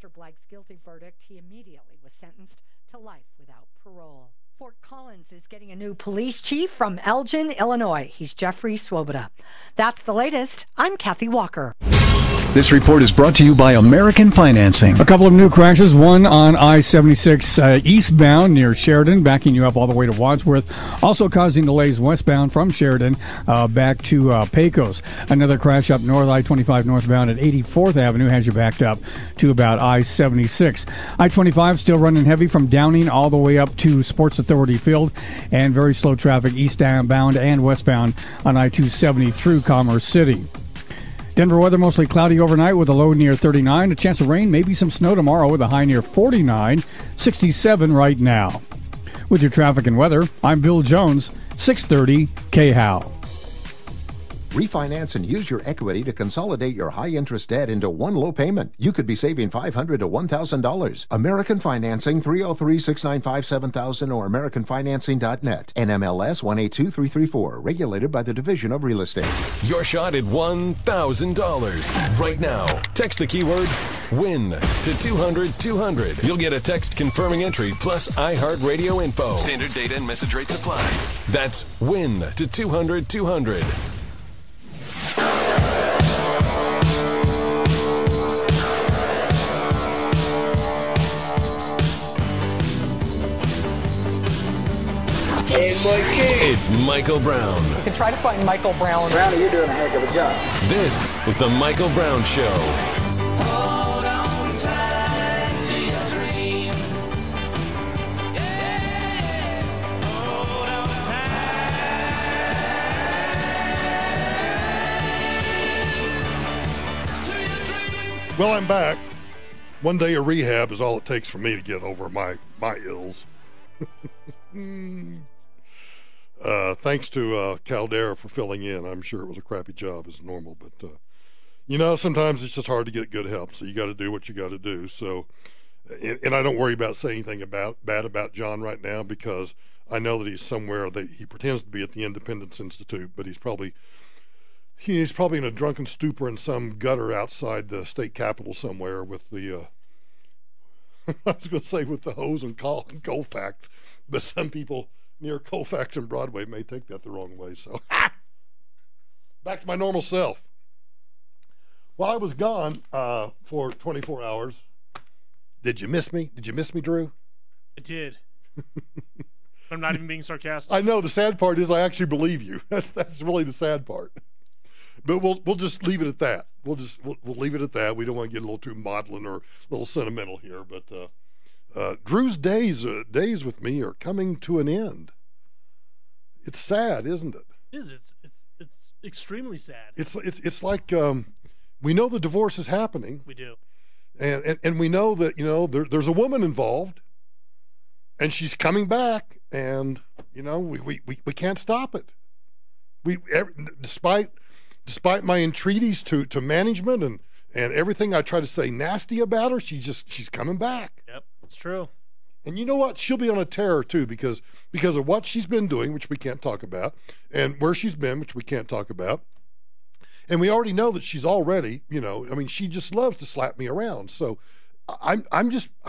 After Black's guilty verdict, he immediately was sentenced to life without parole. Fort Collins is getting a new police chief from Elgin, Illinois. He's Jeffrey Swoboda. That's the latest. I'm Kathy Walker. This report is brought to you by American Financing. A couple of new crashes, one on I-76 eastbound near Sheridan, backing you up all the way to Wadsworth, also causing delays westbound from Sheridan back to Pecos. Another crash up north, I-25 northbound at 84th Avenue has you backed up to about I-76. I-25 still running heavy from Downing all the way up to Sports Authority Field, and very slow traffic eastbound and westbound on I-270 through Commerce City. Denver weather mostly cloudy overnight with a low near 39. A chance of rain, maybe some snow tomorrow with a high near 49. 67 right now. With your traffic and weather, I'm Bill Jones, 630 KHOW. Refinance and use your equity to consolidate your high-interest debt into one low payment. You could be saving $500 to $1,000. American Financing, 303-695-7000 or AmericanFinancing.net. NMLS 182334. Regulated by the Division of Real Estate. Your shot at $1,000 right now. Text the keyword WIN to 200-200. You'll get a text confirming entry plus iHeartRadio info. Standard data and message rates apply. That's WIN to 200-200. It's Michael Brown. You can try to find Michael Brown. Brownie, you're doing a heck of a job. This is the Michael Brown Show. Hold on tight to your dream. Yeah. Hold on tight to your dream. Well, I'm back. One day of rehab is all it takes for me to get over my ills. Thanks to Caldera for filling in. I'm sure it was a crappy job as normal, but sometimes it's just hard to get good help. So you got to do what you got to do. So, and I don't worry about saying anything bad about John right now because I know that he's somewhere that he pretends to be at the Independence Institute, but he's probably in a drunken stupor in some gutter outside the state capitol somewhere with the. I was going to say with the hose and Colfax, but some people near Colfax and Broadway may take that the wrong way. So back to my normal self. While I was gone for 24 hours, did you miss me? Did you miss me, Drew? I did. I'm not even being sarcastic. I know. The sad part is I actually believe you. That's really the sad part. But we'll just leave it at that. We'll leave it at that. We don't want to get a little too maudlin or a little sentimental here. But Drew's days with me are coming to an end. It's sad, isn't it? It is. It's extremely sad. It's like we know the divorce is happening. We do. And we know that there's a woman involved, and she's coming back, and we can't stop it. Despite my entreaties to management and everything I try to say nasty about her, she's coming back. Yep, it's true. And you know what? She'll be on a tear too because of what she's been doing, which we can't talk about, and where she's been, which we can't talk about. And we already know that she's already, she just loves to slap me around. So I'm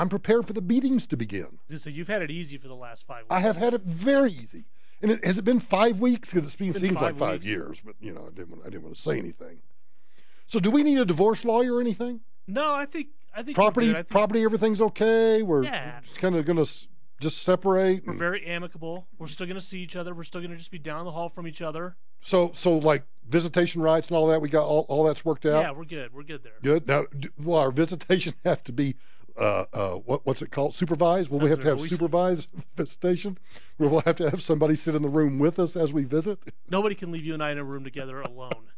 prepared for the beatings to begin. So you've had it easy for the last 5 weeks. I have had it very easy. And has it been 5 weeks? Because it seems like 5 weeks. years, but I didn't want to say anything. So do we need a divorce lawyer or anything? No, I think property, everything's okay. We're just kind of going to just separate. We're very amicable. We're still going to see each other. We're still going to just be down the hall from each other. So like visitation rights and all that, we got all that's worked out. Yeah, we're good. We're good there. Good. Now, will our visitation have to be what's it called? Supervised? Will we have to have supervised visitation? Where we'll have to have somebody sit in the room with us as we visit? Nobody can leave you and I in a room together alone.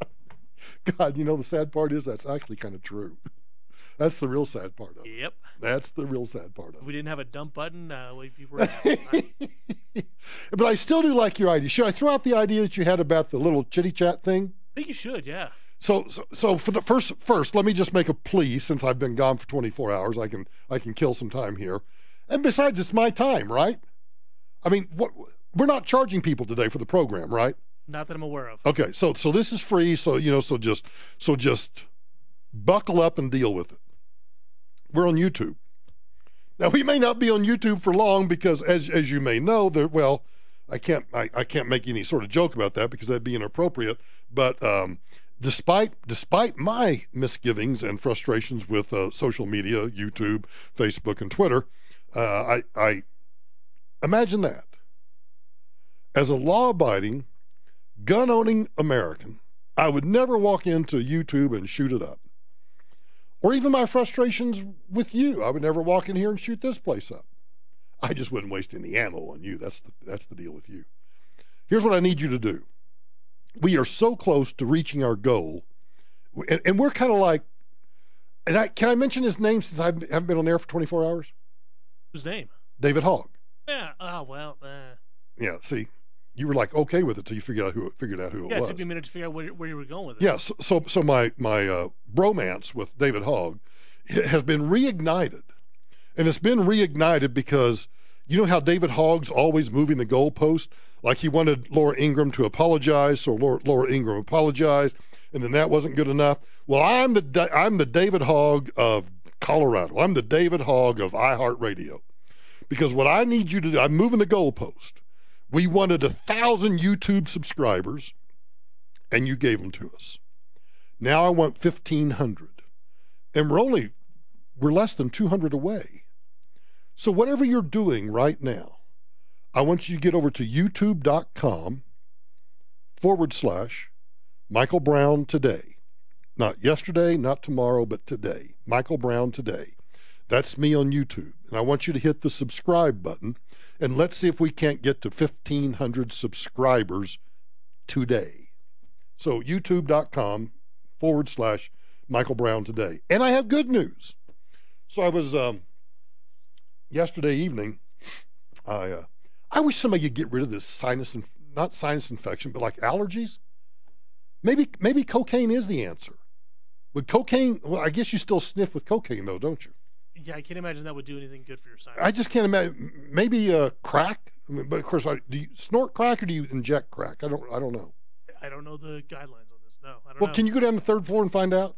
God, the sad part is that's actually kind of true. That's the real sad part of it. Yep. That's the real sad part of it. If we didn't have a dump button, we'd be right. But I still do like your idea. Should I throw out the idea that you had about the little chitty chat thing? I think you should, yeah. So for the first, let me just make a plea. Since I've been gone for 24 hours, I can kill some time here. And besides, it's my time, right? I mean, we're not charging people today for the program, right? Not that I'm aware of. Okay, so this is free. So just buckle up and deal with it. we're on YouTube. Now, we may not be on YouTube for long because, as you may know, I can't make any sort of joke about that because that'd be inappropriate. But despite my misgivings and frustrations with social media, YouTube, Facebook, and Twitter, I imagine that as a law-abiding, gun-owning American, I would never walk into YouTube and shoot it up. Or even my frustrations with you. I would never walk in here and shoot this place up. I just wouldn't waste any ammo on you. That's the deal with you. Here's what I need you to do. We are so close to reaching our goal, and we're kind of like, can I mention his name since I haven't been on air for 24 hours? Whose name? David Hogg. Yeah. Oh, well. Yeah, see, you were like okay with it till you figured out who it was. Yeah, it took me a minute to figure out where you were going with it. Yes, so my bromance with David Hogg has been reignited. And it's been reignited because you know how David Hogg's always moving the goalpost? Like he wanted Laura Ingraham to apologize, so Laura Ingraham apologized, and then that wasn't good enough. Well, I'm the David Hogg of Colorado. I'm the David Hogg of iHeartRadio. Because what I need you to do, I'm moving the goalpost. We wanted 1,000 YouTube subscribers, and you gave them to us. Now I want 1,500. And we're less than 200 away. So whatever you're doing right now, I want you to get over to youtube.com/Michael Brown Today. Not yesterday, not tomorrow, but today. Michael Brown Today. That's me on YouTube. And I want you to hit the subscribe button, and let's see if we can't get to 1,500 subscribers today. So youtube.com/Michael Brown Today. And I have good news. So I was, yesterday evening, I wish somebody could get rid of this not sinus infection, but like allergies. Maybe cocaine is the answer. But cocaine, well, I guess you still sniff with cocaine though, don't you? Yeah, I can't imagine that would do anything good for your sinus. I just can't imagine. Maybe crack. I mean, but of course, do you snort crack or do you inject crack? I don't know. I don't know the guidelines on this. No, I don't know. Well, can you go down the third floor and find out?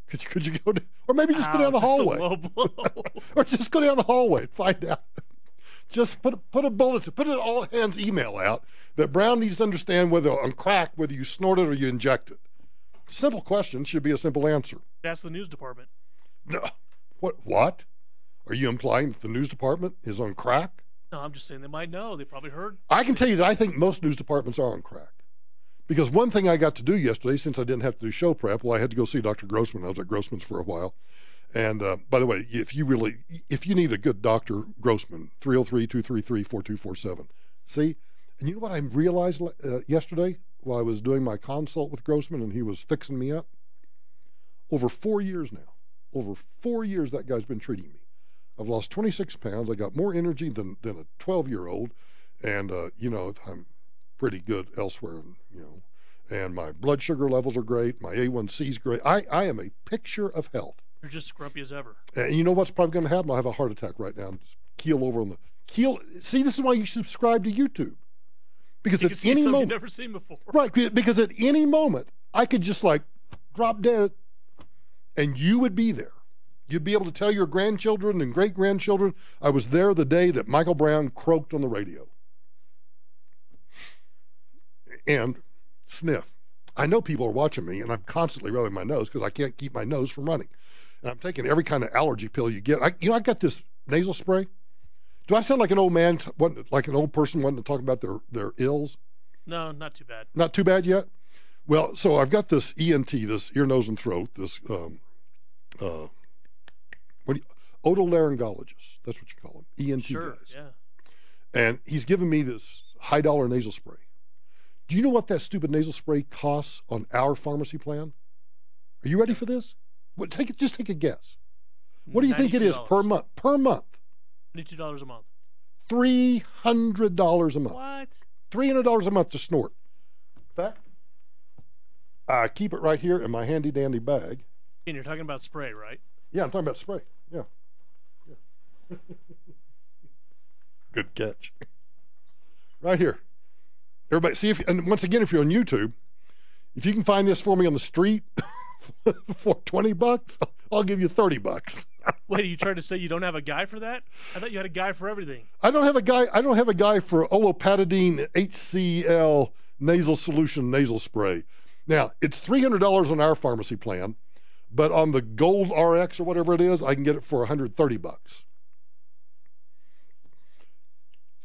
Could you go to, or maybe just go down the hallway, that's a low blow. or just go down the hallway and find out. Just put a bulletin, put an all hands email out that Brown needs to understand whether on crack, whether you snort it or you inject it. Simple question should be a simple answer. That's the news department. No, what? Are you implying that the news department is on crack? No, I'm just saying they might know. They probably heard. I can tell you that I think most news departments are on crack. Because one thing I got to do yesterday, since I didn't have to do show prep, well, I had to go see Dr. Grossman. I was at Grossman's for a while. And by the way, if you need a good doctor, Grossman, 303-233-4247. See? And you know what I realized yesterday while I was doing my consult with Grossman and he was fixing me up? Over 4 years now. Over 4 years that guy's been treating me. I've lost 26 pounds. I got more energy than a 12-year-old. And, I'm pretty good elsewhere, and my blood sugar levels are great. My A1C is great. I am a picture of health. You're just scrumpy as ever. And you know what's probably going to happen? I'll have a heart attack right now and keel over on the keel. See, this is why you subscribe to YouTube. Because you at can see any something moment, you've never seen before. right, because at any moment, I could just like drop dead and you would be there. You'd be able to tell your grandchildren and great-grandchildren, I was there the day that Michael Brown croaked on the radio. And sniff. I know people are watching me, and I'm constantly rubbing my nose because I can't keep my nose from running. And I'm taking every kind of allergy pill you get. I got this nasal spray. Do I sound like an old man, like an old person wanting to talk about their ills? No, not too bad. Not too bad yet? Well, so I've got this ENT, this ear, nose, and throat, this otolaryngologist. That's what you call them, ENT guys. Yeah. And he's given me this high-dollar nasal spray. Do you know what that stupid nasal spray costs on our pharmacy plan? Are you ready for this? Just take a guess. What do you think it is per month? Per month. $92 a month. $300 a month. What? $300 a month to snort. In fact, I keep it right here in my handy-dandy bag. And you're talking about spray, right? Yeah, I'm talking about spray. Yeah. Good catch. Right here. Everybody, see and once again, if you're on YouTube, if you can find this for me on the street for $20, I'll give you $30. Wait, are you trying to say you don't have a guy for that? I thought you had a guy for everything. I don't have a guy for olopatadine HCl nasal solution nasal spray. Now, it's $300 on our pharmacy plan, but on the Gold RX or whatever it is, I can get it for $130.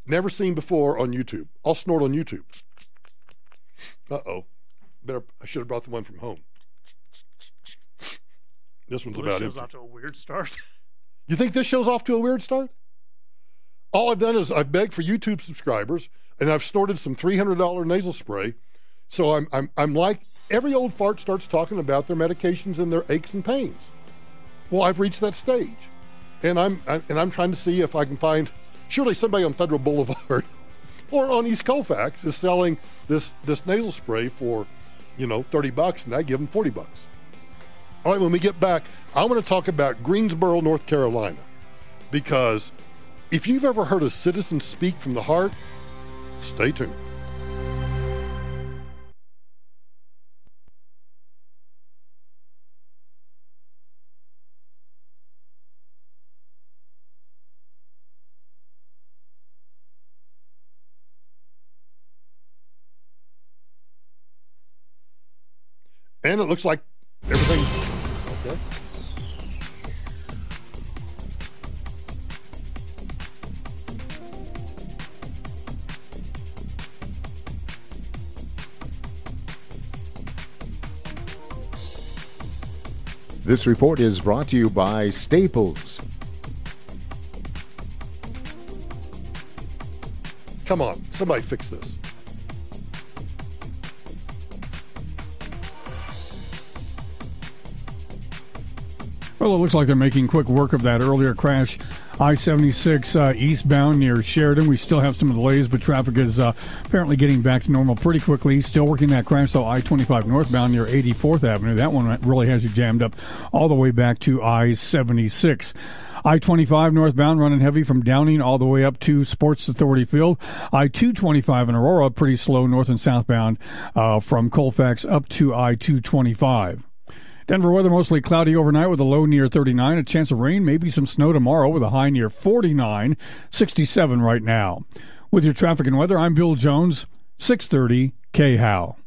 Never seen before on YouTube. I'll snort on YouTube. Uh-oh. I should have brought the one from home. This one's about This show's empty. off to a weird start. You think this show's off to a weird start? All I've done is I've begged for YouTube subscribers, and I've snorted some $300 nasal spray. So I'm like every old fart starts talking about their medications and their aches and pains. Well, I've reached that stage, and I'm trying to see if I can find. Surely somebody on Federal Boulevard or on East Colfax is selling this nasal spray for, $30, and I give them $40. All right, when we get back, I want to talk about Greensboro, North Carolina, because if you've ever heard a citizen speak from the heart, stay tuned. And it looks like everything's okay. This report is brought to you by Staples. Come on, somebody fix this. Well, it looks like they're making quick work of that earlier crash. I-76 eastbound near Sheridan. We still have some delays, but traffic is apparently getting back to normal pretty quickly. Still working that crash, though, I-25 northbound near 84th Avenue. That one really has you jammed up all the way back to I-76. I-25 northbound running heavy from Downing all the way up to Sports Authority Field. I-225 in Aurora, pretty slow north and southbound from Colfax up to I-225. Denver weather mostly cloudy overnight with a low near 39. A chance of rain, maybe some snow tomorrow with a high near 49. 67 right now. With your traffic and weather, I'm Bill Jones, 630 KHOW.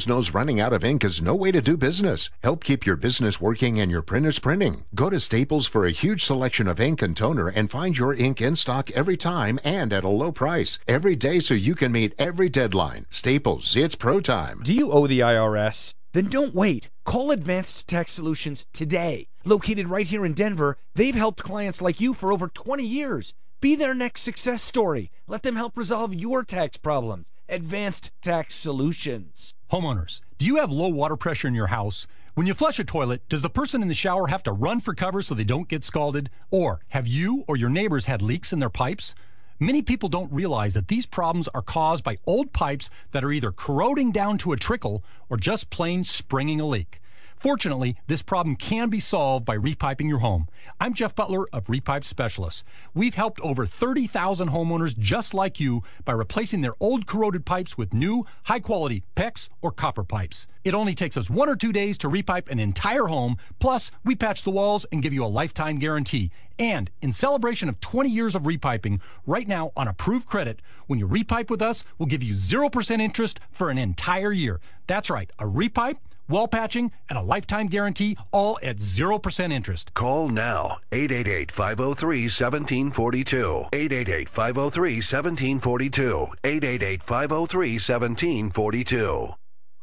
Knows running out of ink is no way to do business. Help keep your business working and your printers printing. Go to Staples for a huge selection of ink and toner and find your ink in stock every time and at a low price. Every day so you can meet every deadline. Staples, it's pro time. Do you owe the IRS? Then don't wait. Call Advanced Tax Solutions today. Located right here in Denver, they've helped clients like you for over 20 years. Be their next success story. Let them help resolve your tax problems. Advanced Tax Solutions. Homeowners, do you have low water pressure in your house? When you flush a toilet, does the person in the shower have to run for cover so they don't get scalded? Or have you or your neighbors had leaks in their pipes? Many people don't realize that these problems are caused by old pipes that are either corroding down to a trickle or just plain springing a leak. Fortunately, this problem can be solved by repiping your home. I'm Jeff Butler of Repipe Specialists. We've helped over 30,000 homeowners just like you by replacing their old corroded pipes with new, high-quality PEX or copper pipes. It only takes us 1 or 2 days to repipe an entire home, plus we patch the walls and give you a lifetime guarantee. And in celebration of 20 years of repiping, right now on approved credit, when you repipe with us, we'll give you 0% interest for an entire year. That's right, a repipe, wall patching, and a lifetime guarantee, all at 0% interest. Call now, 888-503-1742. 888-503-1742. 888-503-1742.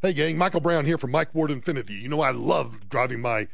Hey gang, Michael Brown here from Mike Ward Infiniti. You know I love driving my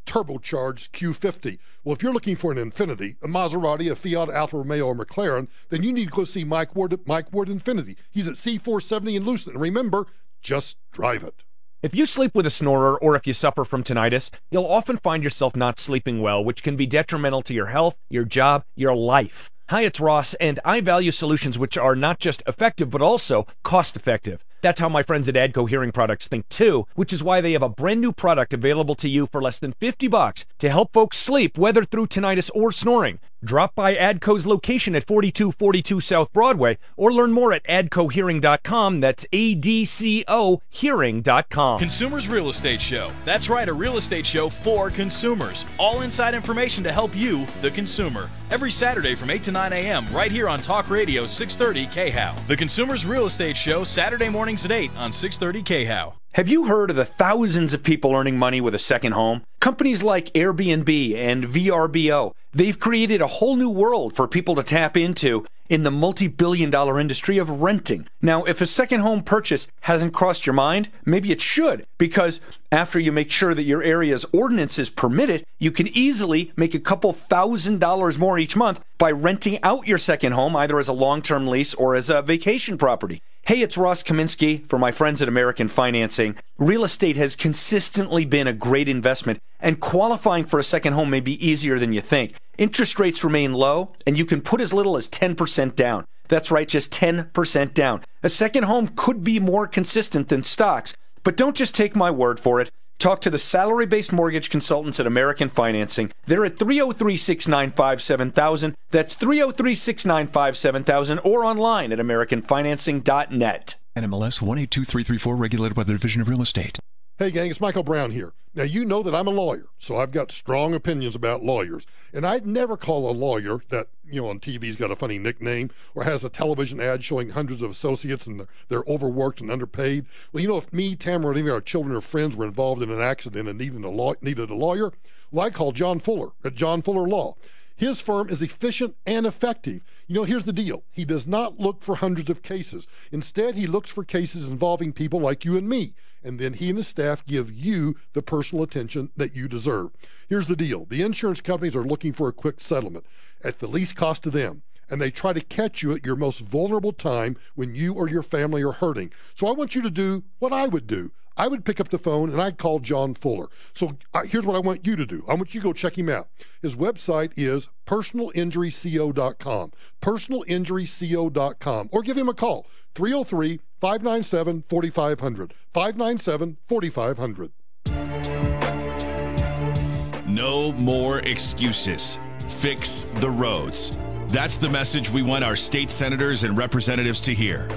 turbocharged Q50. Well, if you're looking for an Infiniti, a Maserati, a Fiat, Alfa Romeo, or McLaren, then you need to go see Mike Ward Infiniti. He's at C470 in Lucent. And remember, just drive it. If you sleep with a snorer or if you suffer from tinnitus, you'll often find yourself not sleeping well, which can be detrimental to your health, your job, your life. Hi, it's Ross, and I value solutions which are not just effective, but also cost-effective. That's how my friends at Adco Hearing Products think too, which is why they have a brand new product available to you for less than $50 to help folks sleep, whether through tinnitus or snoring. Drop by Adco's location at 4242 South Broadway or learn more at adcohearing.com. That's ADCO hearing.com. Consumers Real Estate Show. That's right, a real estate show for consumers. All inside information to help you, the consumer. Every Saturday from 8 to 9 a.m. right here on Talk Radio 630 KHOW. The Consumers Real Estate Show, Saturday mornings at 8 on 630 KHOW. Have you heard of the thousands of people earning money with a second home? Companies like Airbnb and VRBO, they've created a whole new world for people to tap into in the multi-billion-dollar industry of renting. Now, if a second home purchase hasn't crossed your mind, maybe it should, because after you make sure that your area's ordinances permit it, you can easily make a couple $1,000s more each month by renting out your second home, either as a long-term lease or as a vacation property. Hey, it's Ross Kaminsky for my friends at American Financing. Real estate has consistently been a great investment, and qualifying for a second home may be easier than you think. Interest rates remain low, and you can put as little as 10% down. That's right, just 10% down. A second home could be more consistent than stocks, but don't just take my word for it. Talk to the salary-based mortgage consultants at American Financing. They're at 303-695-7000. That's 303-695-7000 or online at americanfinancing.net. NMLS 182334, regulated by the Division of Real Estate. Hey, gang, it's Michael Brown here. Now, you know that I'm a lawyer, so I've got strong opinions about lawyers. And I'd never call a lawyer that, on TV's got a funny nickname or has a television ad showing hundreds of associates and they're overworked and underpaid. Well, if me, Tamara, or any of our children or friends were involved in an accident and needed a lawyer, well, I call John Fuller at John Fuller Law. His firm is efficient and effective. Here's the deal. He does not look for hundreds of cases. Instead, he looks for cases involving people like you and me. And then he and his staff give you the personal attention that you deserve. Here's the deal. The insurance companies are looking for a quick settlement at the least cost to them. And they try to catch you at your most vulnerable time when you or your family are hurting. So I want you to do what I would do. I would pick up the phone and I'd call John Fuller. So here's what I want you to do. I want you to go check him out. His website is personalinjuryco.com. Personalinjuryco.com. Or give him a call. 303-597-4500. 597-4500. No more excuses. Fix the roads. That's the message we want our state senators and representatives to hear.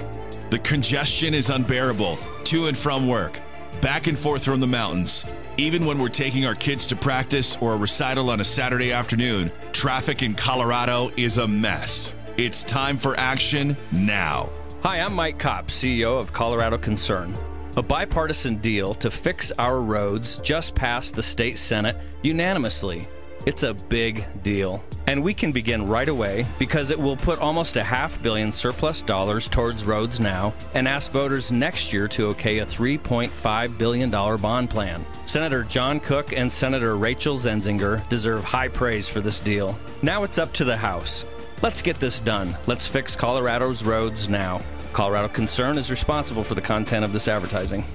The congestion is unbearable to and from work, back and forth from the mountains. Even when we're taking our kids to practice or a recital on a Saturday afternoon, traffic in Colorado is a mess. It's time for action now. Hi, I'm Mike Kopp, CEO of Colorado Concern. A bipartisan deal to fix our roads just passed the state Senate unanimously. It's a big deal. And we can begin right away because it will put almost $500 million surplus dollars towards roads now and ask voters next year to okay a $3.5 billion bond plan. Senator John Cook and Senator Rachel Zenzinger deserve high praise for this deal. Now it's up to the House. Let's get this done. Let's fix Colorado's roads now. Colorado Concern is responsible for the content of this advertising.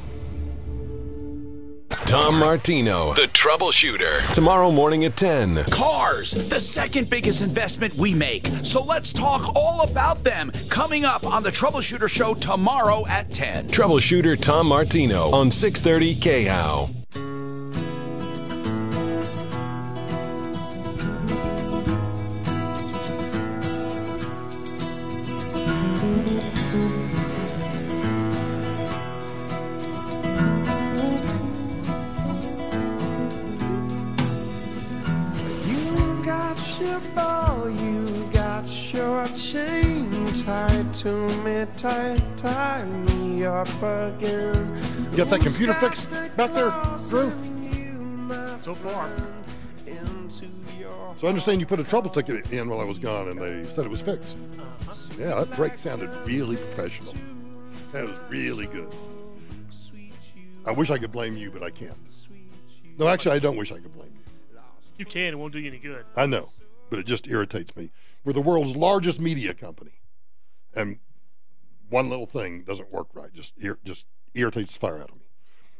Tom Martino, the troubleshooter. Tomorrow morning at 10. Cars, the second biggest investment we make. So let's talk all about them. Coming up on the Troubleshooter Show tomorrow at 10. Troubleshooter Tom Martino on 630 KHOW. Tie me up again. You got that computer fixed back there, Drew? So far. So I understand you put a trouble ticket in while I was gone and they said it was fixed. Yeah, that break sounded really professional. That was really good. I wish I could blame you, but I can't. No, actually, I don't wish I could blame you. You can. It won't do you any good. I know, but it just irritates me. We're the world's largest media company. And one little thing doesn't work right. Just irritates the fire out of me.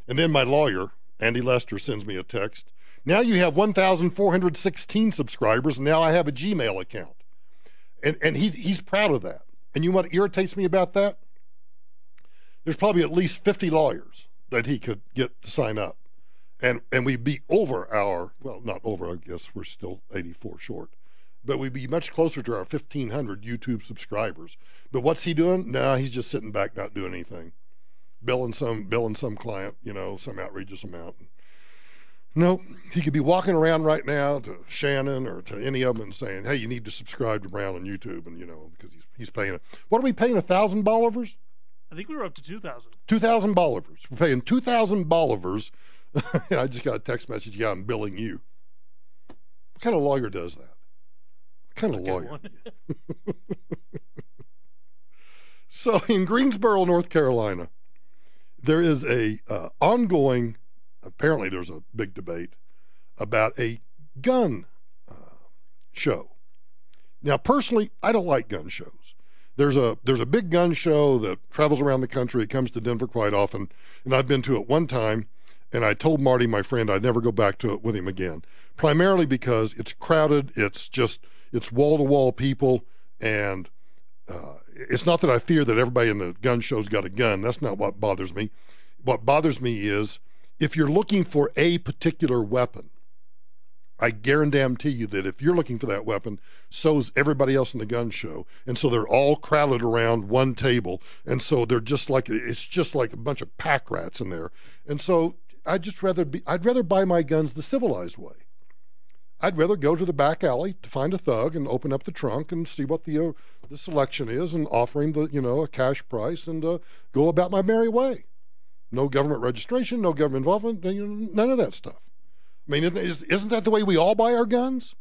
And then my lawyer, Andy Lester, sends me a text. Now you have 1,416 subscribers, and now I have a Gmail account. And he's proud of that. And you know what irritates me about that? there's probably at least 50 lawyers that he could get to sign up. And we'd be over our, well, not over, I guess we're still 84 short, but we'd be much closer to our 1,500 YouTube subscribers. But what's he doing? Nah, he's just sitting back, not doing anything. Billing some client, some outrageous amount. No, he could be walking around right now to Shannon or to any of them and saying, hey, you need to subscribe to Brown on YouTube, and because he's paying it. What are we paying, 1,000 bolivers? I think we were up to 2,000. 2,000 bolivers. We're paying 2,000 bolivers. I just got a text message, yeah, I'm billing you. What kind of lawyer does that? What kind of lawyer? So in Greensboro, North Carolina, there is a ongoing, apparently there's a big debate about a gun show. Now, personally, I don't like gun shows. There's a big gun show that travels around the country. It comes to Denver quite often, and I've been to it one time, and I told Marty, my friend, I'd never go back to it with him again, primarily because it's crowded, it's wall-to-wall people, and it's not that I fear that everybody in the gun show's got a gun. That's not what bothers me. What bothers me is if you're looking for a particular weapon, I guarantee you that if you're looking for that weapon, so's everybody else in the gun show. And so they're all crowded around one table. And so it's just like a bunch of pack rats in there. And so I'd rather buy my guns the civilized way. I'd rather go to the back alley to find a thug and open up the trunk and see what the selection is and offer him a cash price and go about my merry way. No government registration, no government involvement, none of that stuff. I mean, isn't that the way we all buy our guns?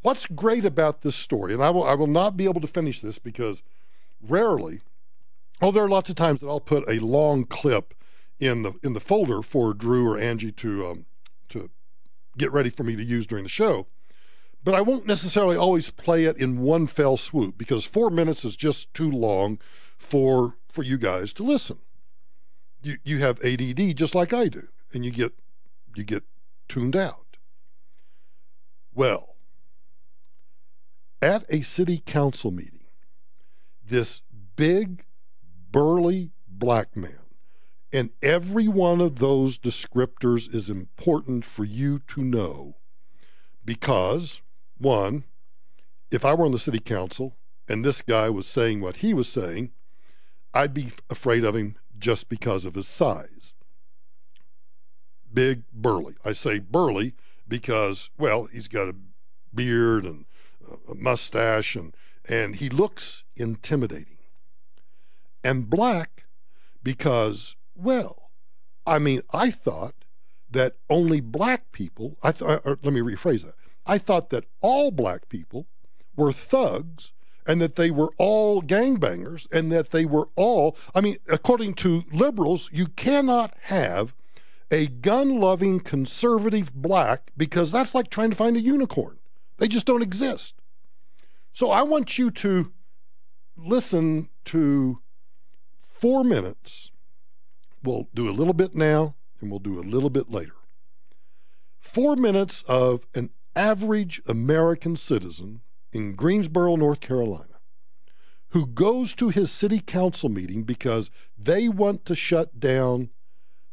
What's great about this story, and I will not be able to finish this because rarely, there are lots of times that I'll put a long clip in the folder for Drew or Angie to get ready for me to use during the show, but I won't necessarily always play it in one fell swoop because 4 minutes is just too long for you guys to listen. You have ADD just like I do, and you get tuned out. Well, at a city council meeting, this big, burly black man, and every one of those descriptors is important for you to know because, one, if I were on the city council and this guy was saying what he was saying, I'd be afraid of him just because of his size. Big, burly. I say burly because, well, he's got a beard and a mustache and he looks intimidating. And black because, well, I mean, I thought that only black people, let me rephrase that. I thought that all black people were thugs and that they were all gangbangers and that they were all, according to liberals, you cannot have a gun-loving conservative black because that's like trying to find a unicorn. They just don't exist. So I want you to listen to 4 minutes. We'll do a little bit now and we'll do a little bit later. 4 minutes of an average American citizen in Greensboro, North Carolina, who goes to his city council meeting because they want to shut down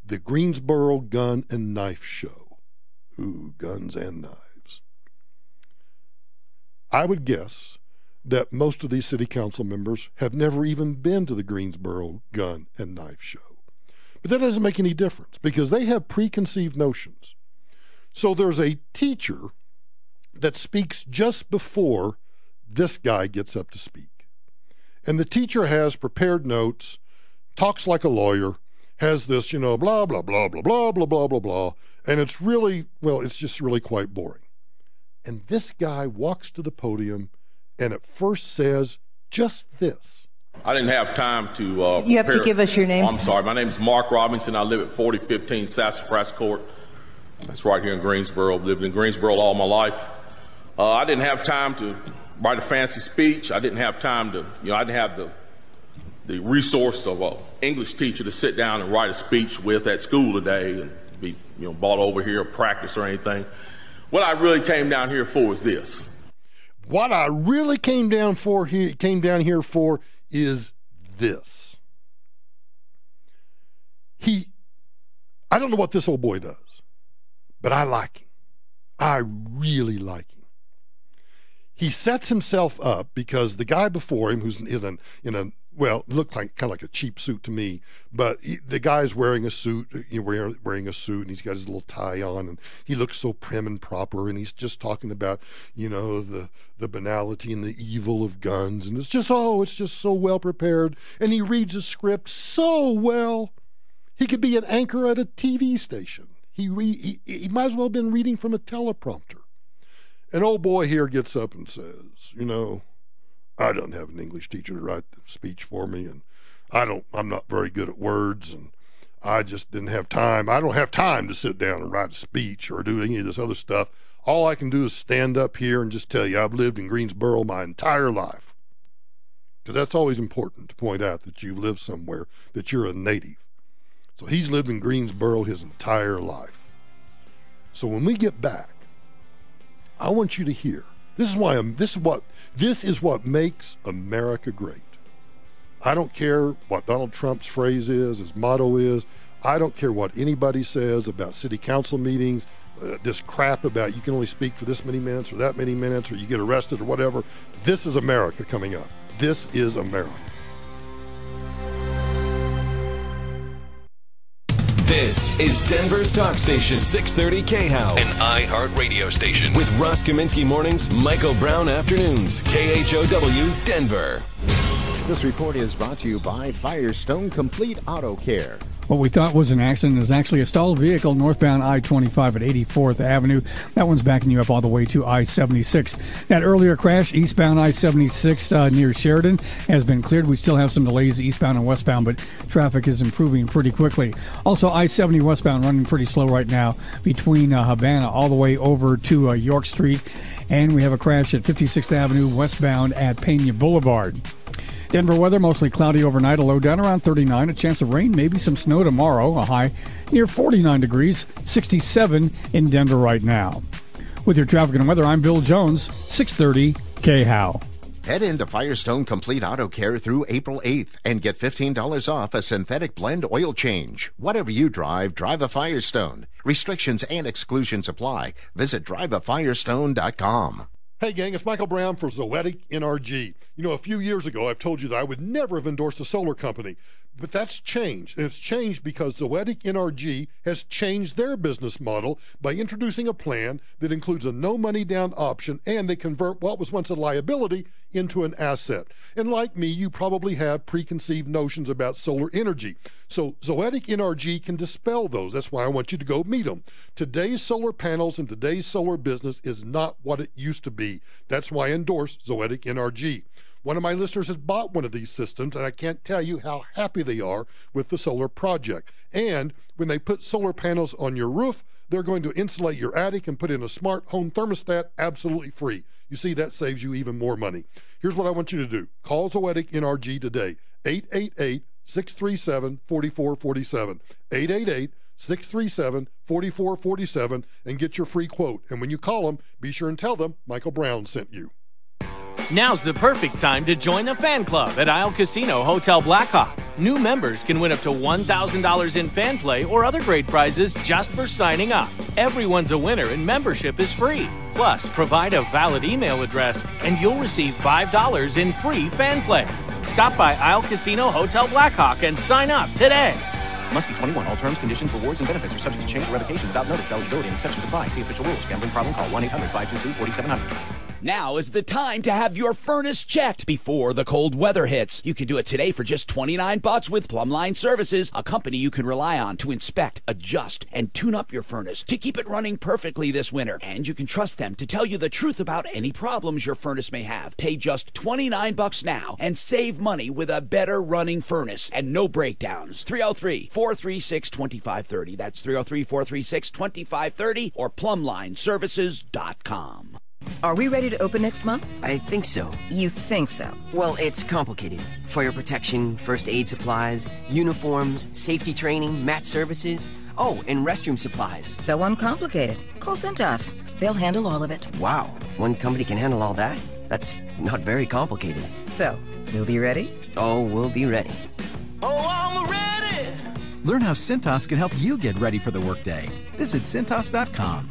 the Greensboro Gun and Knife Show. Ooh, guns and knives. I would guess that most of these city council members have never even been to the Greensboro Gun and Knife Show. But that doesn't make any difference because they have preconceived notions. So there's a teacher that speaks just before this guy gets up to speak. And the teacher has prepared notes, talks like a lawyer, has this, blah, blah, blah, blah, blah, blah, blah, blah, blah. And it's really, it's just really quite boring. And this guy walks to the podium and at first says just this. I didn't have time to You have to give us your name. I'm sorry. My name is Mark Robinson. I live at 4015 Sassafras Court. That's right here in Greensboro. I've lived in Greensboro all my life. I didn't have time to write a fancy speech. I didn't have time to, I didn't have the resource of an English teacher to sit down and write a speech with at school today and be, brought over here or practice or anything. What I really came down here for is this. What I really came down here for is this. I don't know what this old boy does, but I like him. I really like him. He sets himself up because the guy before him, who's in a well, looked like kind of like a cheap suit to me, but the guy's wearing a suit, wearing a suit, and he's got his little tie on, and he looks so prim and proper, and he's just talking about, the banality and the evil of guns, and it's just so well prepared, and he reads a script so well. He could be an anchor at a TV station. He might as well have been reading from a teleprompter. An old boy here gets up and says, I don't have an English teacher to write the speech for me, and I'm not very good at words, and I just didn't have time. I don't have time to sit down and write a speech or do any of this other stuff. All I can do is stand up here and just tell you I've lived in Greensboro my entire life. Because that's always important to point out that you've lived somewhere, that you're a native. So he's lived in Greensboro his entire life. So when we get back, I want you to hear. This is what makes America great. I don't care what Donald Trump's phrase is, his motto is. I don't care what anybody says about city council meetings, this crap about you can only speak for this many minutes or that many minutes or you get arrested or whatever. This is America coming up. This is America. This is Denver's talk station, 630 KHOW, an iHeart radio station. With Ross Kaminsky mornings, Michael Brown afternoons, KHOW, Denver. This report is brought to you by Firestone Complete Auto Care. What we thought was an accident is actually a stalled vehicle northbound I-25 at 84th Avenue. That one's backing you up all the way to I-76. That earlier crash, eastbound I-76 near Sheridan, has been cleared. We still have some delays eastbound and westbound, but traffic is improving pretty quickly. Also, I-70 westbound running pretty slow right now between Havana all the way over to York Street. And we have a crash at 56th Avenue westbound at Pena Boulevard. Denver weather, mostly cloudy overnight, a low down around 39, a chance of rain, maybe some snow tomorrow, a high near 49 degrees, 67 in Denver right now. With your traffic and weather, I'm Bill Jones, 630 KHOW. Head into Firestone Complete Auto Care through April 8th and get $15 off a synthetic blend oil change. Whatever you drive, drive a Firestone. Restrictions and exclusions apply. Visit driveafirestone.com. Hey gang, it's Michael Brown for Zoetic NRG. A few years ago I've told you that I would never have endorsed a solar company, but that's changed. And it's changed because Zoetic NRG has changed their business model by introducing a plan that includes a no money down option, and they convert what was once a liability into an asset. And like me, you probably have preconceived notions about solar energy. So Zoetic NRG can dispel those. That's why I want you to go meet them. Today's solar panels and today's solar business is not what it used to be. That's why I endorse Zoetic NRG. One of my listeners has bought one of these systems, and I can't tell you how happy they are with the solar project. And when they put solar panels on your roof, they're going to insulate your attic and put in a smart home thermostat absolutely free. You see, that saves you even more money. Here's what I want you to do. Call Zoetic NRG today, 888-637-4447, 888-637-4447, and get your free quote. And when you call them, be sure and tell them Michael Brown sent you. Now's the perfect time to join the fan club at Isle Casino Hotel Blackhawk. New members can win up to $1,000 in fan play or other great prizes just for signing up. Everyone's a winner and membership is free. Plus, provide a valid email address and you'll receive $5 in free fan play. Stop by Isle Casino Hotel Blackhawk and sign up today. Must be 21. All terms, conditions, rewards, and benefits are subject to change or revocation without notice. Eligibility and exceptions apply. See official rules. Gambling problem? Call 1-800-522-4700. Now is the time to have your furnace checked before the cold weather hits. You can do it today for just $29 with Plumbline Services, a company you can rely on to inspect, adjust, and tune up your furnace to keep it running perfectly this winter. And you can trust them to tell you the truth about any problems your furnace may have. Pay just $29 now and save money with a better running furnace and no breakdowns. 303-436-2530. That's 303-436-2530 or plumblineservices.com. Are we ready to open next month? I think so. You think so? Well, it's complicated. Fire protection, first aid supplies, uniforms, safety training, mat services, and restroom supplies. So uncomplicated. Call Cintas. They'll handle all of it. Wow, one company can handle all that? That's not very complicated. So, you'll be ready? Oh, we'll be ready. Oh, I'm ready. Learn how Cintas can help you get ready for the workday. Visit Cintas.com.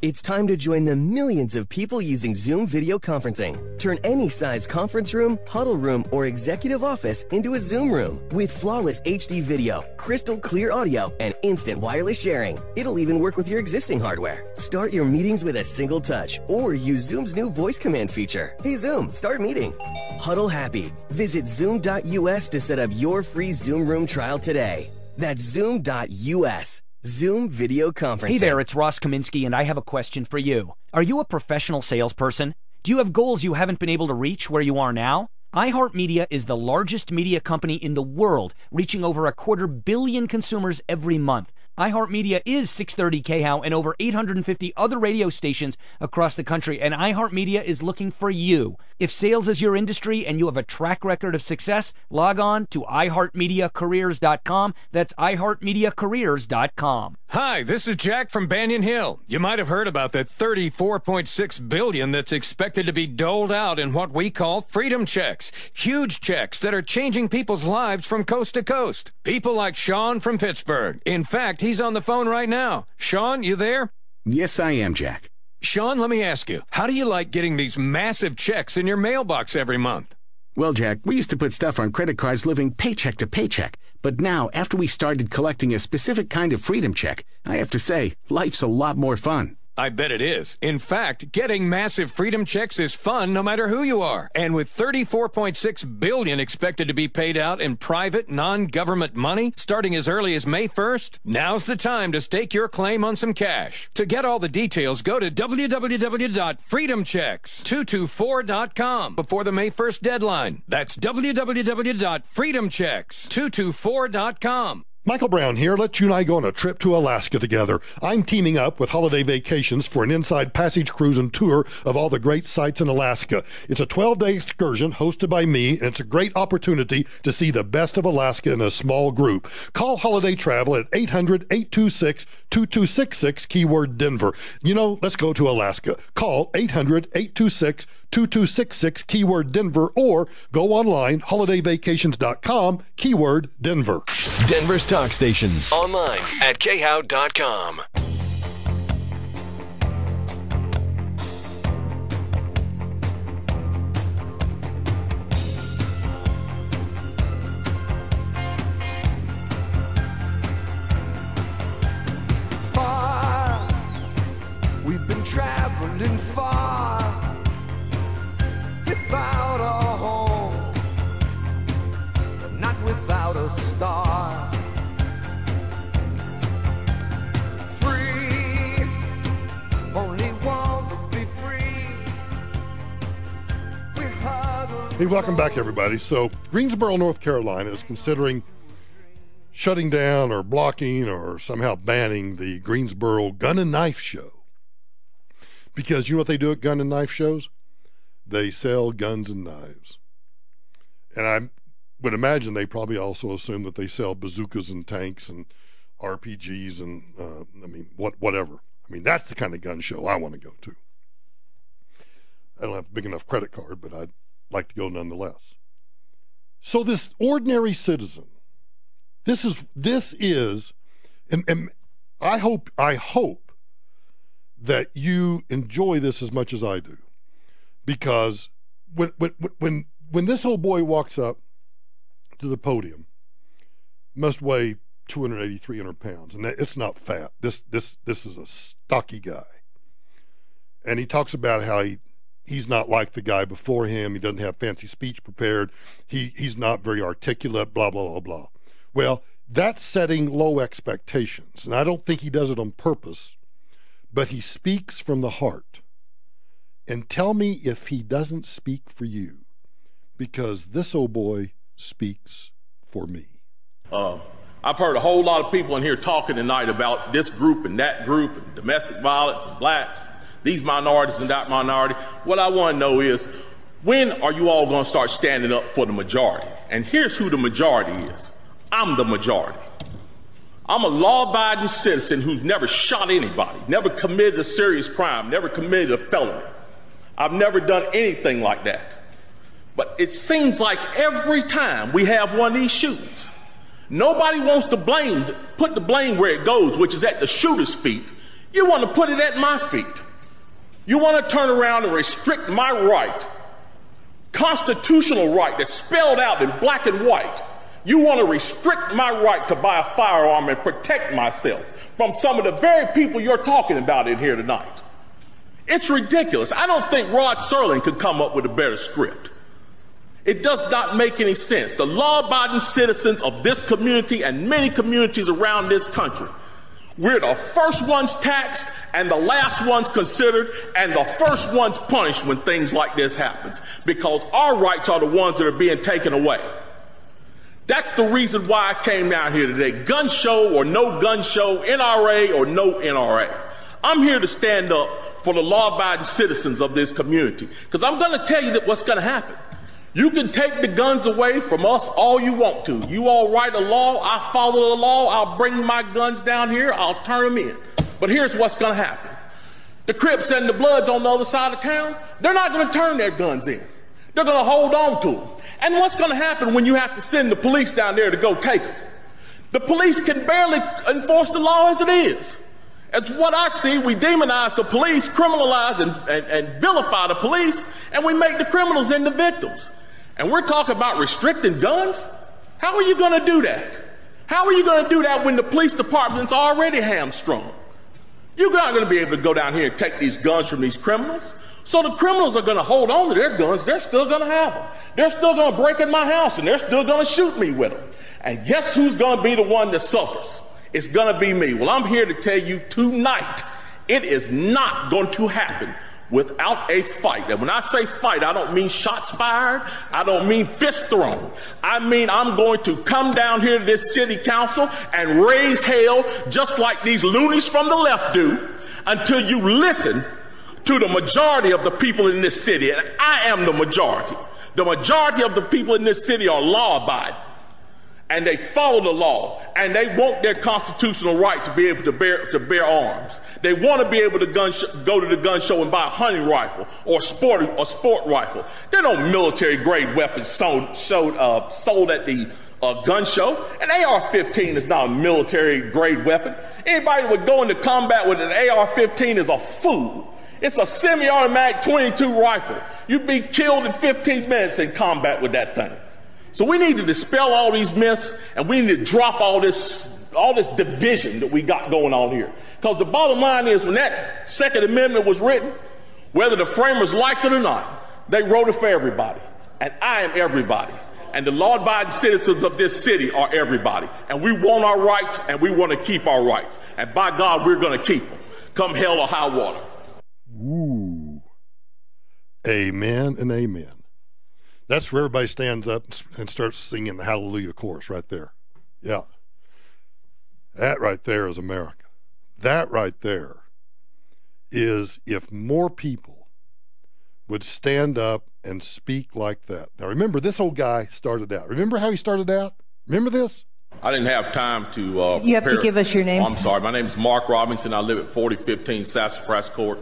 It's time to join the millions of people using Zoom video conferencing. Turn any size conference room, huddle room, or executive office into a Zoom room with flawless HD video, crystal clear audio, and instant wireless sharing. It'll even work with your existing hardware. Start your meetings with a single touch or use Zoom's new voice command feature. Hey Zoom, start meeting. Huddle happy. Visit Zoom.us to set up your free Zoom room trial today. That's Zoom.us. Zoom video conferencing. Hey there, it's Ross Kaminsky, and I have a question for you. Are you a professional salesperson? Do you have goals you haven't been able to reach where you are now? iHeartMedia is the largest media company in the world, reaching over 250 million consumers every month. iHeartMedia is 630 KHOW and over 850 other radio stations across the country, and iHeartMedia is looking for you. If sales is your industry and you have a track record of success, log on to iHeartMediaCareers.com. That's iHeartMediaCareers.com. Hi, this is Jack from Banyan Hill. You might have heard about that $34.6 billion that's expected to be doled out in what we call freedom checks. Huge checks that are changing people's lives from coast to coast. People like Sean from Pittsburgh. In fact, he's on the phone right now. Sean, you there? Yes, I am, Jack. Sean, let me ask you, how do you like getting these massive checks in your mailbox every month? Well, Jack, we used to put stuff on credit cards living paycheck to paycheck. But now, after we started collecting a specific kind of freedom check, I have to say, life's a lot more fun. I bet it is. In fact, getting massive freedom checks is fun no matter who you are. And with $34.6 billion expected to be paid out in private, non-government money starting as early as May 1st, now's the time to stake your claim on some cash. To get all the details, go to www.freedomchecks224.com before the May 1st deadline. That's www.freedomchecks224.com. Michael Brown here. Let you and I go on a trip to Alaska together. I'm teaming up with Holiday Vacations for an inside passage cruise and tour of all the great sites in Alaska. It's a 12-day excursion hosted by me, and it's a great opportunity to see the best of Alaska in a small group. Call Holiday Travel at 800-826-2266, keyword Denver. You know, let's go to Alaska. Call 800-826-2266, keyword Denver, or go online, holidayvacations.com, keyword Denver. Denver's talk station. Online at khow.com. Far, we've been traveling far, without a home, not without a star. Free, only want to be free. We huddle. Hey, welcome back, everybody. So, Greensboro, North Carolina is considering shutting down or blocking or somehow banning the Greensboro Gun and Knife Show. Because you know what they do at gun and knife shows? They sell guns and knives. And I would imagine they probably also assume that they sell bazookas and tanks and RPGs and, whatever. I mean, that's the kind of gun show I want to go to. I don't have a big enough credit card, but I'd like to go nonetheless. So this ordinary citizen, this is, and I hope that you enjoy this as much as I do, because when this old boy walks up to the podium, must weigh 280, 300 pounds, and it's not fat. This is a stocky guy, and he talks about how he's not like the guy before him. He doesn't have fancy speech prepared. He's not very articulate. Blah blah blah blah. Well, that's setting low expectations, and I don't think he does it on purpose, but he speaks from the heart. And tell me if he doesn't speak for you, because this old boy speaks for me. I've heard a whole lot of people in here talking tonight about this group and that group and domestic violence and blacks, these minorities and that minority. What I want to know is, when are you all going to start standing up for the majority? And here's who the majority is. I'm the majority. I'm a law-abiding citizen who's never shot anybody, never committed a serious crime, never committed a felony. I've never done anything like that. But it seems like every time we have one of these shootings, Nobody wants to put the blame where it goes, which is at the shooter's feet. You want to put it at my feet. You want to turn around and restrict my right, constitutional right that's spelled out in black and white. You want to restrict my right to buy a firearm and protect myself from some of the very people you're talking about in here tonight. It's ridiculous. I don't think Rod Serling could come up with a better script. It does not make any sense. The law-abiding citizens of this community and many communities around this country, we're the first ones taxed and the last ones considered and the first ones punished when things like this happens, because our rights are the ones that are being taken away. That's the reason why I came down here today. Gun show or no gun show, NRA or no NRA. I'm here to stand up for the law-abiding citizens of this community, because I'm going to tell you that what's going to happen. You can take the guns away from us all you want to. You all write a law, I follow the law, I'll bring my guns down here, I'll turn them in. But here's what's going to happen. The Crips and the Bloods on the other side of town, they're not going to turn their guns in. They're going to hold on to them. And what's going to happen when you have to send the police down there to go take them? The police can barely enforce the law as it is. As what I see, we demonize the police, criminalize and vilify the police, and we make the criminals into victims. And we're talking about restricting guns? How are you going to do that? How are you going to do that when the police department's already hamstrung? You're not going to be able to go down here and take these guns from these criminals. So the criminals are going to hold on to their guns. They're still going to have them. They're still going to break in my house, and they're still going to shoot me with them. And guess who's going to be the one that suffers? It's going to be me. Well, I'm here to tell you tonight, it is not going to happen without a fight. And when I say fight, I don't mean shots fired. I don't mean fist thrown. I mean I'm going to come down here to this city council and raise hell just like these loonies from the left do until you listen to the majority of the people in this city. And I am the majority. The majority of the people in this city are law-abiding. And they follow the law, and they want their constitutional right to be able to bear arms. They want to be able to go to the gun show and buy a hunting rifle or a sport rifle. There are no military-grade weapons sold at the gun show. An AR-15 is not a military-grade weapon. Anybody that would go into combat with an AR-15 is a fool. It's a semi-automatic 22 rifle. You'd be killed in 15 minutes in combat with that thing. So we need to dispel all these myths, and we need to drop all this division that we got going on here. Because the bottom line is, when that Second Amendment was written, whether the framers liked it or not, they wrote it for everybody. And I am everybody. And the law-abiding citizens of this city are everybody. And we want our rights, and we want to keep our rights. And by God, we're going to keep them, come hell or high water. Ooh. Amen and amen. That's where everybody stands up and starts singing the Hallelujah chorus right there. Yeah. That right there is America. That right there is if more people would stand up and speak like that. Now remember, this old guy started out. Remember how he started out? Remember this? I didn't have time to You have to give us your name. Oh, I'm sorry. My name is Mark Robinson. I live at 4015 Sassafras Court.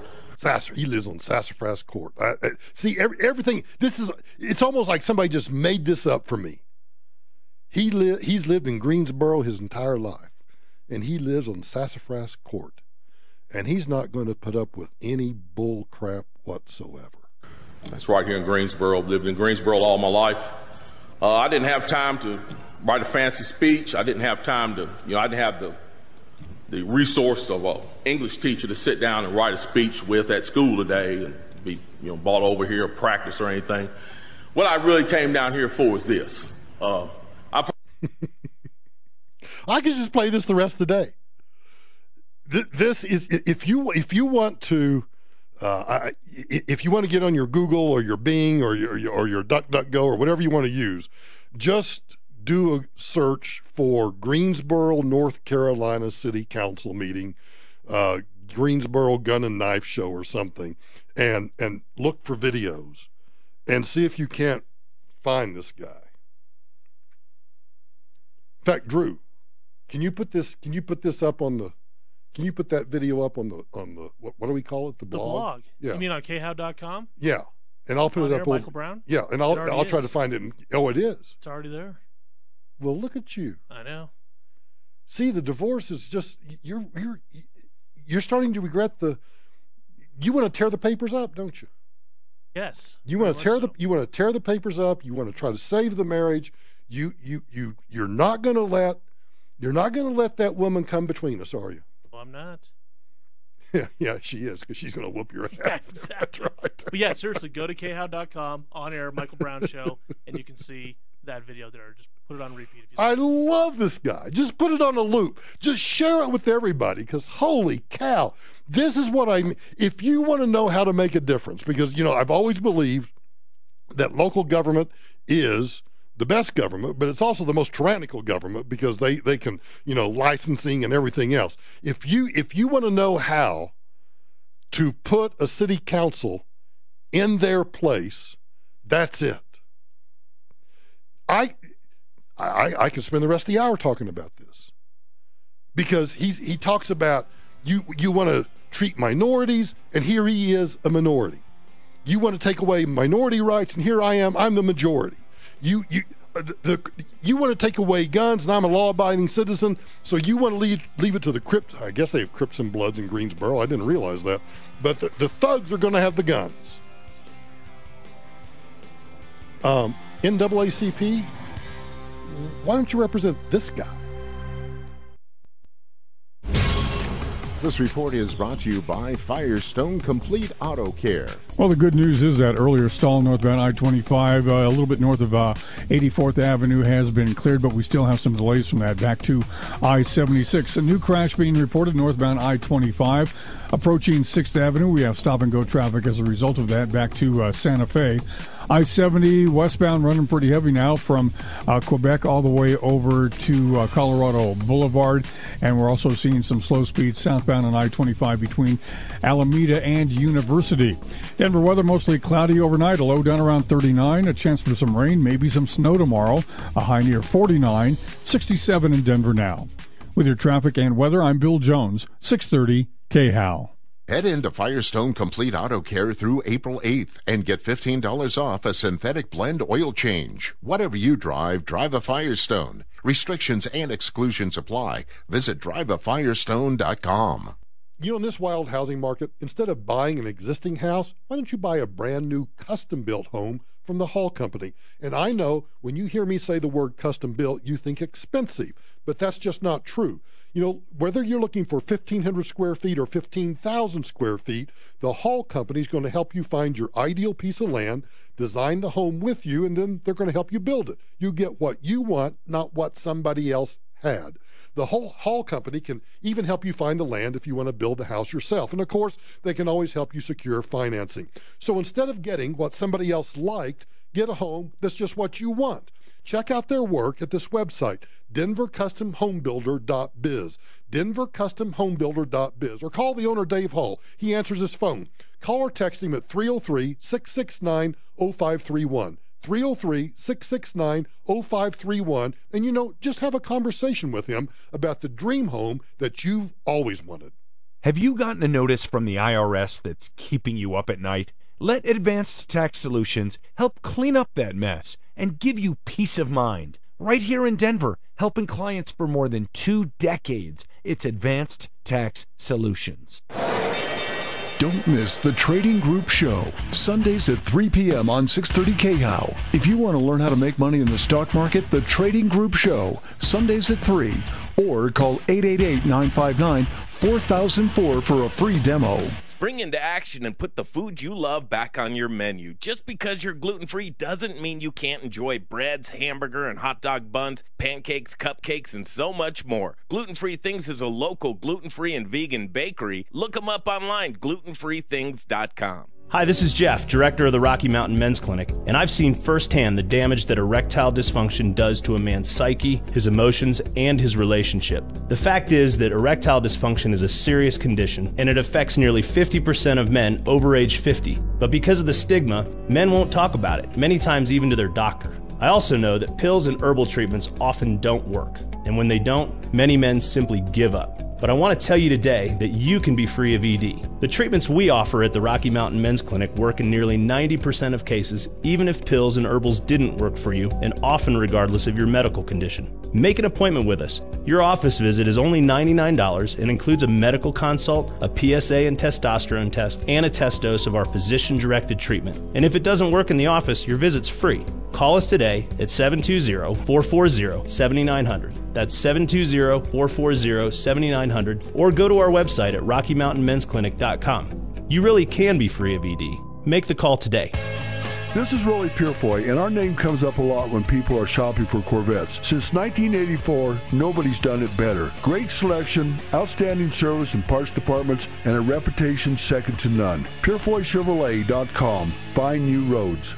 He lives on Sassafras Court. See, everything, it's almost like somebody just made this up for me. He's lived in Greensboro his entire life, and he lives on Sassafras Court, and he's not going to put up with any bull crap whatsoever. That's right here in Greensboro. Lived in Greensboro all my life. I didn't have time to write a fancy speech. I didn't have time to, I didn't have the resource of an English teacher to sit down and write a speech with at school today and be brought over here or practice or anything. What I really came down here for is this. I could just play this the rest of the day. This is, if you want to get on your Google or your Bing or your DuckDuckGo or whatever you want to use, just do a search for Greensboro, North Carolina City Council meeting, Greensboro Gun and Knife Show or something, and look for videos and see if you can't find this guy. In fact, Drew, can you put that video up on the what do we call it? The blog? Yeah. You mean on khow.com? Yeah. And I'll put it up Michael Brown? Yeah, and I'll try to find it. It is. It's already there. Well, look at you. I know. See, the divorce is just you're starting to regret the. You want to tear the papers up, don't you? Yes. You want to tear the papers up. You want to try to save the marriage. You're not going to let that woman come between us, are you? Well, I'm not. Yeah, she is, because she's going to whoop your ass. Yeah, exactly. That's right. But yeah, seriously, go to khow.com, on air, Michael Brown Show, and you can see that video there. Just put it on repeat. If you I love this guy. Just put it on a loop. Just share it with everybody, because holy cow, this is what I mean. If you want to know how to make a difference, because, I've always believed that local government is the best government, but it's also the most tyrannical government, because they can, licensing and everything else. If you want to know how to put a city council in their place, that's it. I could spend the rest of the hour talking about this, because he talks about you want to treat minorities, and here he is a minority. You want to take away minority rights, and here I am, I'm the majority. You want to take away guns, and I'm a law-abiding citizen, so you want to leave it to the Crips. I guess they have Crips and Bloods in Greensboro. I didn't realize that. But the thugs are going to have the guns. NAACP, why don't you represent this guy? This report is brought to you by Firestone Complete Auto Care. Well, the good news is that earlier stall northbound I-25, a little bit north of 84th Avenue, has been cleared, but we still have some delays from that back to I-76. A new crash being reported northbound I-25 approaching 6th Avenue. We have stop-and-go traffic as a result of that back to Santa Fe. I-70 westbound running pretty heavy now from Quebec all the way over to Colorado Boulevard. And we're also seeing some slow speeds southbound on I-25 between Alameda and University. Denver weather mostly cloudy overnight, a low down around 39, a chance for some rain, maybe some snow tomorrow, a high near 49, 67 in Denver now. With your traffic and weather, I'm Bill Jones, 630 KHOW. Head into Firestone Complete Auto Care through April 8th and get $15 off a synthetic blend oil change. Whatever you drive a Firestone. Restrictions and exclusions apply. Visit driveafirestone.com. In this wild housing market, instead of buying an existing house, why don't you buy a brand new custom-built home from the Hall Company? And I know when you hear me say the word custom-built, you think expensive, but that's just not true. Whether you're looking for 1,500 square feet or 15,000 square feet, the Hall Company is going to help you find your ideal piece of land, design the home with you, and then they're going to help you build it. You get what you want, not what somebody else had. The whole Hall Company can even help you find the land if you want to build the house yourself. And of course, they can always help you secure financing. So instead of getting what somebody else liked, get a home that's just what you want. Check out their work at this website, denvercustomhomebuilder.biz, denvercustomhomebuilder.biz, or call the owner, Dave Hall. He answers his phone. Call or text him at 303-669-0531. 303-669-0531, and just have a conversation with him about the dream home that you've always wanted. Have you gotten a notice from the IRS that's keeping you up at night? Let Advanced Tax Solutions help clean up that mess and give you peace of mind. Right here in Denver, helping clients for more than 2 decades. It's Advanced Tax Solutions. Don't miss the Trading Group Show, Sundays at 3 p.m. on 630 KHOW. If you want to learn how to make money in the stock market, the Trading Group Show, Sundays at 3, or call 888-959-4004 for a free demo. Spring into action and put the food you love back on your menu. Just because you're gluten-free doesn't mean you can't enjoy breads, hamburger, and hot dog buns, pancakes, cupcakes, and so much more. Gluten-Free Things is a local gluten-free and vegan bakery. Look them up online, glutenfreethings.com. Hi, this is Jeff, director of the Rocky Mountain Men's Clinic, and I've seen firsthand the damage that erectile dysfunction does to a man's psyche, his emotions, and his relationship. The fact is that erectile dysfunction is a serious condition, and it affects nearly 50% of men over age 50. But because of the stigma, men won't talk about it, many times even to their doctor. I also know that pills and herbal treatments often don't work, and when they don't, many men simply give up. But I want to tell you today that you can be free of ED. The treatments we offer at the Rocky Mountain Men's Clinic work in nearly 90% of cases, even if pills and herbals didn't work for you, and often regardless of your medical condition. Make an appointment with us. Your office visit is only $99 and includes a medical consult, a PSA and testosterone test, and a test dose of our physician-directed treatment. And if it doesn't work in the office, your visit's free. Call us today at 720-440-7900. That's 720-440-7900, or go to our website at RockyMountainMen'sClinic.com. You really can be free of ED. Make the call today. This is Rolly Purefoy, and our name comes up a lot when people are shopping for Corvettes. Since 1984, nobody's done it better. Great selection, outstanding service and parts departments, and a reputation second to none. PurefoyChevrolet.com. Find new roads.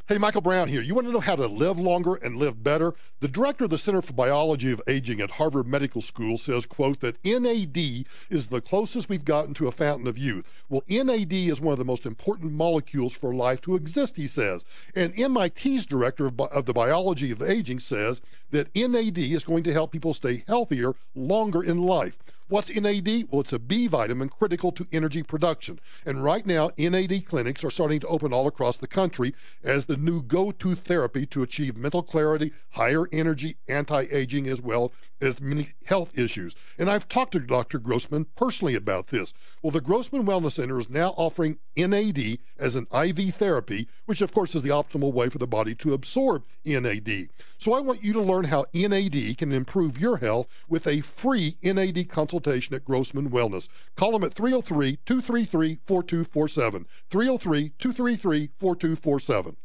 Hey, Michael Brown here. You want to know how to live longer and live better? The director of the Center for Biology of Aging at Harvard Medical School says, quote, that NAD is the closest we've gotten to a fountain of youth. Well, NAD is one of the most important molecules for life to exist, he says. And MIT's director of the Biology of Aging says that NAD is going to help people stay healthier longer in life. What's NAD? Well, it's a B vitamin critical to energy production. And right now, NAD clinics are starting to open all across the country as the new go-to therapy to achieve mental clarity, higher energy, anti-aging, as well as many health issues. And I've talked to Dr. Grossman personally about this. Well, the Grossman Wellness Center is now offering NAD as an IV therapy, which of course is the optimal way for the body to absorb NAD. So I want you to learn how NAD can improve your health with a free NAD consultation at Grossman Wellness. Call them at 303-233-4247. 303-233-4247.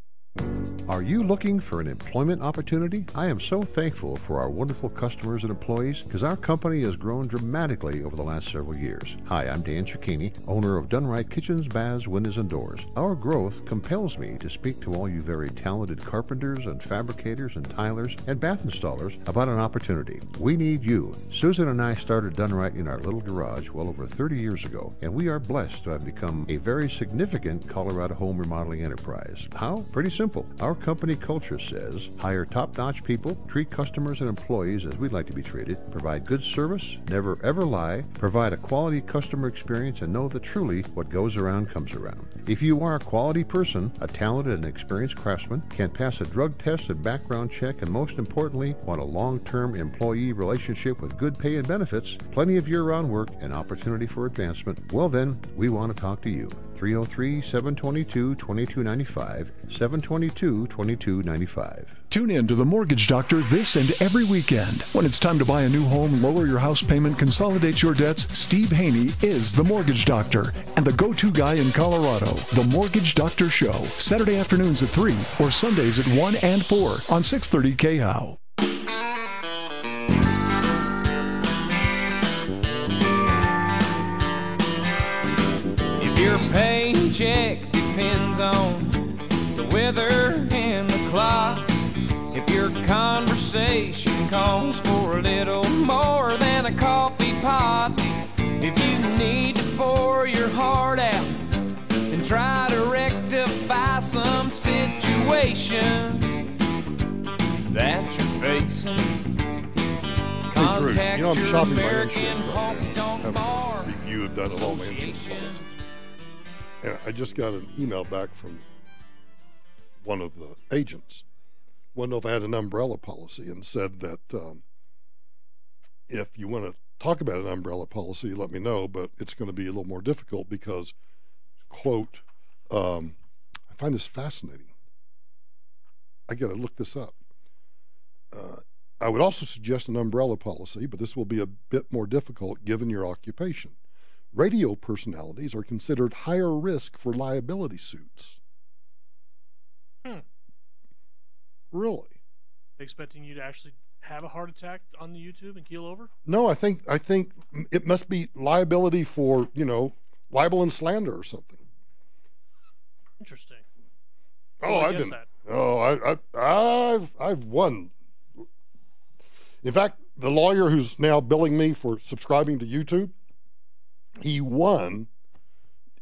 Are you looking for an employment opportunity? I am so thankful for our wonderful customers and employees because our company has grown dramatically over the last several years. Hi, I'm Dan Cicchini, owner of Done Right Kitchens, Baths, Windows, and Doors. Our growth compels me to speak to all you very talented carpenters and fabricators and tilers and bath installers about an opportunity. We need you. Susan and I started Done Right in our little garage well over 30 years ago, and we are blessed to have become a very significant Colorado home remodeling enterprise. How? Pretty simple. Our company culture says, hire top-notch people, treat customers and employees as we'd like to be treated, provide good service, never ever lie, provide a quality customer experience, and know that truly what goes around comes around. If you are a quality person, a talented and experienced craftsman, can pass a drug test and background check, and most importantly, want a long-term employee relationship with good pay and benefits, plenty of year-round work, and opportunity for advancement, well then, we want to talk to you. 303-722-2295, 722-2295. Tune in to The Mortgage Doctor this and every weekend. When it's time to buy a new home, lower your house payment, consolidate your debts, Steve Haney is The Mortgage Doctor and the go-to guy in Colorado. The Mortgage Doctor Show, Saturday afternoons at 3 or Sundays at 1 and 4 on 630 KHOW. Your paycheck depends on the weather and the clock. If your conversation calls for a little more than a coffee pot, if you need to pour your heart out and try to rectify some situation that you're facing, contact you know, I'm your shopping my American insurance right honky now. tonk bar Reviewed done all my insurance association. policies. And I just got an email back from one of the agents. Wanted to know if I had an umbrella policy, and said that if you want to talk about an umbrella policy, let me know, but it's going to be a little more difficult because, quote, I find this fascinating. I got to look this up. I would also suggest an umbrella policy, but this will be a bit more difficult given your occupation. Radio personalities are considered higher risk for liability suits. Really? Expecting you to actually have a heart attack on the YouTube and keel over? No, I think it must be liability for, libel and slander or something. Interesting. I've won. In fact, the lawyer who's now billing me for subscribing to YouTube, he won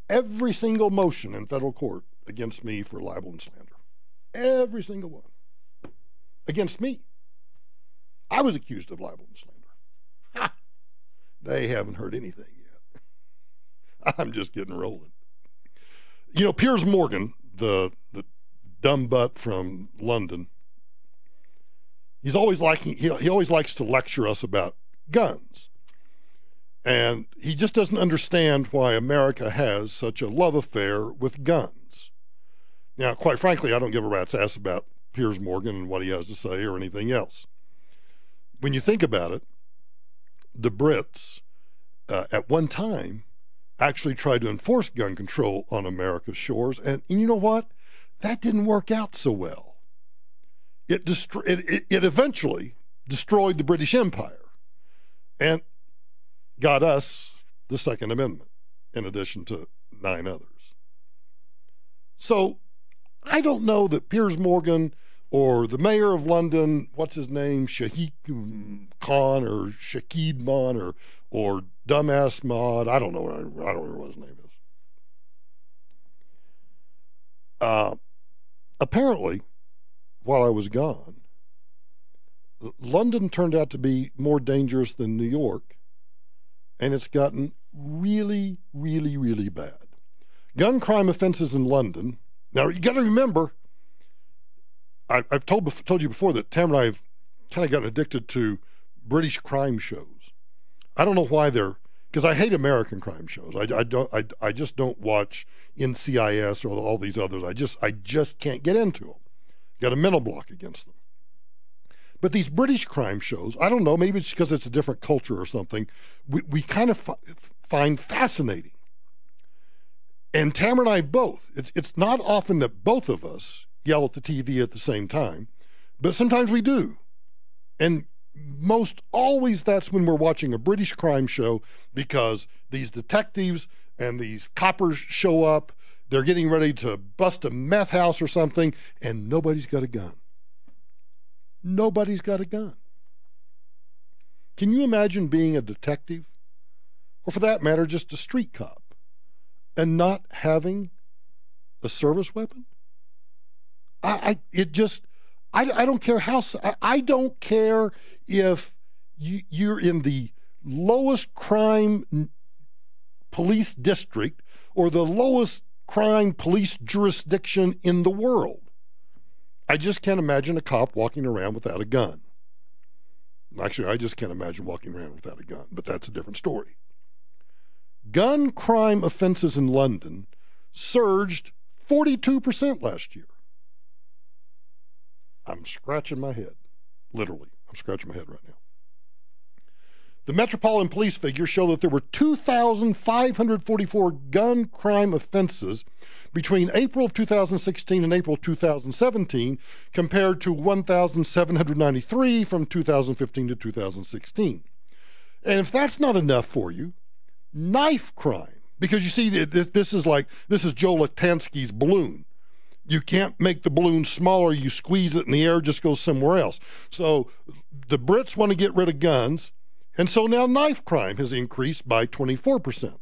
every single motion in federal court against me for libel and slander. Every single one. Against me. I was accused of libel and slander. Ha! They haven't heard anything yet. I'm just getting rolling. You know, Piers Morgan, the dumb butt from London, he always likes to lecture us about guns. And he just doesn't understand why America has such a love affair with guns. Now, quite frankly, I don't give a rat's ass about Piers Morgan and what he has to say or anything else. When you think about it, the Brits at one time actually tried to enforce gun control on America's shores, and you know what? That didn't work out so well. It eventually destroyed the British Empire and got us the Second Amendment, in addition to 9 others. So I don't know that Piers Morgan or the mayor of London, what's his name, Shahid Khan or Shakid Mon or Dumbass Mod, I don't know what his name is. Apparently, while I was gone, London turned out to be more dangerous than New York, and it's gotten really, really, really bad. Gun crime offenses in London. Now, you got to remember, I've told you before that Tam and I have kind of gotten addicted to British crime shows. I don't know why because I hate American crime shows. I just don't watch NCIS or all these others. I just can't get into them. Got a mental block against them. But these British crime shows, I don't know, maybe it's because it's a different culture or something, we kind of find fascinating. And Tamara and I both, it's not often that both of us yell at the TV at the same time, but sometimes we do. And most always that's when we're watching a British crime show, because these detectives and these coppers show up, they're getting ready to bust a meth house or something, and nobody's got a gun. Nobody's got a gun. Can you imagine being a detective, or for that matter, just a street cop, and not having a service weapon? I don't care how, I don't care if you're in the lowest crime police district or the lowest crime police jurisdiction in the world. I just can't imagine a cop walking around without a gun. Actually, I just can't imagine walking around without a gun, but that's a different story. Gun crime offenses in London surged 42% last year. I'm scratching my head. Literally, I'm scratching my head right now. The Metropolitan Police figures show that there were 2,544 gun crime offenses between April of 2016 and April of 2017, compared to 1,793 from 2015 to 2016. And if that's not enough for you, knife crime, because you see, this is Joe Latansky's balloon. You can't make the balloon smaller. You squeeze it in the air, it just goes somewhere else. So the Brits want to get rid of guns, and so now knife crime has increased by 24%.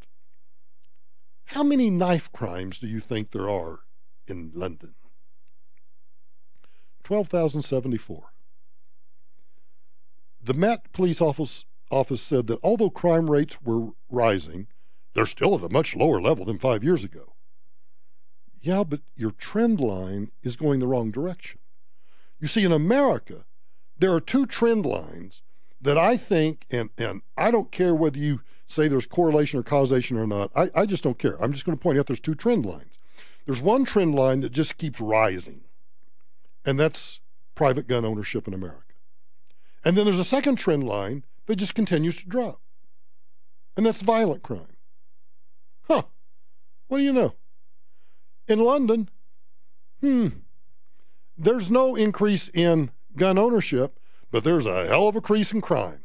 How many knife crimes do you think there are in London? 12,074. The Met Police Office said that although crime rates were rising, they're still at a much lower level than 5 years ago. Yeah, but your trend line is going the wrong direction. You see, in America, there are two trend lines that I think, and I don't care whether you say there's correlation or causation or not, I just don't care. I'm just going to point out there's two trend lines. There's one trend line that just keeps rising, and that's private gun ownership in America. And then there's a second trend line that just continues to drop, and that's violent crime. Huh, what do you know? In London, there's no increase in gun ownership, but there's a hell of a increase in crime.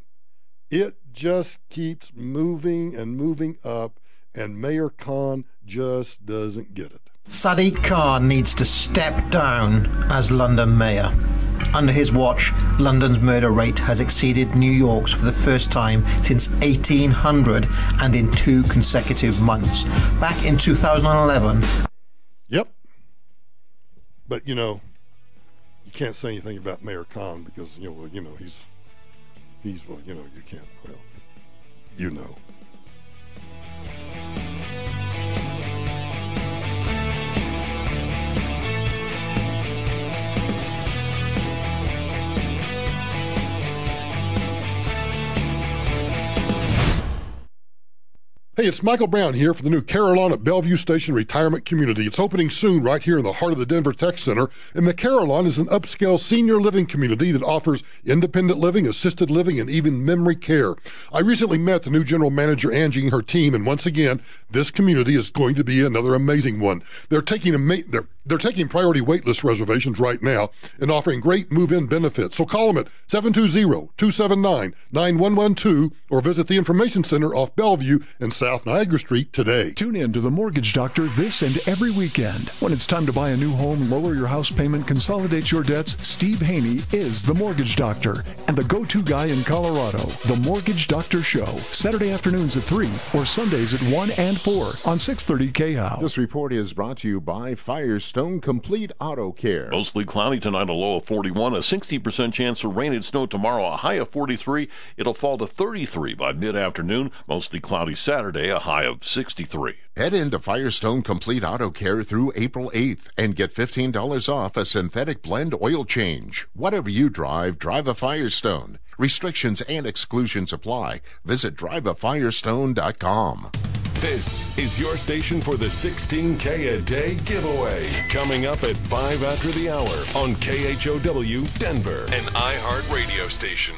It just keeps moving and moving up, and Mayor Khan just doesn't get it. Sadiq Khan needs to step down as London mayor. Under his watch, London's murder rate has exceeded New York's for the first time since 1800 and in 2 consecutive months. Back in 2011... Yep. But, you can't say anything about Mayor Khan because, he's you can't, you know. Hey, it's Michael Brown here for the new Carillon at Bellevue Station Retirement Community. It's opening soon right here in the heart of the Denver Tech Center. And the Carillon is an upscale senior living community that offers independent living, assisted living, and even memory care. I recently met the new general manager, Angie, and her team, and once again, this community is going to be another amazing one. They're taking priority waitlist reservations right now and offering great move-in benefits. So call them at 720-279-9112 or visit the Information Center off Bellevue and South Niagara Street today. Tune in to The Mortgage Doctor this and every weekend. When it's time to buy a new home, lower your house payment, consolidate your debts, Steve Haney is The Mortgage Doctor and the go-to guy in Colorado. The Mortgage Doctor Show, Saturday afternoons at 3 or Sundays at 1 and 4 on 630 KHOW. This report is brought to you by Firestone Complete Auto Care. Mostly cloudy tonight, a low of 41, a 60% chance for rain and snow tomorrow, a high of 43. It'll fall to 33 by mid-afternoon. Mostly cloudy Saturday, a high of 63. Head into Firestone Complete Auto Care through April 8th and get $15 off a synthetic blend oil change. Whatever you drive, drive a Firestone. Restrictions and exclusions apply. Visit driveafirestone.com. This is your station for the 16K a day giveaway. Coming up at 5 after the hour on KHOW Denver, an iHeart radio station.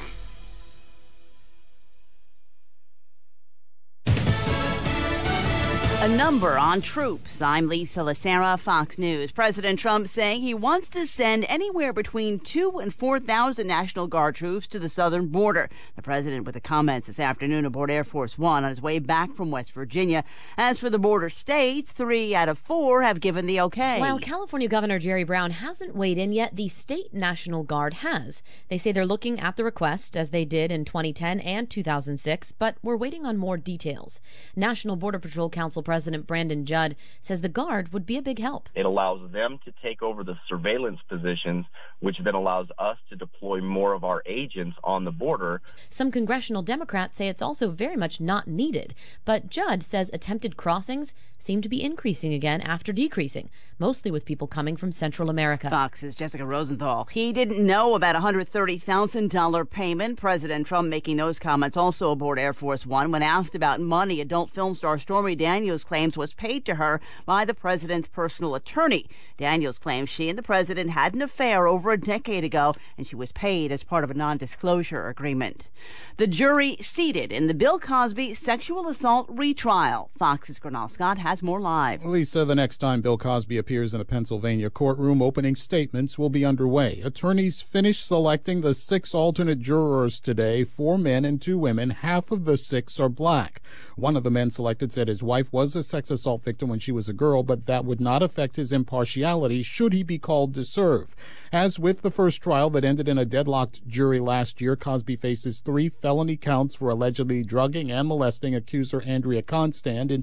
A number on troops. I'm Lisa Lacera, Fox News. President Trump saying he wants to send anywhere between 2,000 and 4,000 National Guard troops to the southern border. The president with the comments this afternoon aboard Air Force One on his way back from West Virginia. As for the border states, 3 out of 4 have given the okay. While California Governor Jerry Brown hasn't weighed in yet, the state National Guard has. They say they're looking at the request as they did in 2010 and 2006, but we're waiting on more details. National Border Patrol Council President Brandon Judd says the Guard would be a big help. It allows them to take over the surveillance positions, which then allows us to deploy more of our agents on the border. Some congressional Democrats say it's also very much not needed, but Judd says attempted crossings seem to be increasing again after decreasing, mostly with people coming from Central America. Fox's Jessica Rosenthal. He didn't know about a $130,000 payment. President Trump making those comments also aboard Air Force One when asked about money adult film star Stormy Daniels claims was paid to her by the president's personal attorney. Daniels claims she and the president had an affair over a decade ago, and she was paid as part of a non-disclosure agreement. The jury seated in the Bill Cosby sexual assault retrial. Fox's Gernal Scott has more live. Lisa, the next time Bill Cosby appears in a Pennsylvania courtroom, opening statements will be underway. Attorneys finished selecting the 6 alternate jurors today, 4 men and 2 women. Half of the 6 are black. One of the men selected said his wife was a sex assault victim when she was a girl, but that would not affect his impartiality should he be called to serve. As with the first trial that ended in a deadlocked jury last year, Cosby faces 3 felony counts for allegedly drugging and molesting accuser Andrea Constand in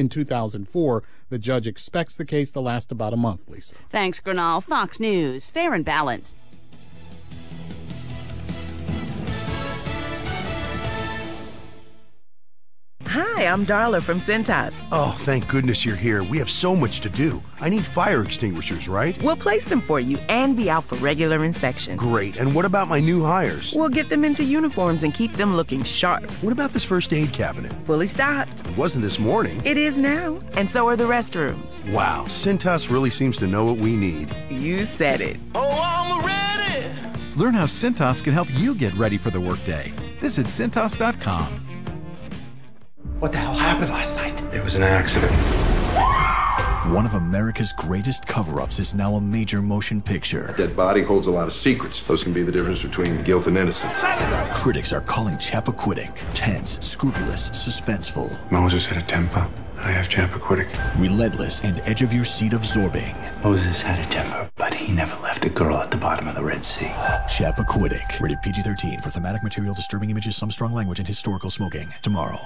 2004. The judge expects the case to last about a month, Lisa. Thanks, Gernal. Fox News, fair and balanced. Hi, I'm Darla from Cintas. Oh, thank goodness you're here. We have so much to do. I need fire extinguishers, right? We'll place them for you and be out for regular inspection. Great. And what about my new hires? We'll get them into uniforms and keep them looking sharp. What about this first aid cabinet? Fully stocked. It wasn't this morning. It is now. And so are the restrooms. Wow, Cintas really seems to know what we need. You said it. Oh, I'm ready! Learn how Cintas can help you get ready for the workday. Visit Cintas.com. What the hell happened last night? It was an accident. One of America's greatest cover-ups is now a major motion picture. A dead body holds a lot of secrets. Those can be the difference between guilt and innocence. Critics are calling Chappaquiddick tense, scrupulous, suspenseful. Moses had a temper. I have Chappaquiddick. Relentless and edge-of-your-seat absorbing. Moses had a temper, but he never left a girl at the bottom of the Red Sea. Chappaquiddick. Rated PG-13 for thematic material, disturbing images, some strong language, and historical smoking. Tomorrow.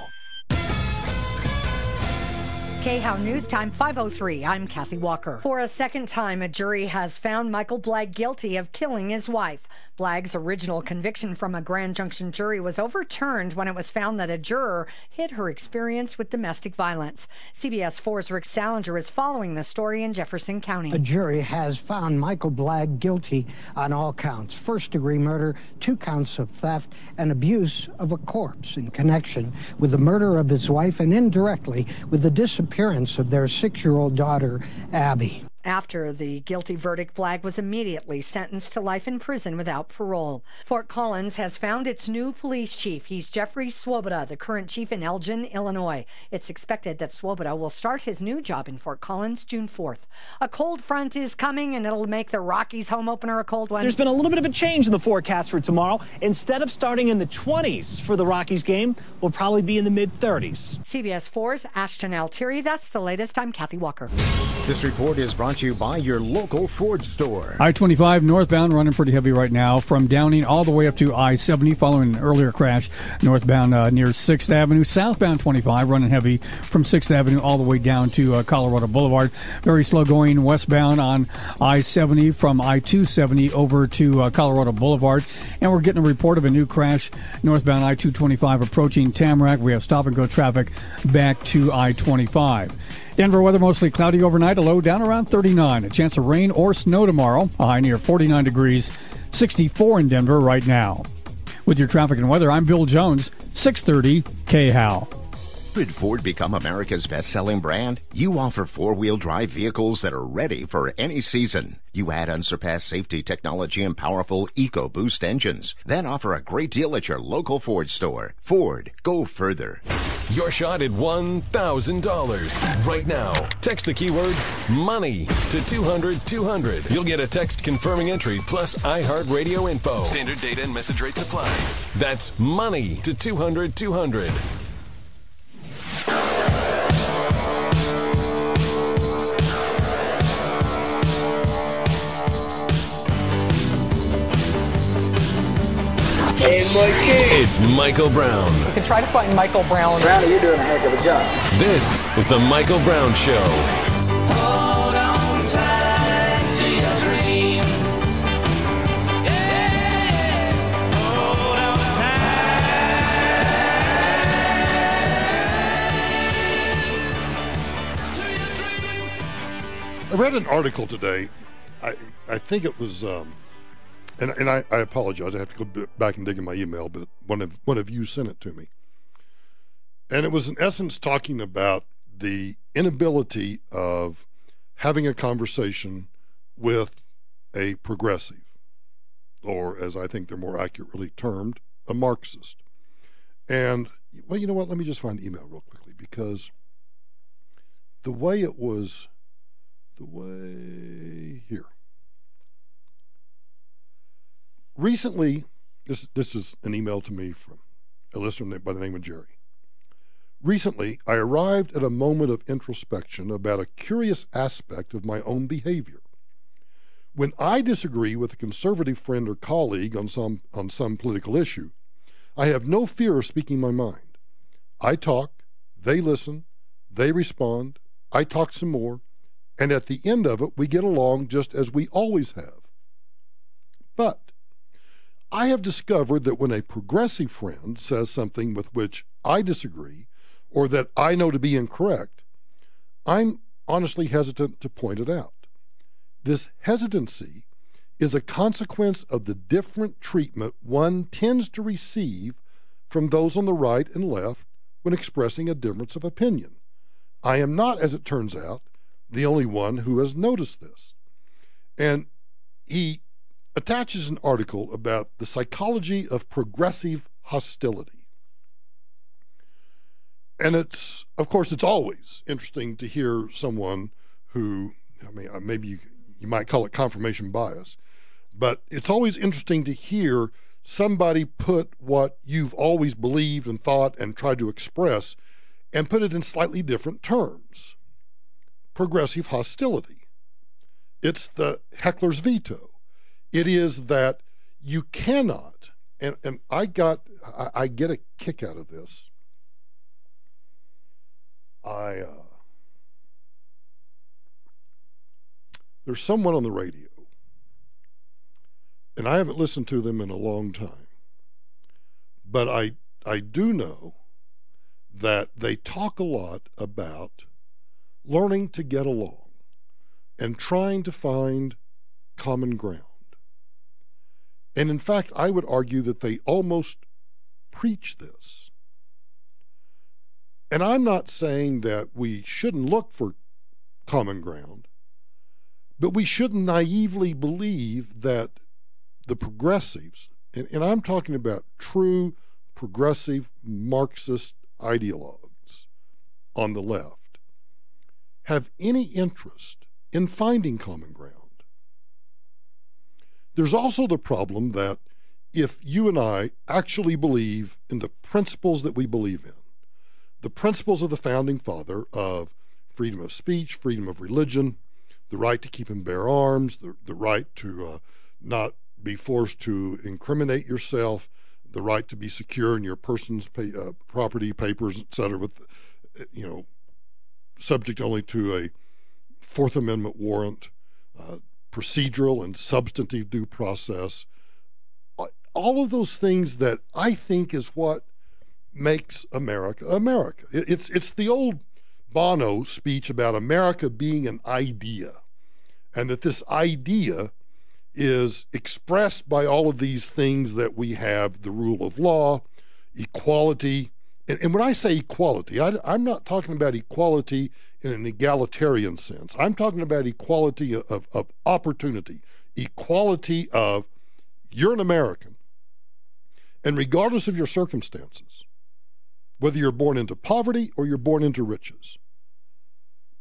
KHOW News Time 5:03. I'm Kathy Walker. For a second time, a jury has found Michael Blagg guilty of killing his wife. Blagg's original conviction from a Grand Junction jury was overturned when it was found that a juror hid her experience with domestic violence. CBS 4's Rick Salinger is following the story in Jefferson County. A jury has found Michael Blagg guilty on all counts: first-degree murder, 2 counts of theft, and abuse of a corpse in connection with the murder of his wife and indirectly with the disappearance of their 6-year-old daughter, Abby. After the guilty verdict, Blagg was immediately sentenced to life in prison without parole. Fort Collins has found its new police chief. He's Jeffrey Swoboda, the current chief in Elgin, Illinois. It's expected that Swoboda will start his new job in Fort Collins June 4th. A cold front is coming, and it'll make the Rockies home opener a cold one. There's been a little bit of a change in the forecast for tomorrow. Instead of starting in the 20s for the Rockies game, we'll probably be in the mid-30s. CBS 4's Ashton Altieri. That's the latest. I'm Kathy Walker. This report is brought to you by your local Ford store. I-25 northbound running pretty heavy right now from Downing all the way up to I-70 following an earlier crash northbound near 6th Avenue. Southbound 25 running heavy from 6th Avenue all the way down to Colorado Boulevard. Very slow going westbound on I-70 from I-270 over to Colorado Boulevard. And we're getting a report of a new crash northbound I-225 approaching Tamarack. We have stop-and-go traffic back to I-25. Denver weather mostly cloudy overnight, a low down around 39. A chance of rain or snow tomorrow, a high near 49 degrees, 64 in Denver right now. With your traffic and weather, I'm Bill Jones, 630 KHOW. Did Ford become America's best-selling brand? You offer four-wheel drive vehicles that are ready for any season. You add unsurpassed safety technology and powerful EcoBoost engines. Then offer a great deal at your local Ford store. Ford, go further. Your shot at $1,000 right now. Text the keyword money to 200-200. You'll get a text confirming entry plus iHeartRadio info. Standard data and message rates apply. That's money to 200-200. Hey, Mikey. It's Michael Brown. You can try to find Michael Brown. Brownie, you're doing a heck of a job. This is the Michael Brown Show. Hold on tight to your dream. Yeah. Hold on tight to your dream. I read an article today. I think it was, and I apologize. I have to go back and dig in my email, but one of you sent it to me. And it was in essence talking about the inability of having a conversation with a progressive, or as I think they're more accurately termed, a Marxist. And, well, you know what? Let me just find the email real quickly, because the way here. Recently, this is an email to me from a listener by the name of Jerry. Recently, I arrived at a moment of introspection about a curious aspect of my own behavior. When I disagree with a conservative friend or colleague on some political issue, I have no fear of speaking my mind. I talk, they listen, they respond, I talk some more, and at the end of it, we get along just as we always have. But I have discovered that when a progressive friend says something with which I disagree, or that I know to be incorrect, I'm honestly hesitant to point it out. This hesitancy is a consequence of the different treatment one tends to receive from those on the right and left when expressing a difference of opinion. I am not, as it turns out, the only one who has noticed this. And he attaches an article about the psychology of progressive hostility. And it's, of course, it's always interesting to hear someone who, I mean, maybe you might call it confirmation bias, but it's always interesting to hear somebody put what you've always believed and thought and tried to express and put it in slightly different terms. Progressive hostility. It's the heckler's veto. It is that you cannot, and I get a kick out of this. there's someone on the radio, and I haven't listened to them in a long time, but I do know that they talk a lot about learning to get along and trying to find common ground. And in fact, I would argue that they almost preach this. And I'm not saying that we shouldn't look for common ground, but we shouldn't naively believe that the progressives, and I'm talking about true progressive Marxist ideologues on the left, have any interest in finding common ground. There's also the problem that if you and I actually believe in the principles that we believe in, the principles of the Founding Father of freedom of speech, freedom of religion, the right to keep and bear arms, the right to not be forced to incriminate yourself, the right to be secure in your person's property, papers, etc., with, subject only to a Fourth Amendment warrant, procedural and substantive due process, all of those things that I think is what makes America America. It's the old Bono speech about America being an idea, and that this idea is expressed by all of these things that we have: the rule of law, equality. And when I say equality, I'm not talking about equality in an egalitarian sense. I'm talking about equality of opportunity, equality of you're an American, and regardless of your circumstances, whether you're born into poverty or you're born into riches,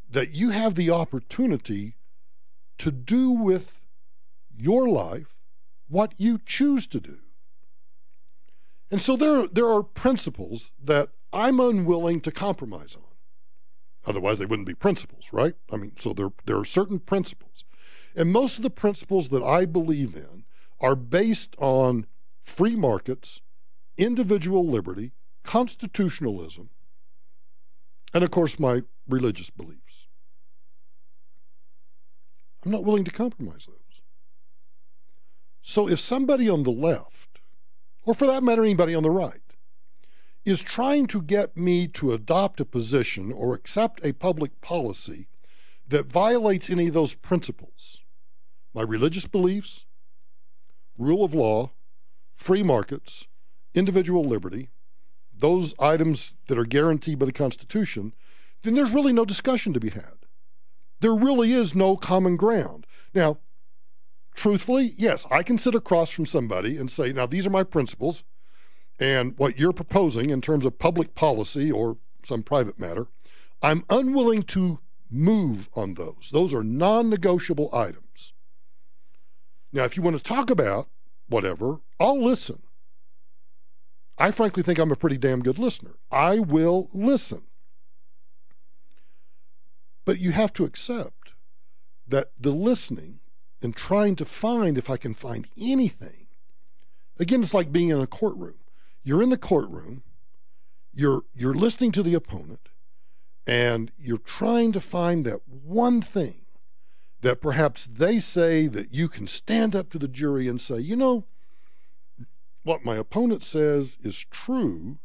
that you have the opportunity to do with your life what you choose to do. And so there are principles that I'm unwilling to compromise on. Otherwise, they wouldn't be principles, right? I mean, so there are certain principles. And most of the principles that I believe in are based on free markets, individual liberty, constitutionalism, and of course my religious beliefs. I'm not willing to compromise those. So if somebody on the left, or for that matter anybody on the right, is trying to get me to adopt a position or accept a public policy that violates any of those principles, my religious beliefs, rule of law, free markets, individual liberty, those items that are guaranteed by the Constitution, then there's really no discussion to be had. There really is no common ground. Now, truthfully, yes, I can sit across from somebody and say, now these are my principles, and what you're proposing in terms of public policy or some private matter, I'm unwilling to move on those. Those are non-negotiable items. Now, if you want to talk about whatever, I'll listen. I frankly think I'm a pretty damn good listener. I will listen. But you have to accept that the listening and trying to find, if I can find anything, again, it's like being in a courtroom. You're in the courtroom, you're listening to the opponent, and you're trying to find that one thing that perhaps they say that you can stand up to the jury and say, you know, what my opponent says is true,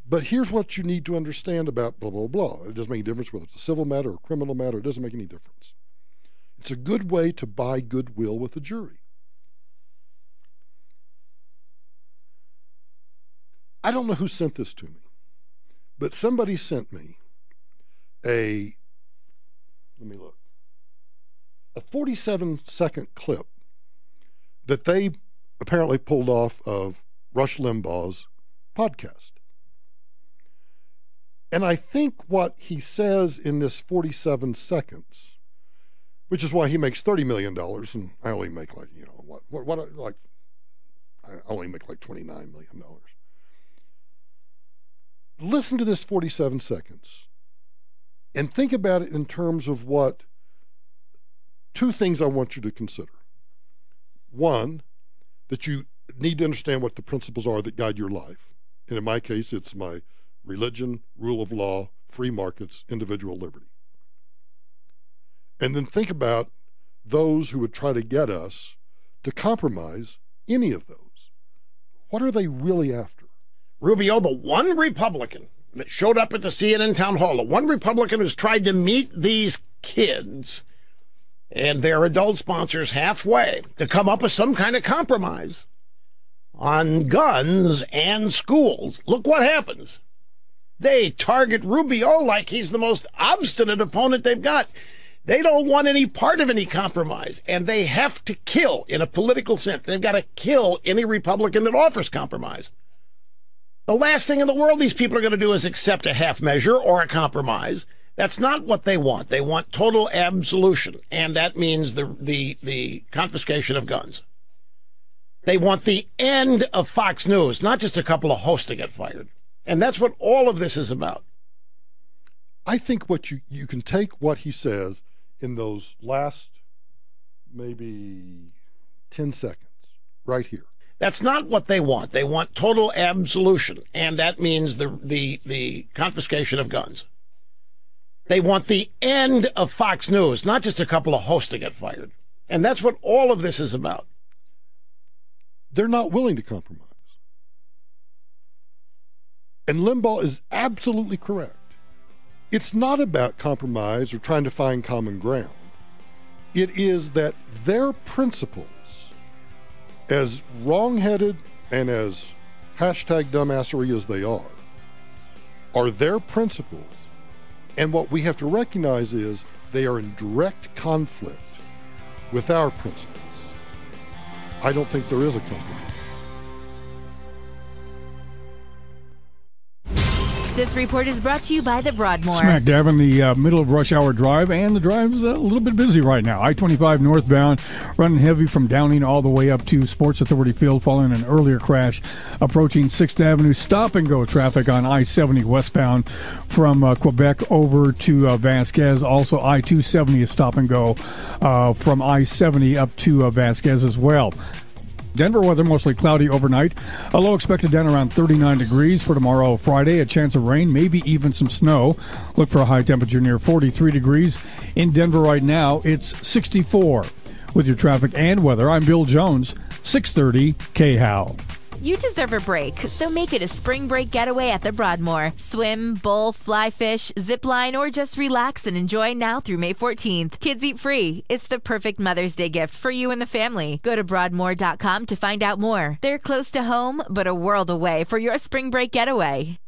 but here's what you need to understand about blah, blah, blah. It doesn't make any difference whether it's a civil matter or a criminal matter. It doesn't make any difference. It's a good way to buy goodwill with the jury. I don't know who sent this to me, but somebody sent me a 47-second clip that they apparently pulled off of Rush Limbaugh's podcast. And I think what he says in this 47 seconds, which is why he makes $30 million and I only make like, I only make like $29 million. Listen to this 47 seconds and think about it in terms of what two things I want you to consider. One, that you need to understand what the principles are that guide your life. And in my case, it's my religion, rule of law, free markets, individual liberty. And then think about those who would try to get us to compromise any of those. What are they really after? Rubio, the one Republican that showed up at the CNN town hall, the one Republican who's tried to meet these kids and their adult sponsors halfway to come up with some kind of compromise on guns and schools. Look what happens. They target Rubio like he's the most obstinate opponent they've got. They don't want any part of any compromise, and they have to kill, in a political sense, they've got to kill any Republican that offers compromise. The last thing in the world these people are going to do is accept a half measure or a compromise. That's not what they want. They want total absolution, and that means the confiscation of guns. They want the end of Fox News, not just a couple of hosts to get fired. And that's what all of this is about. I think what you can take what he says in those last maybe 10 seconds right here. That's not what they want. They want total absolution, and that means the confiscation of guns. They want the end of Fox News, not just a couple of hosts to get fired. And that's what all of this is about. They're not willing to compromise. And Limbaugh is absolutely correct. It's not about compromise or trying to find common ground. It is that their principles, as wrong-headed and as #dumbassery as they are their principles. And what we have to recognize is they are in direct conflict with our principles. I don't think there is a compromise. This report is brought to you by the Broadmoor. Smack dab in the middle of rush hour drive, and the drive's a little bit busy right now. I-25 northbound, running heavy from Downing all the way up to Sports Authority Field following an earlier crash. Approaching 6th Avenue, stop-and-go traffic on I-70 westbound from Quebec over to Vasquez. Also, I-270 is stop-and-go from I-70 up to Vasquez as well. Denver weather mostly cloudy overnight. A low expected down around 39 degrees for tomorrow, Friday. A chance of rain, maybe even some snow. Look for a high temperature near 43 degrees. In Denver right now, it's 64. With your traffic and weather, I'm Bill Jones, 630 KHOW. You deserve a break, so make it a spring break getaway at the Broadmoor. Swim, bowl, fly fish, zip line, or just relax and enjoy now through May 14th. Kids eat free. It's the perfect Mother's Day gift for you and the family. Go to Broadmoor.com to find out more. They're close to home, but a world away for your spring break getaway.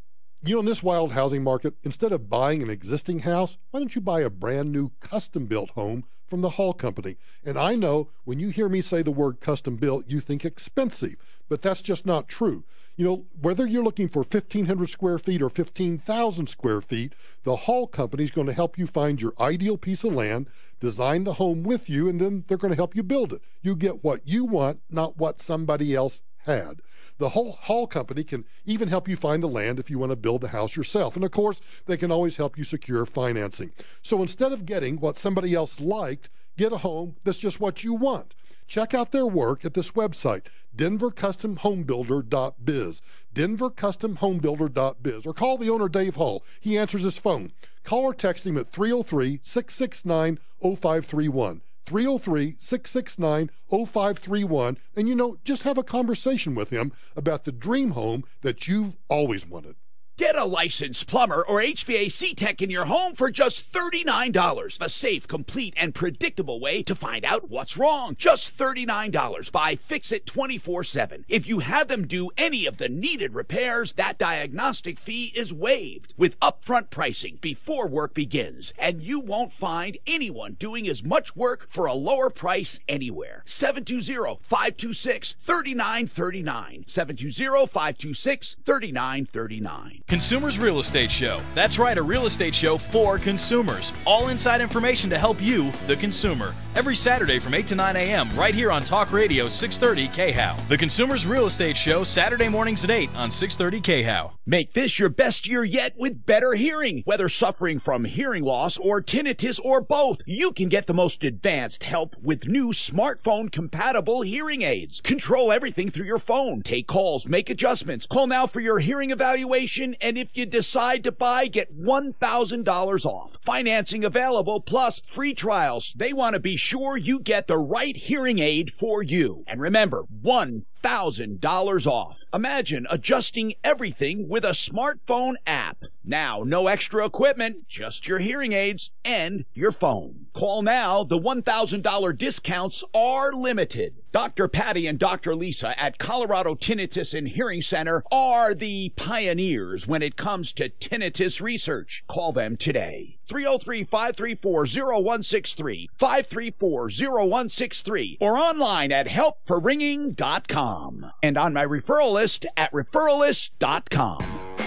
You know, in this wild housing market, instead of buying an existing house, why don't you buy a brand new custom-built home from the Hall Company? And I know when you hear me say the word custom-built, you think expensive, but that's just not true. You know, whether you're looking for 1,500 square feet or 15,000 square feet, the Hall Company is going to help you find your ideal piece of land, design the home with you, and then they're going to help you build it. You get what you want, not what somebody else had. The whole Hall Company can even help you find the land if you want to build the house yourself. And of course, they can always help you secure financing. So instead of getting what somebody else liked, get a home that's just what you want. Check out their work at this website, denvercustomhomebuilder.biz, denvercustomhomebuilder.biz, or call the owner, Dave Hall. He answers his phone. Call or text him at 303-669-0531. 303-669-0531, and just have a conversation with him about the dream home that you've always wanted. Get a licensed plumber or HVAC tech in your home for just $39. A safe, complete, and predictable way to find out what's wrong. Just $39 by Fix It 24/7. If you have them do any of the needed repairs, that diagnostic fee is waived with upfront pricing before work begins. And you won't find anyone doing as much work for a lower price anywhere. 720-526-3939. 720-526-3939. Consumers Real Estate Show. That's right, a real estate show for consumers. All inside information to help you, the consumer. Every Saturday from 8 to 9 a.m. right here on Talk Radio 630 KHOW. The Consumers Real Estate Show, Saturday mornings at 8 on 630 KHOW. Make this your best year yet with better hearing. Whether suffering from hearing loss or tinnitus or both, you can get the most advanced help with new smartphone-compatible hearing aids. Control everything through your phone. Take calls, make adjustments. Call now for your hearing evaluation and if you decide to buy, get $1,000 off. Financing available, plus free trials. They want to be sure you get the right hearing aid for you. And remember, $1,000 off. Imagine adjusting everything with a smartphone app. Now, no extra equipment, just your hearing aids and your phone. Call now. The $1,000 discounts are limited. Dr. Patty and Dr. Lisa at Colorado Tinnitus and Hearing Center are the pioneers when it comes to tinnitus research. Call them today. 303-534-0163, 534-0163, or online at helpforringing.com. And on my referral list at referralist.com.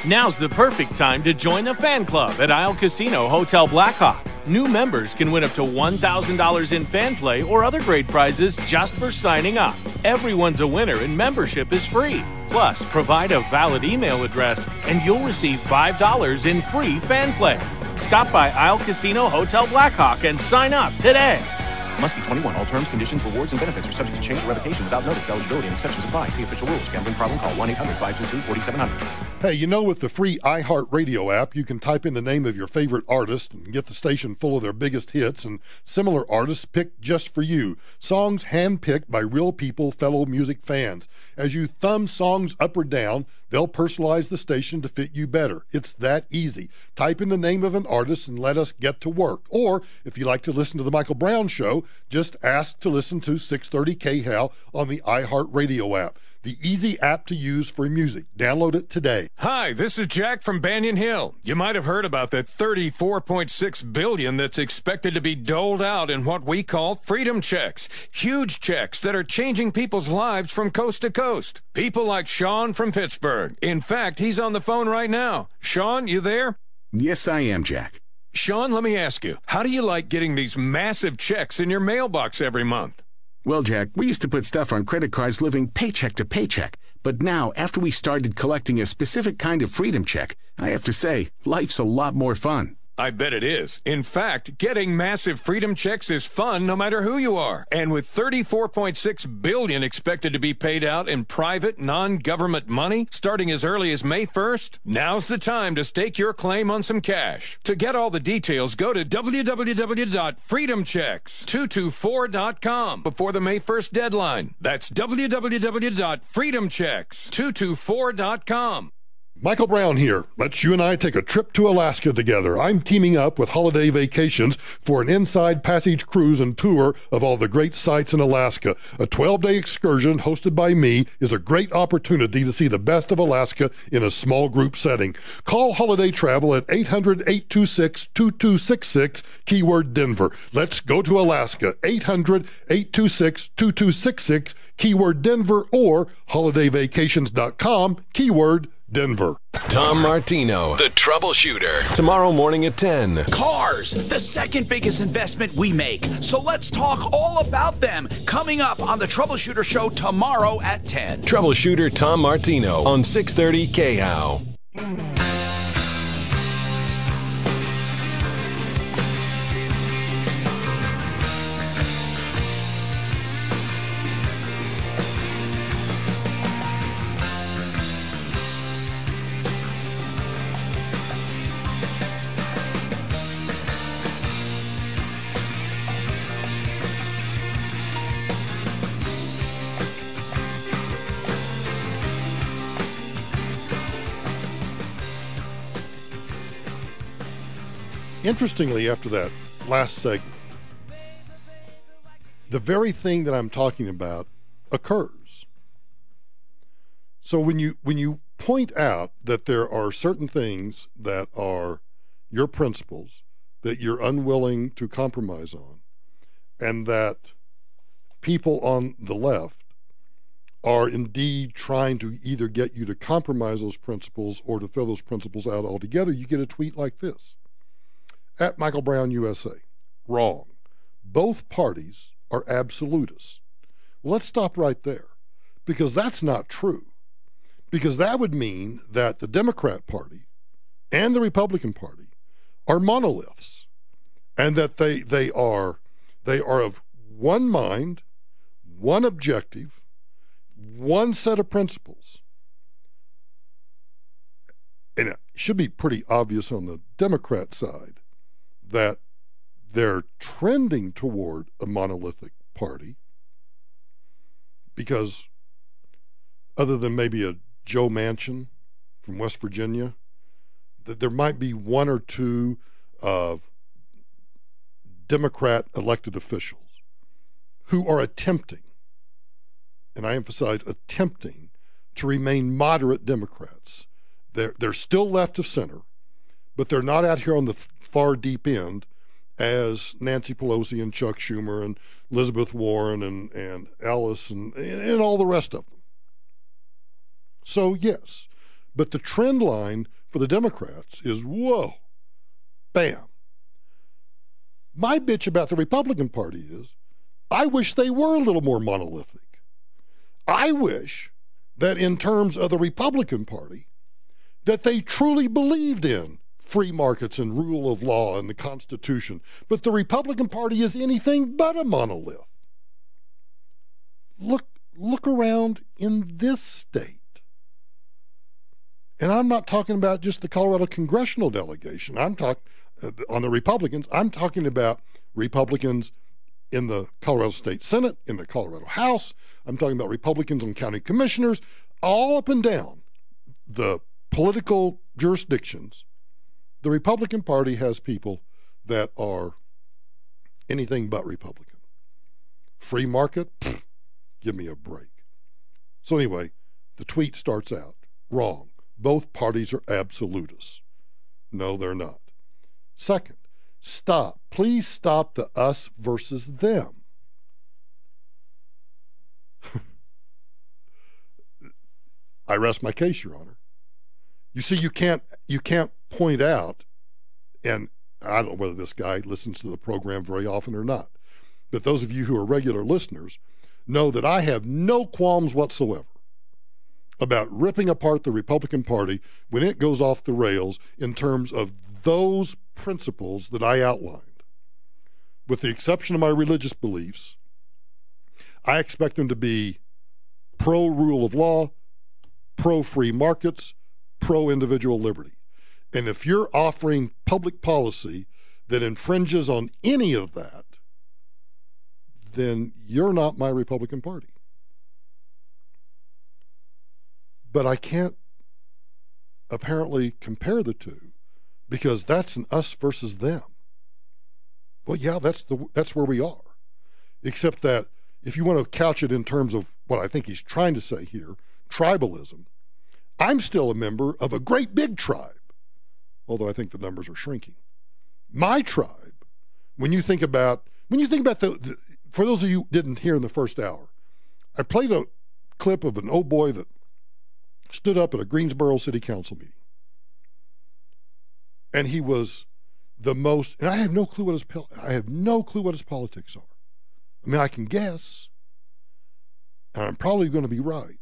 Now's the perfect time to join the fan club at Isle Casino Hotel Blackhawk. New members can win up to $1,000 in fan play or other great prizes just for signing up. Everyone's a winner and membership is free. Plus, provide a valid email address and you'll receive $5 in free fan play. Stop by Isle Casino Hotel Blackhawk and sign up today. Must be 21. All terms, conditions, rewards, and benefits are subject to change or revocation without notice. Eligibility and exceptions apply. See official rules. Gambling problem? Call 1-800-522-4700. Hey, you know, with the free iHeartRadio app, you can type in the name of your favorite artist and get the station full of their biggest hits and similar artists picked just for you. Songs handpicked by real people, fellow music fans. As you thumb songs up or down, they'll personalize the station to fit you better. It's that easy. Type in the name of an artist and let us get to work. Or, if you like to listen to The Michael Brown Show, just ask to listen to 630 KHAL on the iHeartRadio app. The easy app to use for music. Download it today. Hi, this is Jack from Banyan Hill. You might have heard about that $34.6 billion that's expected to be doled out in what we call freedom checks. Huge checks that are changing people's lives from coast to coast. People like Sean from Pittsburgh. In fact, he's on the phone right now. Sean, you there? Yes, I am, Jack. Sean, let me ask you, how do you like getting these massive checks in your mailbox every month? Well, Jack, we used to put stuff on credit cards living paycheck to paycheck. But now, after we started collecting a specific kind of freedom check, I have to say, life's a lot more fun. I bet it is. In fact, getting massive freedom checks is fun no matter who you are. And with $34.6 billion expected to be paid out in private, non-government money starting as early as May 1st, now's the time to stake your claim on some cash. To get all the details, go to www.freedomchecks224.com before the May 1st deadline. That's www.freedomchecks224.com. Michael Brown here. Let's you and I take a trip to Alaska together. I'm teaming up with Holiday Vacations for an inside passage cruise and tour of all the great sights in Alaska. A 12-day excursion hosted by me is a great opportunity to see the best of Alaska in a small group setting. Call Holiday Travel at 800-826-2266, keyword Denver. Let's go to Alaska. 800-826-2266, keyword Denver, or holidayvacations.com, keyword Denver. Tom Martino, the troubleshooter. Tomorrow morning at 10. Cars, the second biggest investment we make. So let's talk all about them. Coming up on the Troubleshooter Show tomorrow at 10. Troubleshooter Tom Martino on 630 KHAL. Interestingly, after that last segment, the very thing that I'm talking about occurs. So when you point out that there are certain things that are your principles that you're unwilling to compromise on, and that people on the left are indeed trying to either get you to compromise those principles or to throw those principles out altogether, you get a tweet like this. At Michael Brown USA, wrong. Both parties are absolutists. Well, let's stop right there, because that's not true. Because that would mean that the Democrat Party and the Republican Party are monoliths, and that they are of one mind, one objective, one set of principles. should be pretty obvious on the Democrat side that they're trending toward a monolithic party, because other than maybe a Joe Manchin from West Virginia, that there might be one or two of Democrat elected officials who are attempting, and I emphasize attempting, to remain moderate Democrats. They're still left of center, but they're not out here on the far deep end as Nancy Pelosi and Chuck Schumer and Elizabeth Warren and Alice and all the rest of them. So, yes, but the trend line for the Democrats is, whoa, bam. My bitch about the Republican Party is, I wish they were a little more monolithic. I wish that in terms of the Republican Party, that they truly believed in free markets and rule of law and the Constitution. But the Republican Party is anything but a monolith. Look around in this state. And I'm not talking about just the Colorado congressional delegation. I'm talking on the Republicans. I'm talking about Republicans in the Colorado State Senate, in the Colorado House. I'm talking about Republicans on county commissioners, all up and down the political jurisdictions. The Republican Party has people that are anything but Republican. Free market? Pfft, give me a break. So anyway, the tweet starts out, wrong. Both parties are absolutists. No, they're not. Second, stop. Please stop the us versus them. I rest my case, Your Honor. You see, you can't point out, and I don't know whether this guy listens to the program very often or not, but those of you who are regular listeners know that I have no qualms whatsoever about ripping apart the Republican Party when it goes off the rails in terms of those principles that I outlined. With the exception of my religious beliefs, I expect them to be pro-rule of law, pro-free markets, pro-individual liberty. And if you're offering public policy that infringes on any of that, then you're not my Republican Party. But I can't apparently compare the two because that's an us versus them. Well, yeah, that's where we are. Except that if you want to couch it in terms of what I think he's trying to say here, tribalism, I'm still a member of a great big tribe, although I think the numbers are shrinking. My tribe, when you think about the for those of you who didn't hear in the first hour, I played a clip of an old boy that stood up at a Greensboro City Council meeting. And he was the most, and I have no clue what his politics are. I mean, I can guess, and I'm probably going to be right,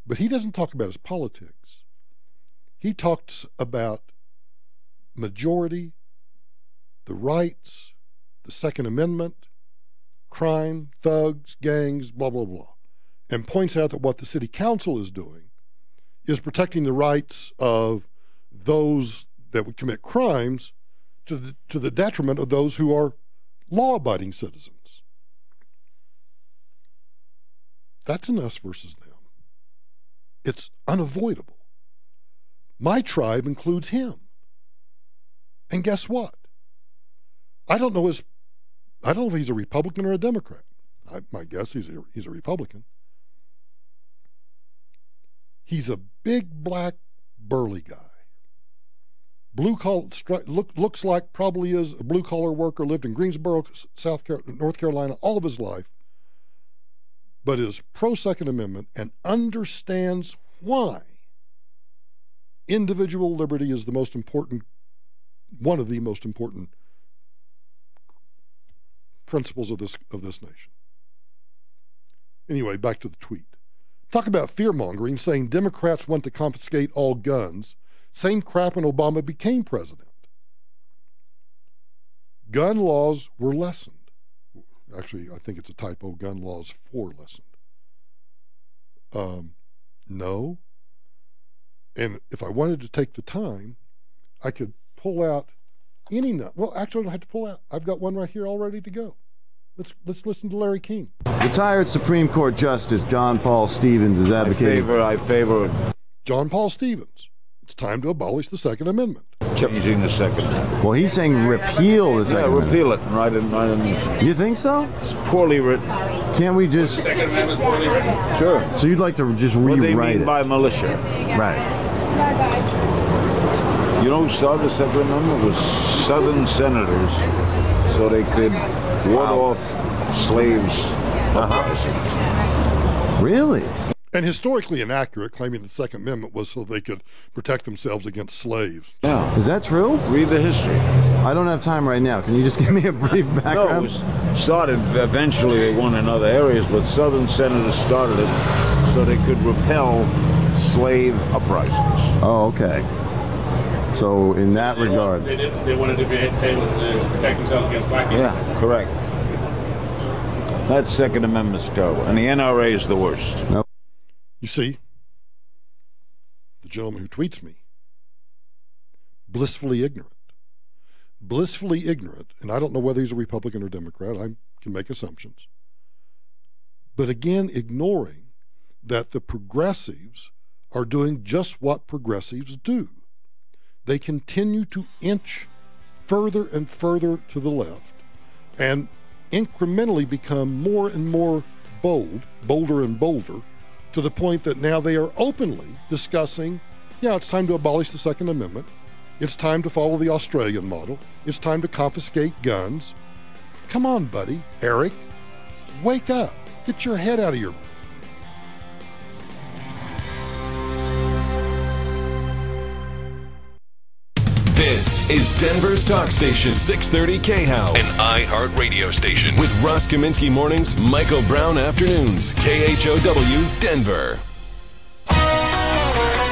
but he doesn't talk about his politics. He talks about majority, the rights, the Second Amendment, crime, thugs, gangs, blah, blah, blah, and points out that what the city council is doing is protecting the rights of those that would commit crimes to the detriment of those who are law-abiding citizens. That's an us versus them. It's unavoidable. My tribe includes him. And guess what? I don't know if he's a Republican or a Democrat. My guess he's a Republican. He's a big, black, burly guy. Blue collar, looks like probably is a blue collar worker, lived in Greensboro, North Carolina, all of his life, but is pro Second Amendment and understands why individual liberty is one of the most important principles of this nation. Anyway, back to the tweet. Talk about fear-mongering, saying Democrats want to confiscate all guns. Same crap when Obama became president. Gun laws were lessened. Actually, I think it's a typo. Gun laws for lessened. No. And if I wanted to take the time, I could pull out any nut. Well, actually, I don't have to pull out. I've got one right here all ready to go. Let's listen to Larry King. Retired Supreme Court Justice John Paul Stevens is advocating. I favor John Paul Stevens. It's time to abolish the Second Amendment. Changing the Second Amendment. Well, he's saying repeal the Second Amendment. Repeal it and write it. You think so? It's poorly written. Can't we just... The Second Amendment's poorly written? Sure. So you'd like to just rewrite it? What do they mean by militia? Right. You know who started the Second Amendment? Was Southern senators, so they could ward off slaves. Really? And historically inaccurate, claiming the Second Amendment was so they could protect themselves against slaves. Yeah. Is that true? Read the history. I don't have time right now. Can you just give me a brief background? No, it was started, eventually they won in other areas, but Southern senators started it so they could repel slave uprisings. Oh, okay. So in that regard... They wanted to be able to protect themselves against black people. Yeah, correct. That Second Amendment's terrible, and the NRA is the worst. Nope. You see, the gentleman who tweets me, blissfully ignorant. Blissfully ignorant, and I don't know whether he's a Republican or Democrat, I can make assumptions. But again, ignoring that the progressives are doing just what progressives do. They continue to inch further and further to the left and incrementally become more and more bolder and bolder, to the point that now they are openly discussing, it's time to abolish the Second Amendment. It's time to follow the Australian model. It's time to confiscate guns. Come on, buddy, Eric, wake up. Get your head out of your... This is Denver's talk station, 630 KHOW, an iHeart radio station with Ross Kaminsky mornings, Michael Brown afternoons, KHOW, Denver.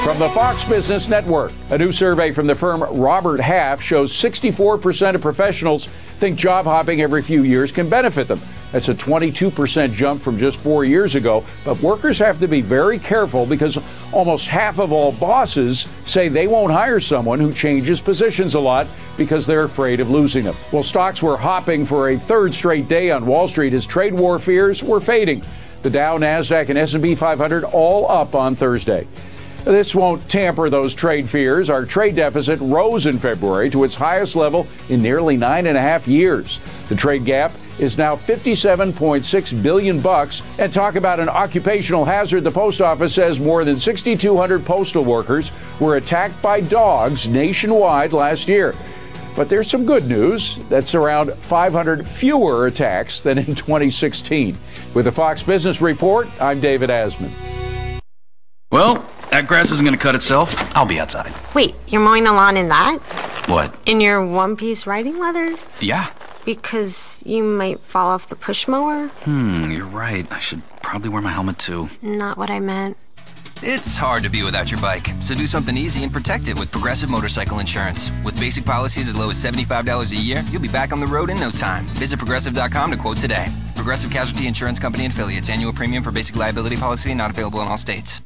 From the Fox Business Network, a new survey from the firm Robert Half shows 64% of professionals think job hopping every few years can benefit them. That's a 22% jump from just 4 years ago. But workers have to be very careful because almost half of all bosses say they won't hire someone who changes positions a lot because they're afraid of losing them. Well, stocks were hopping for a third straight day on Wall Street as trade war fears were fading. The Dow, NASDAQ, and S&P 500 all up on Thursday. This won't tamper those trade fears. Our trade deficit rose in February to its highest level in nearly 9.5 years. The trade gap is now $57.6 billion. And talk about an occupational hazard. The post office says more than 6,200 postal workers were attacked by dogs nationwide last year. But there's some good news. That's around 500 fewer attacks than in 2016. With the Fox Business Report, I'm David Asman. Well, that grass isn't going to cut itself. I'll be outside. Wait, you're mowing the lawn in that? What? In your one-piece riding leathers? Yeah. Because you might fall off the push mower? You're right. I should probably wear my helmet too. Not what I meant. It's hard to be without your bike, so do something easy and protect it with Progressive Motorcycle Insurance. With basic policies as low as $75 a year, you'll be back on the road in no time. Visit Progressive.com to quote today. Progressive Casualty Insurance Company and affiliates. Annual premium for basic liability policy not available in all states.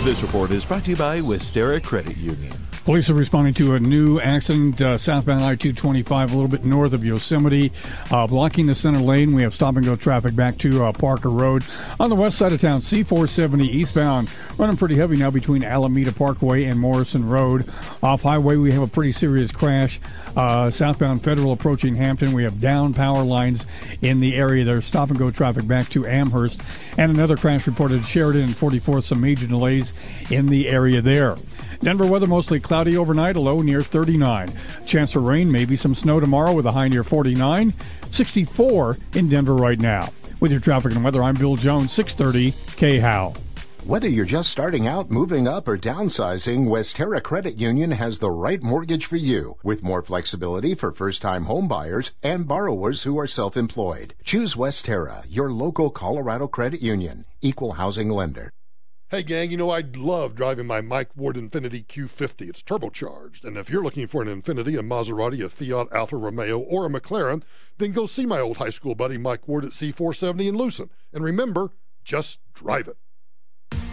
This report is brought to you by Westera Credit Union. Police are responding to a new accident southbound I-225 a little bit north of Yosemite, blocking the center lane. We have stop-and-go traffic back to Parker Road. On the west side of town, C-470 eastbound, running pretty heavy now between Alameda Parkway and Morrison Road. Off-highway, we have a pretty serious crash. Southbound Federal approaching Hampton. We have down power lines in the area. There's stop-and-go traffic back to Amherst. And another crash reported at Sheridan and 44th. Some major delays in the area there. Denver weather mostly cloudy overnight, a low near 39. Chance for rain, maybe some snow tomorrow with a high near 49. 64 in Denver right now. With your traffic and weather, I'm Bill Jones, 630 KHOW. Whether you're just starting out, moving up, or downsizing, Westera Credit Union has the right mortgage for you, with more flexibility for first-time home buyers and borrowers who are self-employed. Choose Westera, your local Colorado credit union, equal housing lender. Hey gang, I love driving my Mike Ward Infiniti Q50. It's turbocharged. And if you're looking for an Infiniti, a Maserati, a Fiat, Alfa Romeo, or a McLaren, then go see my old high school buddy Mike Ward at C470 in Lucin. And remember, just drive it.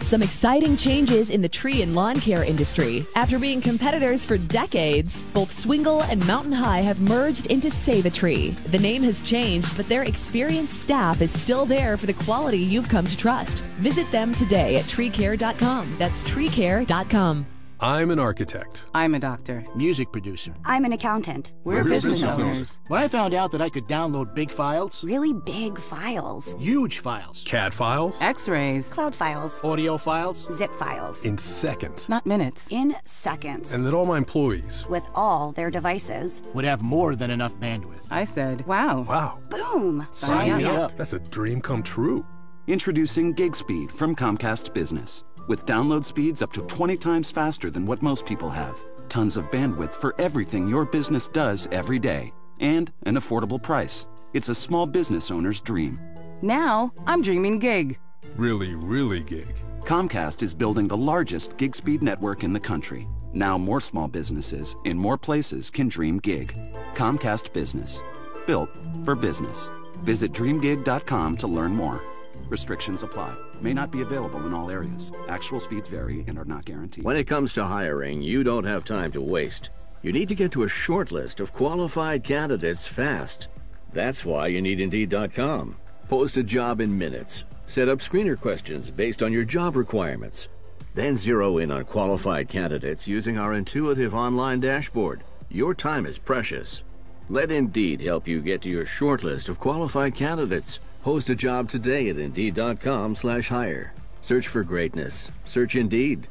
Some exciting changes in the tree and lawn care industry. After being competitors for decades, both Swingle and Mountain High have merged into Save a Tree. The name has changed, but their experienced staff is still there for the quality you've come to trust. Visit them today at treecare.com. That's treecare.com. I'm an architect. I'm a doctor. Music producer. I'm an accountant. We're business owners. When I found out that I could download big files, Really big files. huge files, CAD files? X-rays. Cloud files. audio files, Zip files. In seconds. Not minutes. In seconds. And that all my employees With all their devices. would have more than enough bandwidth. I said, wow. Wow. Boom. Sign me up. That's a dream come true. Introducing Gig Speed from Comcast Business. With download speeds up to 20 times faster than what most people have. Tons of bandwidth for everything your business does every day. And an affordable price. It's a small business owner's dream. Now, I'm dreaming gig. Really, really gig. Comcast is building the largest gig speed network in the country. Now more small businesses in more places can dream gig. Comcast Business. Built for business. Visit dreamgig.com to learn more. Restrictions apply. May not be available in all areas. Actual speeds vary and are not guaranteed. When it comes to hiring, you don't have time to waste. You need to get to a short list of qualified candidates fast. That's why you need Indeed.com. Post a job in minutes. Set up screener questions based on your job requirements. Then zero in on qualified candidates using our intuitive online dashboard. Your time is precious. Let Indeed help you get to your short list of qualified candidates. Post a job today at Indeed.com/hire. Search for greatness. Search Indeed.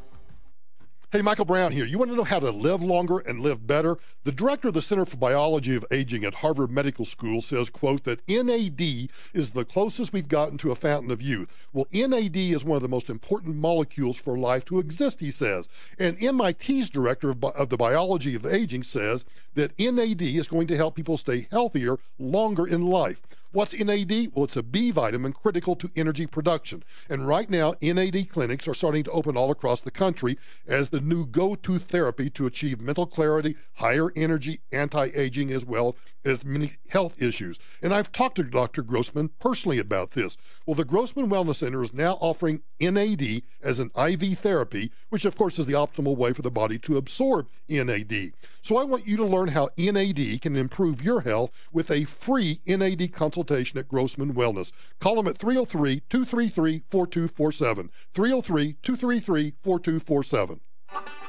Hey, Michael Brown here. You want to know how to live longer and live better? The director of the Center for Biology of Aging at Harvard Medical School says, quote, that NAD is the closest we've gotten to a fountain of youth. Well, NAD is one of the most important molecules for life to exist, he says. And MIT's director of the Biology of Aging says that NAD is going to help people stay healthier longer in life. What's NAD? Well, it's a B vitamin critical to energy production. And right now, NAD clinics are starting to open all across the country as the new go-to therapy to achieve mental clarity, higher energy, anti-aging, as well as many health issues. And I've talked to Dr. Grossman personally about this. Well, the Grossman Wellness Center is now offering NAD as an IV therapy, which of course is the optimal way for the body to absorb NAD. So I want you to learn how NAD can improve your health with a free NAD consultation at Grossman Wellness. Call them at 303-233-4247. 303-233-4247.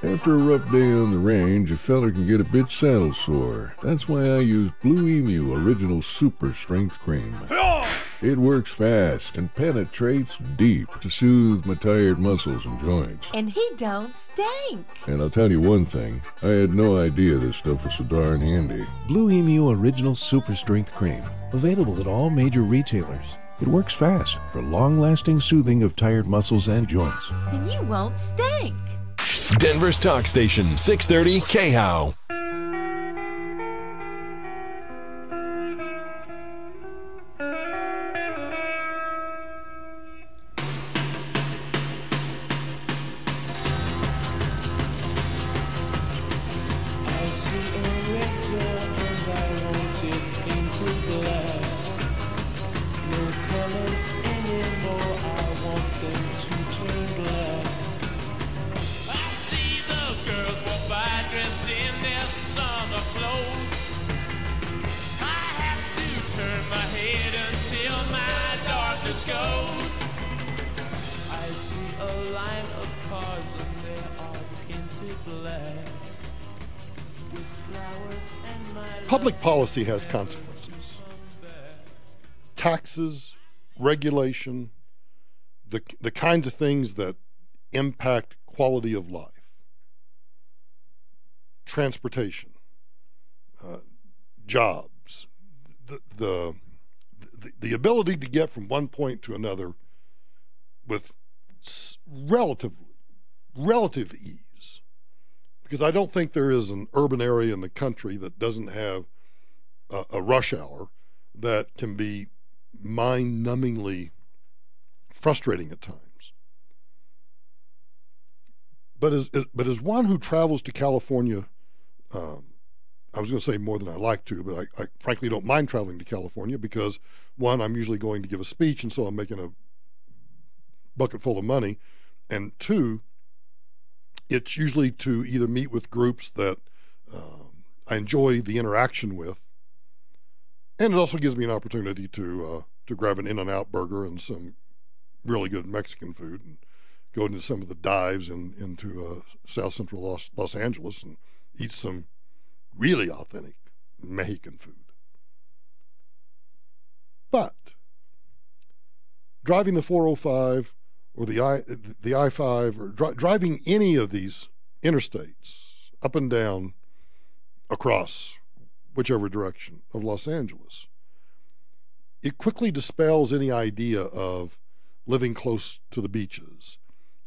After a rough day on the range, a feller can get a bit saddle sore. That's why I use Blue Emu Original Super Strength Cream. It works fast and penetrates deep to soothe my tired muscles and joints. And he don't stink. And I'll tell you one thing, I had no idea this stuff was so darn handy. Blue Emu Original Super Strength Cream. Available at all major retailers. It works fast for long-lasting soothing of tired muscles and joints. And you won't stink. Denver's talk station, 630 KHOW. Public policy has consequences. Taxes, regulation, the kinds of things that impact quality of life. Transportation, jobs, the ability to get from one point to another with relative ease. Because I don't think there is an urban area in the country that doesn't have a rush hour that can be mind-numbingly frustrating at times. But as one who travels to California, I was going to say more than I like to, but I frankly don't mind traveling to California because, one, I'm usually going to give a speech, and so I'm making a bucket full of money. And two, it's usually to either meet with groups that I enjoy the interaction with, and it also gives me an opportunity to grab an In-N-Out burger and some really good Mexican food and go into some of the dives into South Central Los Angeles and eat some really authentic Mexican food. But driving the 405 or the I-5 or driving any of these interstates up and down across whichever direction of Los Angeles, it quickly dispels any idea of living close to the beaches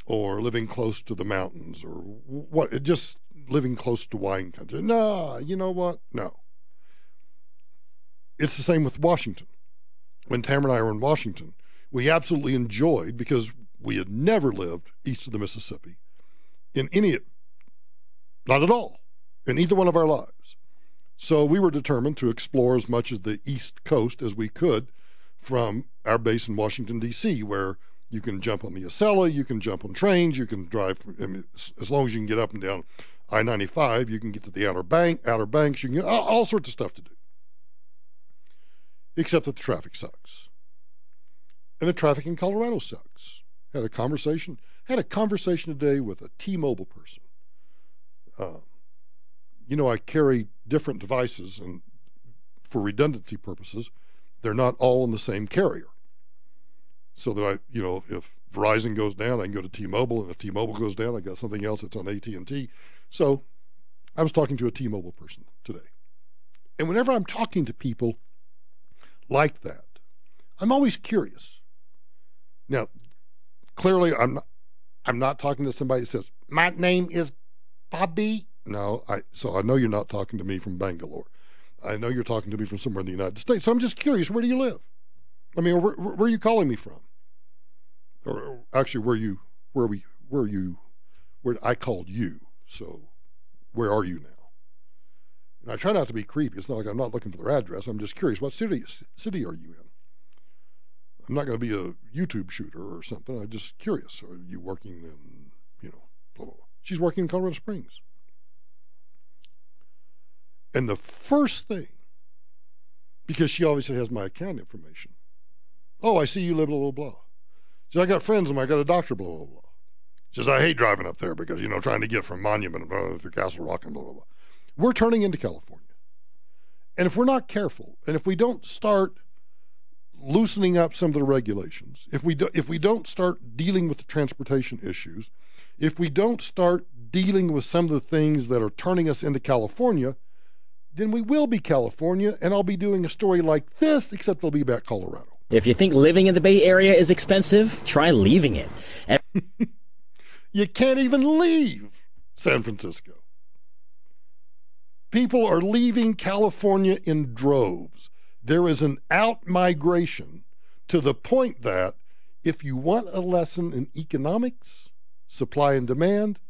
or living close to the mountains or what, just living close to wine country. No, you know what? No. It's the same with Washington. When Tamara and I were in Washington, we absolutely enjoyed, because we had never lived east of the Mississippi in any, not at all, in either one of our lives. So we were determined to explore as much of the East Coast as we could from our base in Washington, D.C., where you can jump on the Acela, you can jump on trains, you can drive, as long as you can get up and down I-95, you can get to the Outer Banks, you can get all sorts of stuff to do. Except that the traffic sucks. And the traffic in Colorado sucks. Had a conversation today with a T-Mobile person. I carry different devices, and for redundancy purposes, they're not all in the same carrier. So that if Verizon goes down, I can go to T-Mobile, and if T-Mobile goes down, I got something else that's on AT&T. So I was talking to a T-Mobile person today. And whenever I'm talking to people like that, I'm always curious. Now, clearly, I'm not talking to somebody that says, my name is Bobby. No, so I know you're not talking to me from Bangalore. I know you're talking to me from somewhere in the United States. So I'm just curious, where do you live? I mean, where are you calling me from? Or actually, where I called you. So where are you now? And I try not to be creepy. It's not like I'm not looking for their address. I'm just curious, what city are you in? I'm not going to be a YouTube shooter or something. I'm just curious. Are you working in, blah, blah, blah. She's working in Colorado Springs. And the first thing, because she obviously has my account information. Oh, I see you live, blah, blah, blah. She says, I got friends and I got a doctor, blah, blah, blah. She says, I hate driving up there because, trying to get from Monument through Castle Rock and blah, blah, blah. We're turning into California. And if we're not careful, and if we don't start loosening up some of the regulations, if we don't start dealing with the transportation issues, if we don't start dealing with some of the things that are turning us into California, then we will be California, and I'll be doing a story like this, except it'll be about Colorado. If you think living in the Bay Area is expensive, try leaving it. You can't even leave San Francisco. People are leaving California in droves. There is an out-migration to the point that if you want a lesson in economics, supply and demand,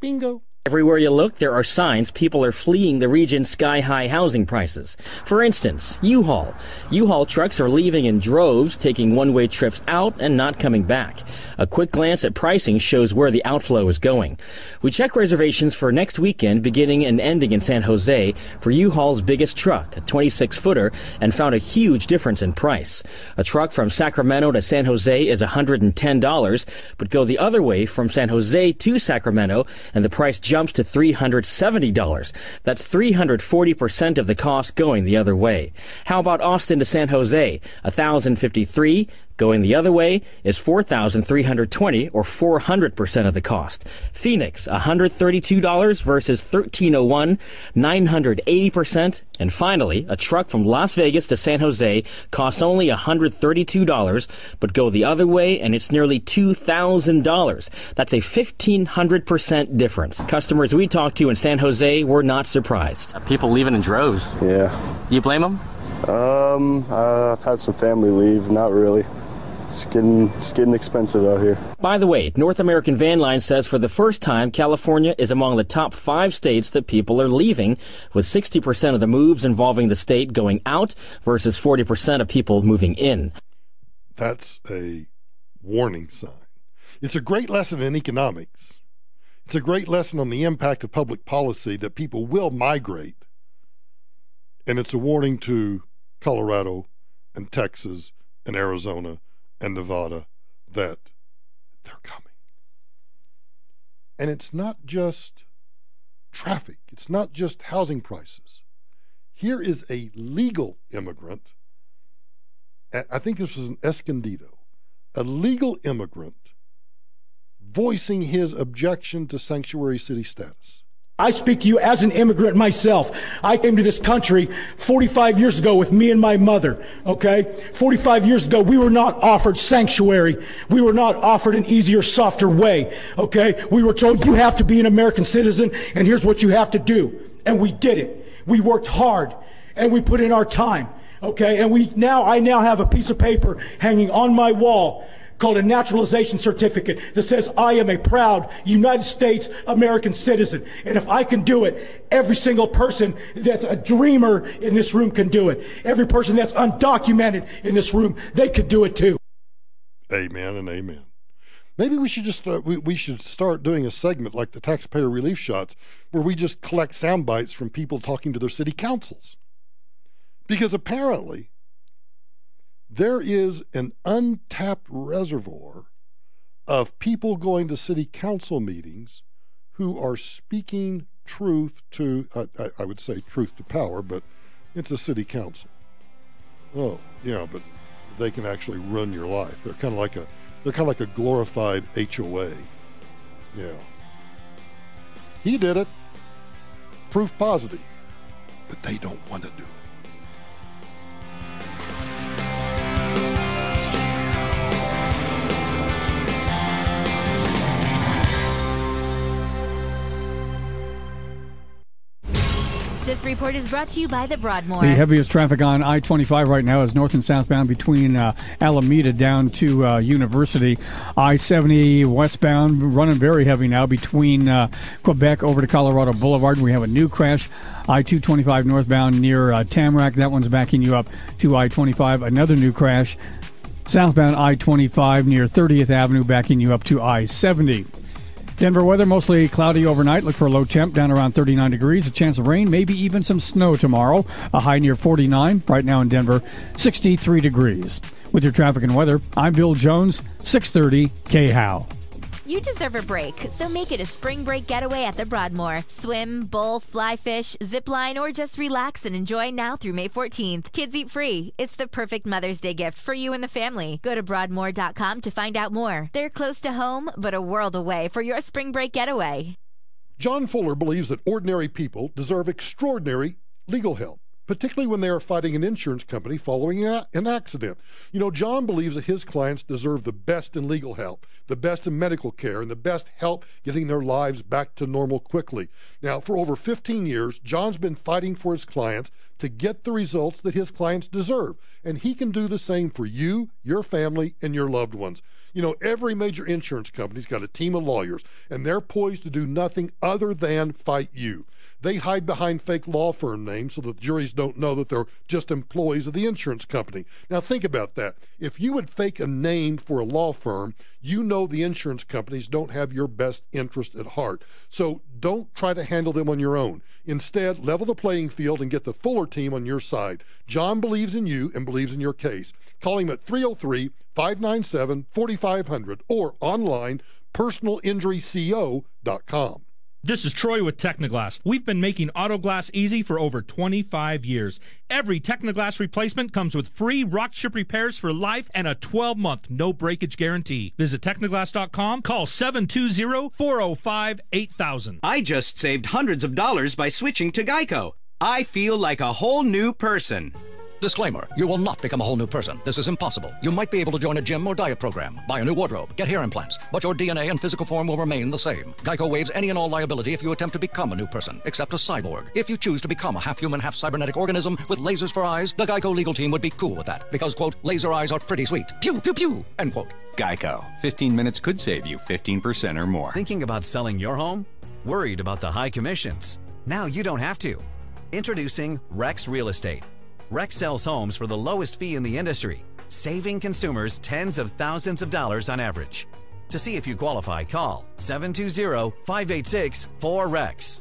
bingo. Everywhere you look, there are signs people are fleeing the region's sky-high housing prices. For instance, U-Haul. U-Haul trucks are leaving in droves, taking one-way trips out and not coming back. A quick glance at pricing shows where the outflow is going. We check reservations for next weekend, beginning and ending in San Jose, for U-Haul's biggest truck, a 26-footer, and found a huge difference in price. A truck from Sacramento to San Jose is $110, but go the other way from San Jose to Sacramento, and the price jumps to $370. That's 340% of the cost going the other way. How about Austin to San Jose? $1,053. Going the other way is $4,320, or 400% of the cost. Phoenix, $132 versus $1,301, 980%. And finally, a truck from Las Vegas to San Jose costs only $132, but go the other way and it's nearly $2,000. That's a 1,500% difference. Customers we talked to in San Jose were not surprised. People leaving in droves. Yeah. You blame them? I've had some family leave. Not really. It's getting expensive out here. By the way, North American Van Line says for the first time, California is among the top 5 states that people are leaving, with 60% of the moves involving the state going out versus 40% of people moving in. That's a warning sign. It's a great lesson in economics. It's a great lesson on the impact of public policy that people will migrate. And it's a warning to Colorado and Texas and Arizona and Nevada that they're coming. And it's not just traffic. It's not just housing prices. Here is a legal immigrant. I think this was in Escondido. A legal immigrant voicing his objection to sanctuary city status. I speak to you as an immigrant myself. I came to this country 45 years ago with me and my mother, okay? 45 years ago, we were not offered sanctuary. We were not offered an easier, softer way, okay? We were told you have to be an American citizen and here's what you have to do. And we did it. We worked hard and we put in our time, okay? And I now have a piece of paper hanging on my wall called a naturalization certificate that says I am a proud United States American citizen. And if I can do it, every single person that's a dreamer in this room can do it. Every person that's undocumented in this room, they could do it too. Amen and amen. Maybe we should just we should start doing a segment like the Taxpayer Relief Shots where we just collect sound bites from people talking to their city councils. Because apparently there is an untapped reservoir of people going to city council meetings who are speaking truth to, I would say truth to power, but it's a city council. Oh, yeah, but they can actually run your life. They're kind of like a glorified HOA. Yeah. He did it. Proof positive. But they don't want to do it. This report is brought to you by the Broadmoor. The heaviest traffic on I-25 right now is north and southbound between Alameda down to University. I-70 westbound running very heavy now between Quebec over to Colorado Boulevard. We have a new crash. I-225 northbound near Tamarack. That one's backing you up to I-25. Another new crash. Southbound I-25 near 30th Avenue backing you up to I-70. Denver weather, mostly cloudy overnight. Look for a low temp down around 39 degrees. A chance of rain, maybe even some snow tomorrow. A high near 49. Right now in Denver, 63 degrees. With your traffic and weather, I'm Bill Jones, 630 KHOW. You deserve a break, so make it a spring break getaway at the Broadmoor. Swim, bowl, fly fish, zip line, or just relax and enjoy now through May 14th. Kids eat free. It's the perfect Mother's Day gift for you and the family. Go to Broadmoor.com to find out more. They're close to home, but a world away for your spring break getaway. John Fuller believes that ordinary people deserve extraordinary legal help, particularly when they are fighting an insurance company following an accident. You know, John believes that his clients deserve the best in legal help, the best in medical care, and the best help getting their lives back to normal quickly. Now, for over 15 years, John's been fighting for his clients to get the results that his clients deserve, and he can do the same for you, your family, and your loved ones. You know, every major insurance company's got a team of lawyers, and they're poised to do nothing other than fight you. They hide behind fake law firm names so that juries don't know that they're just employees of the insurance company. Now think about that. If you would fake a name for a law firm, you know the insurance companies don't have your best interest at heart. So don't try to handle them on your own. Instead, level the playing field and get the Fuller team on your side. John believes in you and believes in your case. Call him at 303-597-4500 or online, personalinjuryco.com. This is Troy with Technoglass. We've been making auto glass easy for over 25 years. Every Technoglass replacement comes with free rock chip repairs for life and a 12-month no breakage guarantee. Visit Technoglass.com. Call 720-405-8000. I just saved hundreds of dollars by switching to Geico. I feel like a whole new person. Disclaimer, you will not become a whole new person. This is impossible. You might be able to join a gym or diet program, buy a new wardrobe, get hair implants, but your DNA and physical form will remain the same. Geico waives any and all liability if you attempt to become a new person, except a cyborg. If you choose to become a half-human, half-cybernetic organism with lasers for eyes, the Geico legal team would be cool with that, because, quote, laser eyes are pretty sweet. Pew, pew, pew, end quote. Geico. 15 minutes could save you 15% or more. Thinking about selling your home? Worried about the high commissions? Now you don't have to. Introducing Rex Real Estate. Rex sells homes for the lowest fee in the industry, saving consumers tens of thousands of dollars on average. To see if you qualify, call 720-586-4REX.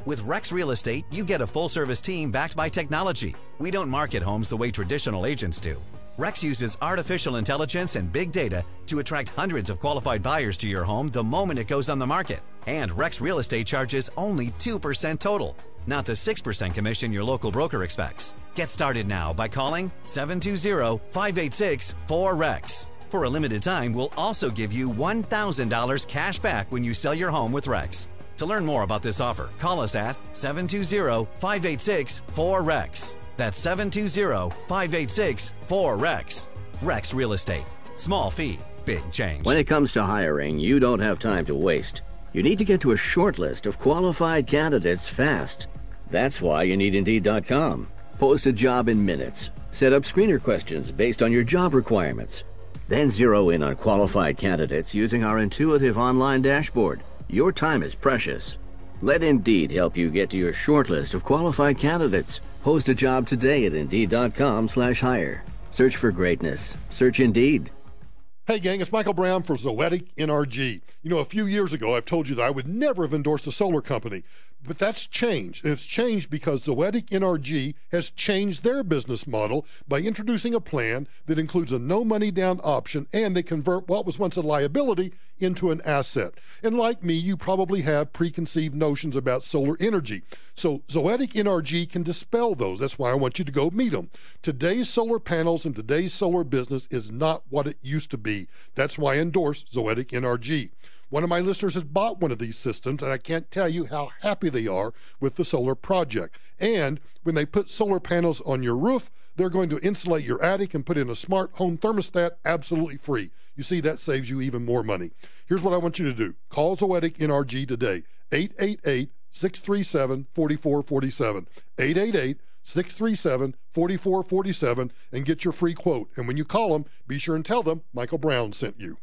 With Rex Real Estate, you get a full-service team backed by technology. We don't market homes the way traditional agents do. Rex uses artificial intelligence and big data to attract hundreds of qualified buyers to your home the moment it goes on the market. And Rex Real Estate charges only 2% total, not the 6% commission your local broker expects. Get started now by calling 720-586-4REX. For a limited time, we'll also give you $1,000 cash back when you sell your home with Rex. To learn more about this offer, call us at 720-586-4REX. That's 720-586-4REX. Rex Real Estate. Small fee, big change. When it comes to hiring, you don't have time to waste. You need to get to a short list of qualified candidates fast. That's why you need Indeed.com. Post a job in minutes. Set up screener questions based on your job requirements. Then zero in on qualified candidates using our intuitive online dashboard. Your time is precious. Let Indeed help you get to your short list of qualified candidates. Post a job today at Indeed.com/hire. Search for greatness. Search Indeed. Hey gang, it's Michael Brown for Zoetic NRG. You know, a few years ago I've told you that I would never have endorsed a solar company, but that's changed. And it's changed because Zoetic NRG has changed their business model by introducing a plan that includes a no money down option, and they convert what was once a liability into an asset. And like me, you probably have preconceived notions about solar energy. So Zoetic NRG can dispel those. That's why I want you to go meet them. Today's solar panels and today's solar business is not what it used to be. That's why I endorse Zoetic NRG. One of my listeners has bought one of these systems, and I can't tell you how happy they are with the solar project. And when they put solar panels on your roof, they're going to insulate your attic and put in a smart home thermostat absolutely free. You see, that saves you even more money. Here's what I want you to do. Call Zoetic NRG today, 888-637-4447, 888-637-4447, and get your free quote. And when you call them, be sure and tell them Michael Brown sent you.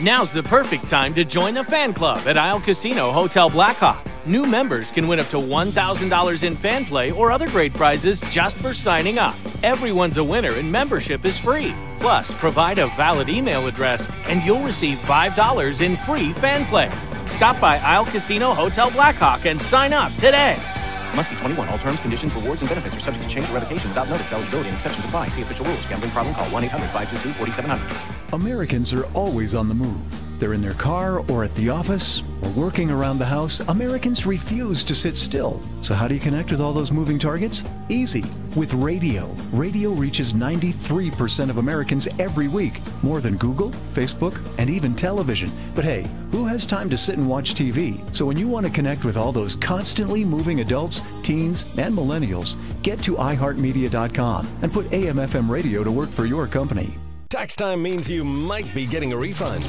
Now's the perfect time to join the fan club at Isle Casino Hotel Blackhawk. New members can win up to $1,000 in fan play or other great prizes just for signing up. Everyone's a winner and membership is free. Plus, provide a valid email address and you'll receive $5 in free fan play. Stop by Isle Casino Hotel Blackhawk and sign up today. Must be 21. All terms, conditions, rewards, and benefits are subject to change or revocation without notice. Eligibility and exceptions apply. See official rules. Gambling problem? Call 1-800-522-4700. Americans are always on the move. They're in their car or at the office or working around the house. Americans refuse to sit still. So how do you connect with all those moving targets? Easy. With radio. Radio reaches 93% of Americans every week. More than Google, Facebook, and even television. But hey, who has time to sit and watch TV? So when you want to connect with all those constantly moving adults, teens, and millennials, get to iHeartMedia.com and put AM/FM radio to work for your company. Tax time means you might be getting a refund.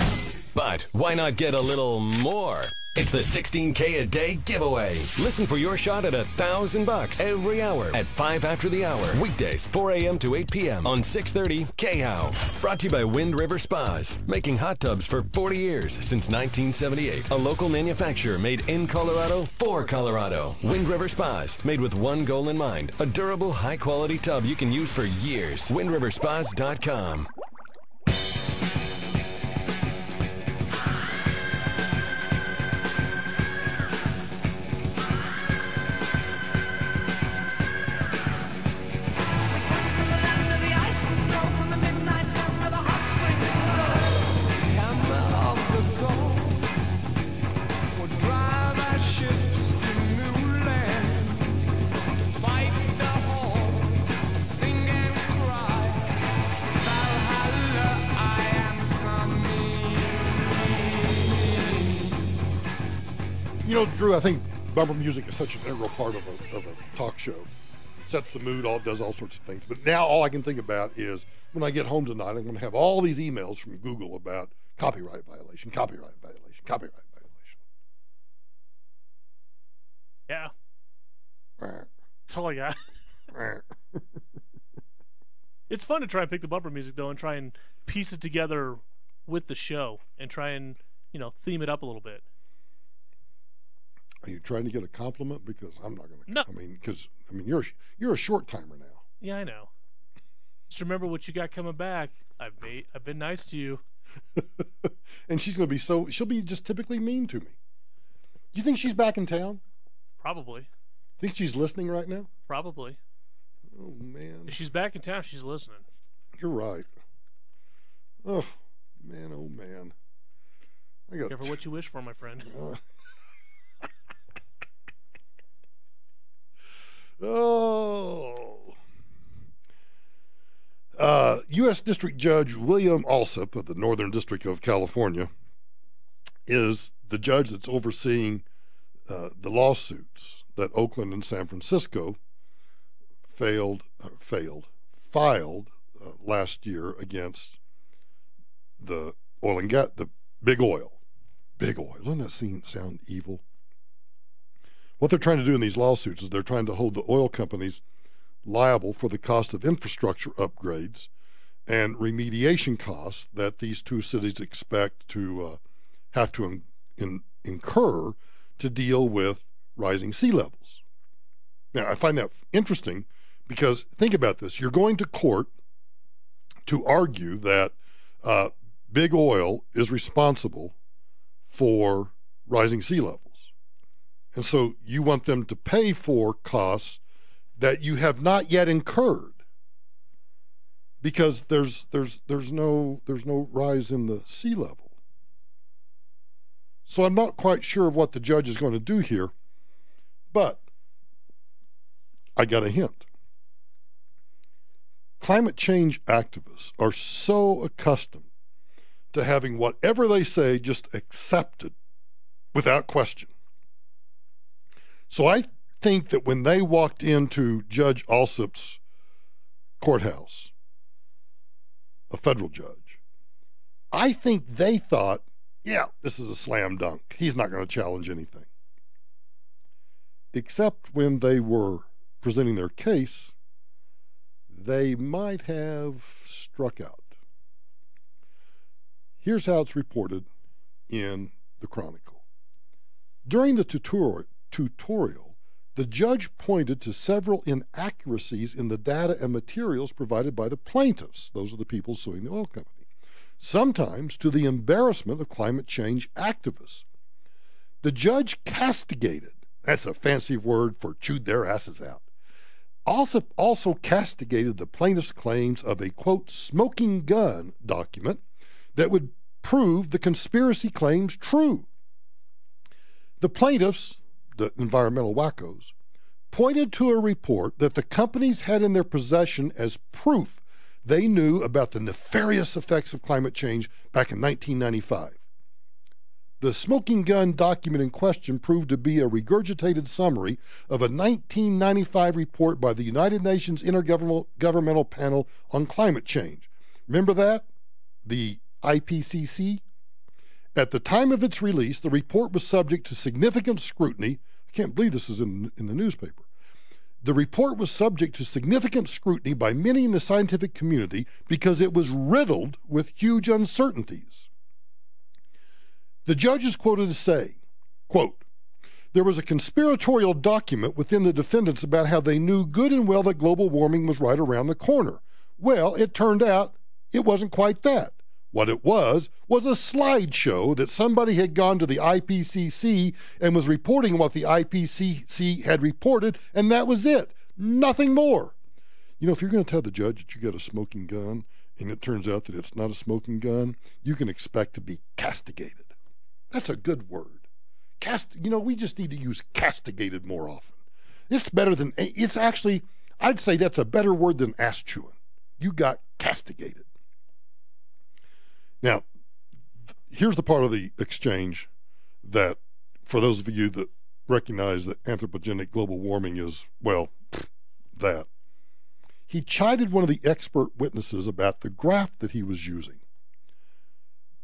But why not get a little more? It's the 16K a day giveaway. Listen for your shot at $1,000 every hour at 5 after the hour. Weekdays, 4 a.m. to 8 p.m. on 630 KHOW. Brought to you by Wind River Spas. Making hot tubs for 40 years since 1978. A local manufacturer made in Colorado for Colorado. Wind River Spas. Made with one goal in mind. A durable, high-quality tub you can use for years. WindRiverSpas.com. You know, Drew, I think bumper music is such an integral part of a talk show. Sets the mood, does all sorts of things. But now all I can think about is when I get home tonight, I'm going to have all these emails from Google about copyright violation, copyright violation, copyright violation. Yeah. That's all I got. It's fun to try and pick the bumper music, though, and try and piece it together with the show and try and, theme it up a little bit. Are you trying to get a compliment? Because I'm not going to. No. You're a short timer now. Yeah, I know. Just remember what you got coming back. I've been nice to you. And she'll be just typically mean to me. Do you think she's back in town? Probably. Think she's listening right now? Probably. Oh, man. If she's back in town, she's listening. You're right. Oh, man. Careful what you wish for, my friend. U.S. District Judge William Alsup of the Northern District of California is the judge that's overseeing the lawsuits that Oakland and San Francisco filed last year against the oil and gas, the big oil. Doesn't that sound evil? What they're trying to do in these lawsuits is they're trying to hold the oil companies liable for the cost of infrastructure upgrades and remediation costs that these two cities expect to have to incur to deal with rising sea levels. Now, I find that interesting because think about this. You're going to court to argue that big oil is responsible for rising sea levels. And so you want them to pay for costs that you have not yet incurred because there's no rise in the sea level. So I'm not quite sure what the judge is going to do here, but I got a hint. Climate change activists are so accustomed to having whatever they say just accepted without question. So I think that when they walked into Judge Alsup's courthouse, a federal judge, I think they thought, yeah, this is a slam dunk. He's not going to challenge anything. Except when they were presenting their case, they might have struck out. Here's how it's reported in the Chronicle. During the tutorial, the judge pointed to several inaccuracies in the data and materials provided by the plaintiffs. Those are the people suing the oil company. Sometimes to the embarrassment of climate change activists. The judge castigated, that's a fancy word for chewed their asses out, also castigated the plaintiffs' claims of a, quote, smoking gun document that would prove the conspiracy claims true. The plaintiffs, the environmental wackos, pointed to a report that the companies had in their possession as proof they knew about the nefarious effects of climate change back in 1995. The smoking gun document in question proved to be a regurgitated summary of a 1995 report by the United Nations Intergovernmental Panel on Climate Change. Remember that? The IPCC? At the time of its release, the report was subject to significant scrutiny. I can't believe this is in the newspaper. The report was subject to significant scrutiny by many in the scientific community because it was riddled with huge uncertainties. The judge is quoted as saying, quote, there was a conspiratorial document within the defendants about how they knew good and well that global warming was right around the corner. Well, it turned out it wasn't quite that. What it was a slideshow that somebody had gone to the IPCC and was reporting what the IPCC had reported, and that was it. Nothing more. You know, if you're going to tell the judge that you got a smoking gun and it turns out that it's not a smoking gun, you can expect to be castigated. That's a good word. We just need to use castigated more often. It's better than, it's actually, I'd say that's a better word than ass chewing. You got castigated. Now, here's the part of the exchange that, for those of you that recognize that anthropogenic global warming is, well, that. He chided one of the expert witnesses about the graph that he was using.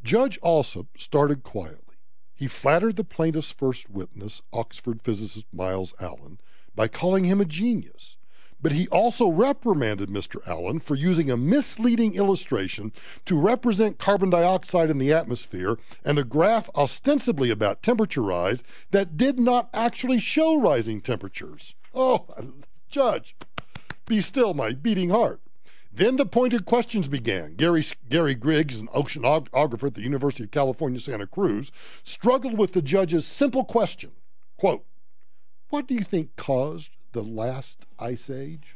Judge Alsup started quietly. He flattered the plaintiff's first witness, Oxford physicist Miles Allen, by calling him a genius. But he also reprimanded Mr. Allen for using a misleading illustration to represent carbon dioxide in the atmosphere and a graph ostensibly about temperature rise that did not actually show rising temperatures. Oh, Judge, be still my beating heart. Then the pointed questions began. Gary Griggs, an oceanographer at the University of California, Santa Cruz, struggled with the judge's simple question, quote, "What do you think caused the last ice age?"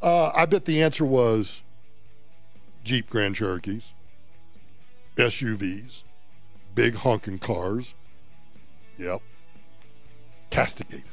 I bet the answer was Jeep Grand Cherokees, SUVs, big honking cars. Yep. Castigated.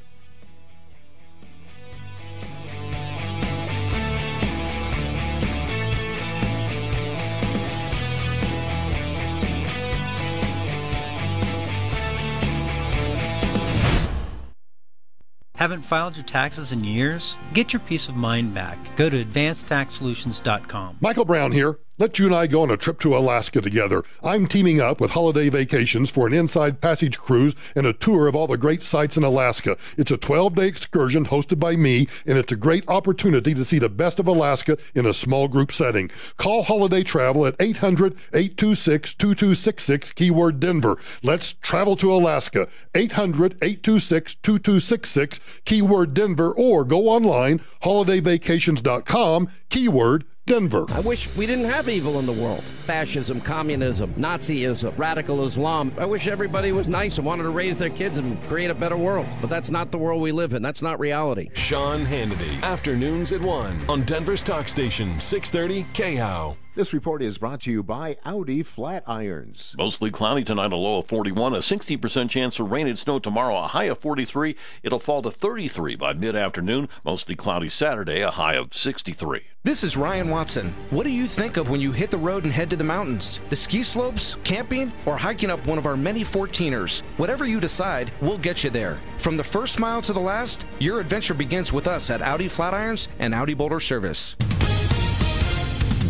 Haven't filed your taxes in years? Get your peace of mind back. Go to advancedtaxsolutions.com. Michael Brown here. Let you and I go on a trip to Alaska together. I'm teaming up with Holiday Vacations for an Inside Passage cruise and a tour of all the great sites in Alaska. It's a 12-day excursion hosted by me, and it's a great opportunity to see the best of Alaska in a small group setting. Call Holiday Travel at 800-826-2266, keyword Denver. Let's travel to Alaska. 800-826-2266, keyword Denver, or go online, holidayvacations.com, keyword Denver. I wish we didn't have evil in the world. Fascism, communism, Nazism, radical Islam. I wish everybody was nice and wanted to raise their kids and create a better world. But that's not the world we live in. That's not reality. Sean Hannity, afternoons at 1 on Denver's Talk Station, 630 KHOW. This report is brought to you by Audi Flat Irons. Mostly cloudy tonight, a low of 41, a 60% chance of rain and snow tomorrow, a high of 43. It'll fall to 33 by mid-afternoon. Mostly cloudy Saturday, a high of 63. This is Ryan Watson. What do you think of when you hit the road and head to the mountains? The ski slopes, camping, or hiking up one of our many 14ers? Whatever you decide, we'll get you there. From the first mile to the last, your adventure begins with us at Audi Flat Irons and Audi Boulder Service.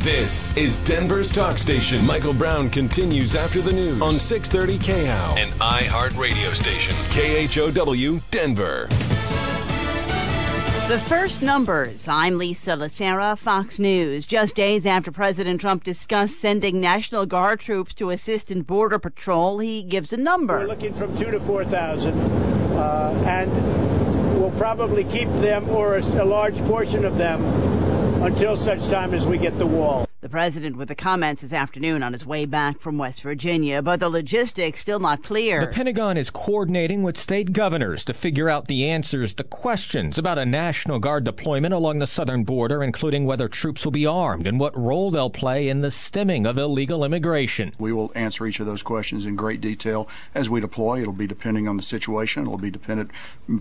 This is Denver's Talk Station. Michael Brown continues after the news on 630 KHOW, an iHeart radio station. KHOW, Denver. The first numbers. I'm Lisa Lacera, Fox News. Just days after President Trump discussed sending National Guard troops to assist in Border Patrol, he gives a number. We're looking from 2,000 to 4,000, and we'll probably keep them, or a large portion of them, until such time as we get the wall. The president with the comments this afternoon on his way back from West Virginia, but the logistics still not clear. The Pentagon is coordinating with state governors to figure out the answers to questions about a National Guard deployment along the southern border, including whether troops will be armed and what role they'll play in the stemming of illegal immigration. We will answer each of those questions in great detail as we deploy. It'll be depending on the situation. It'll be dependent,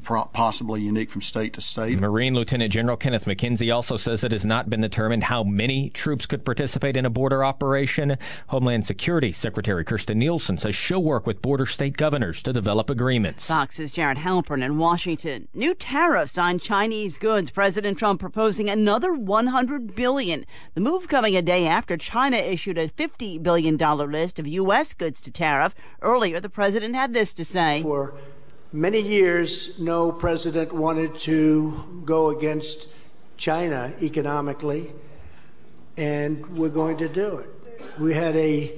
possibly unique from state to state. Marine Lieutenant General Kenneth McKenzie also says it has not been determined how many troops could participate in a border operation. Homeland Security Secretary Kirstjen Nielsen says she'll work with border state governors to develop agreements. Fox's Jared Halpern in Washington. New tariffs on Chinese goods. President Trump proposing another $100 billion. The move coming a day after China issued a $50 billion list of U.S. goods to tariff. Earlier, the president had this to say. For many years, no president wanted to go against China economically, and we're going to do it. We had a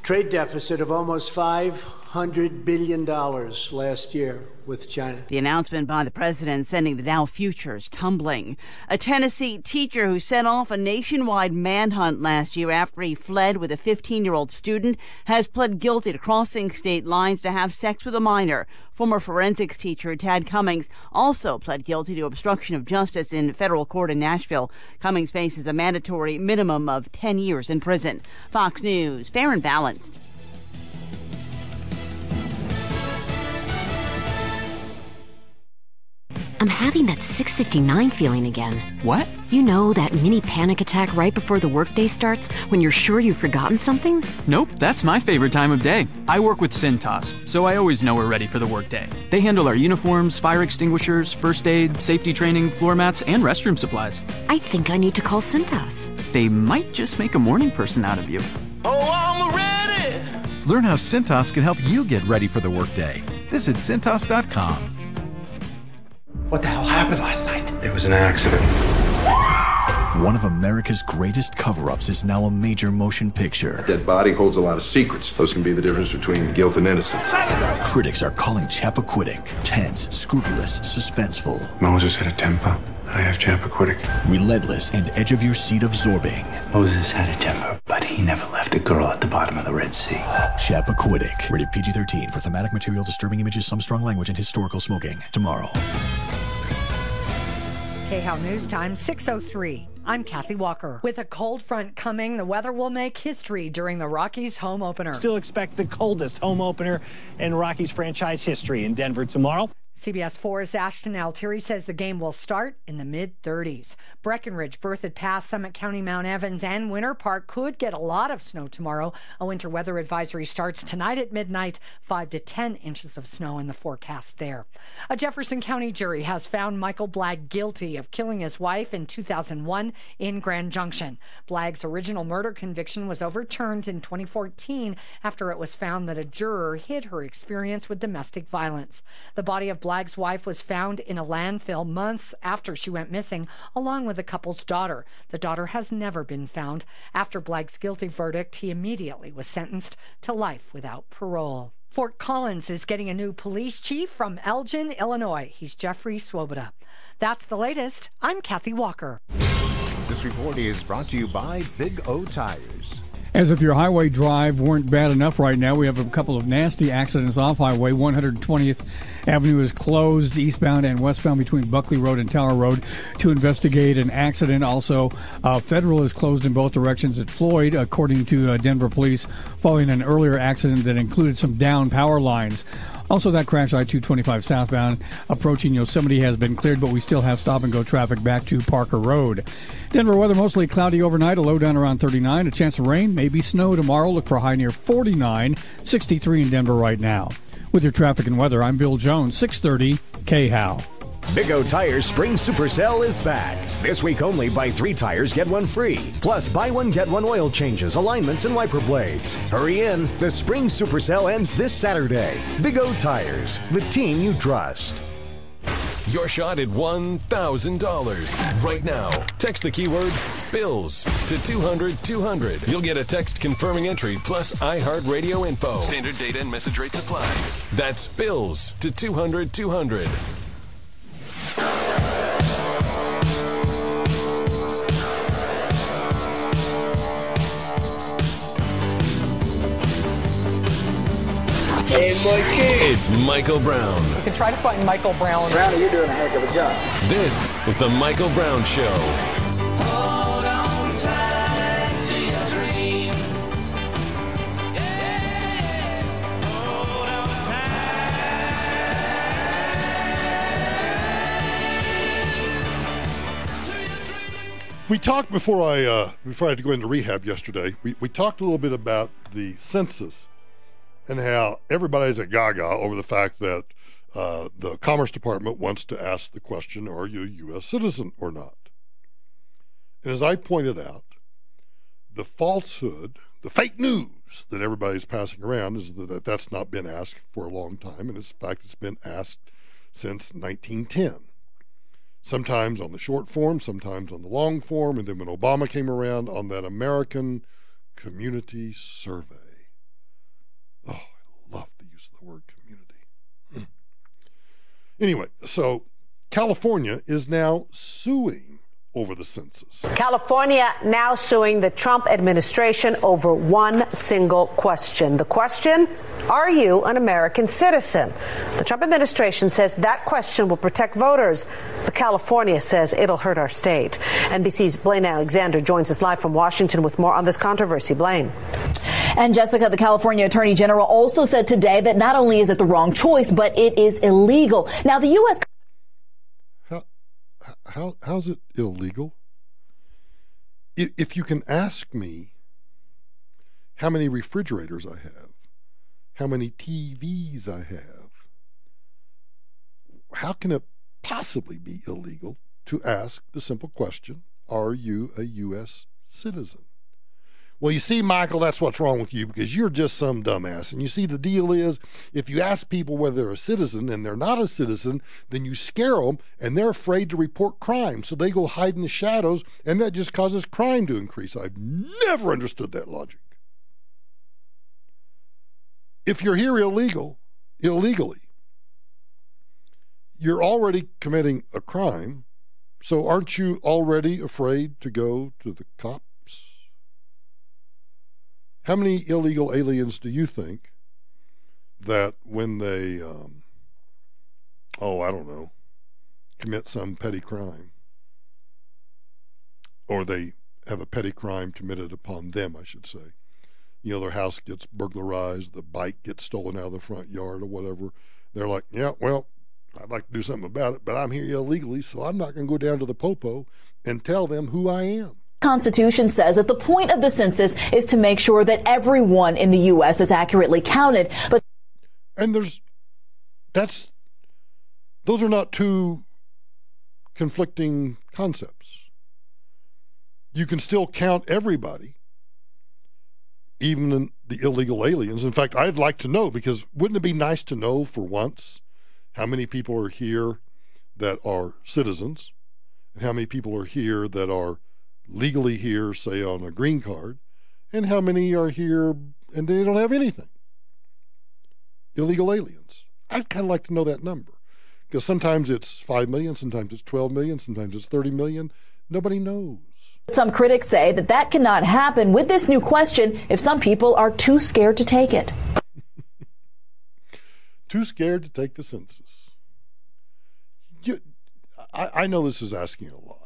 trade deficit of almost $500 billion last year with China. The announcement by the president sending the Dow futures tumbling. A Tennessee teacher who set off a nationwide manhunt last year after he fled with a 15-year-old student has pled guilty to crossing state lines to have sex with a minor. Former forensics teacher Tad Cummings also pled guilty to obstruction of justice in federal court in Nashville. Cummings faces a mandatory minimum of 10 years in prison. Fox News, fair and balanced. I'm having that 6:59 feeling again. What? You know, that mini panic attack right before the workday starts when you're sure you've forgotten something? Nope, that's my favorite time of day. I work with Cintas, so I always know we're ready for the workday. They handle our uniforms, fire extinguishers, first aid, safety training, floor mats, and restroom supplies. I think I need to call Cintas. They might just make a morning person out of you. Oh, I'm ready! Learn how Cintas can help you get ready for the workday. Visit Cintas.com. What the hell happened last night? It was an accident. One of America's greatest cover-ups is now a major motion picture. Dead body holds a lot of secrets. Those can be the difference between guilt and innocence. Critics are calling Chappaquiddick tense, scrupulous, suspenseful. Moses had a temper. I have Chappaquiddick. Relentless and edge-of-your-seat absorbing. Moses had a temper, but he never left a girl at the bottom of the Red Sea. Chappaquiddick. Rated PG-13 for thematic material, disturbing images, some strong language, and historical smoking. Tomorrow. KHOW News Time, 6:03. I'm Kathy Walker. With a cold front coming, the weather will make history during the Rockies home opener. Still expect the coldest home opener in Rockies franchise history in Denver tomorrow. CBS 4's Ashton Altieri says the game will start in the mid-30s. Breckenridge, Berthoud Pass, Summit County, Mount Evans, and Winter Park could get a lot of snow tomorrow. A winter weather advisory starts tonight at midnight. 5 to 10 inches of snow in the forecast there. A Jefferson County jury has found Michael Blagg guilty of killing his wife in 2001 in Grand Junction. Blagg's original murder conviction was overturned in 2014 after it was found that a juror hid her experience with domestic violence. The body of Blagg's wife was found in a landfill months after she went missing, along with the couple's daughter. The daughter has never been found. After Blagg's guilty verdict, he immediately was sentenced to life without parole. Fort Collins is getting a new police chief from Elgin, Illinois. He's Jeffrey Swoboda. That's the latest. I'm Kathy Walker. This report is brought to you by Big O Tires. As if your highway drive weren't bad enough right now, we have a couple of nasty accidents off highway. 120th Avenue is closed eastbound and westbound between Buckley Road and Tower Road to investigate an accident. Also, Federal is closed in both directions at Floyd, according to Denver police, following an earlier accident that included some down power lines. Also, that crash I-225 southbound approaching Yosemite has been cleared, but we still have stop-and-go traffic back to Parker Road. Denver weather mostly cloudy overnight, a low down around 39. A chance of rain, maybe snow tomorrow. Look for a high near 49, 63 in Denver right now. With your traffic and weather, I'm Bill Jones, 630 KHOW. Big O Tires Spring Super Sale is back. This week only, buy 3 tires, get 1 free. Plus, buy 1, get 1 oil changes, alignments, and wiper blades. Hurry in. The Spring Super Sale ends this Saturday. Big O Tires, the team you trust. Your shot at $1,000 right now. Text the keyword BILLS to 200-200. You'll get a text confirming entry plus iHeartRadio info. Standard data and message rates apply. That's BILLS to 200-200. Hey, Mikey. It's Michael Brown. You can try to find Michael Brown. Brownie, you're doing a heck of a job. This is the Michael Brown Show. Hold on tight to your dream. Yeah. Hold on tight. We talked before I had to go into rehab yesterday. We talked a little bit about the census and how everybody's a gaga over the fact that the Commerce Department wants to ask the question, are you a U.S. citizen or not? And as I pointed out, the falsehood, the fake news that everybody's passing around is that that's not been asked for a long time, and in fact it's been asked since 1910. Sometimes on the short form, sometimes on the long form, and then when Obama came around on that American Community Survey. Oh, I love the use of the word community. Anyway, so California is now suing over the census. California now suing the Trump administration over one single question. The question, are you an American citizen? The Trump administration says that question will protect voters, but California says it'll hurt our state. NBC's Blaine Alexander joins us live from Washington with more on this controversy. Blaine. And Jessica, the California Attorney General, also said today that not only is it the wrong choice, but it is illegal. Now, the U.S. How's it illegal? If you can ask me how many refrigerators I have, how many TVs I have, how can it possibly be illegal to ask the simple question, are you a U.S. citizen? Well, you see, Michael, that's what's wrong with you because you're just some dumbass. And you see, the deal is if you ask people whether they're a citizen and they're not a citizen, then you scare them and they're afraid to report crime. So they go hide in the shadows, and that just causes crime to increase. I've never understood that logic. If you're here illegally, you're already committing a crime. So aren't you already afraid to go to the cops? How many illegal aliens do you think that when they, commit some petty crime, or they have a petty crime committed upon them, I should say, their house gets burglarized, the bike gets stolen out of the front yard or whatever, they're like, yeah, well, I'd like to do something about it, but I'm here illegally, so I'm not going to go down to the popo and tell them who I am. Constitution says that the point of the census is to make sure that everyone in the U.S. is accurately counted. Those are not two conflicting concepts. You can still count everybody, even the illegal aliens. In fact, I'd like to know, because wouldn't it be nice to know for once how many people are here that are citizens and how many people are here that are legally here, say on a green card, and how many are here and they don't have anything. Illegal aliens. I'd kind of like to know that number, because sometimes it's 5 million, sometimes it's 12 million, sometimes it's 30 million. Nobody knows. Some critics say that cannot happen with this new question if some people are too scared to take it. Too scared to take the census. I know this is asking a lot.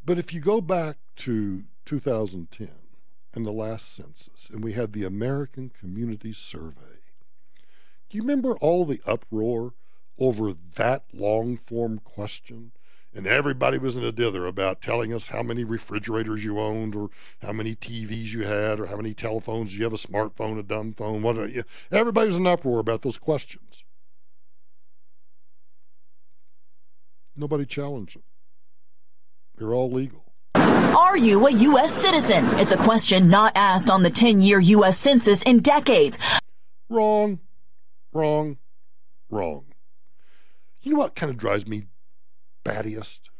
But if you go back to 2010 and the last census, and we had the American Community Survey, do you remember all the uproar over that long-form question? And everybody was in a dither about telling us how many refrigerators you owned, or how many TVs you had, or how many telephones. Do you have a smartphone, a dumb phone? Everybody was in an uproar about those questions. Nobody challenged them. They're all legal. Are you a U.S. citizen? It's a question not asked on the 10-year U.S. Census in decades. Wrong. You know what kind of drives me battiest?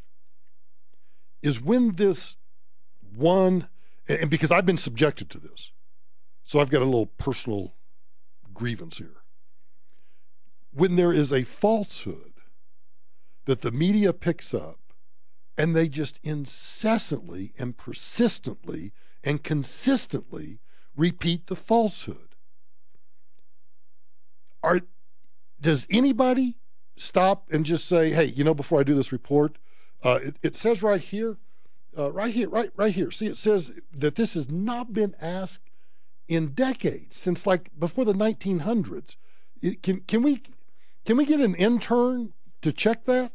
Is when this one, and because I've been subjected to this, so I've got a little personal grievance here. When there is a falsehood that the media picks up, and they just incessantly and persistently and consistently repeat the falsehood. Does anybody stop and just say, hey, before I do this report, it says right here, right here. See, it says that this has not been asked in decades, since like before the 1900s. Can we get an intern to check that?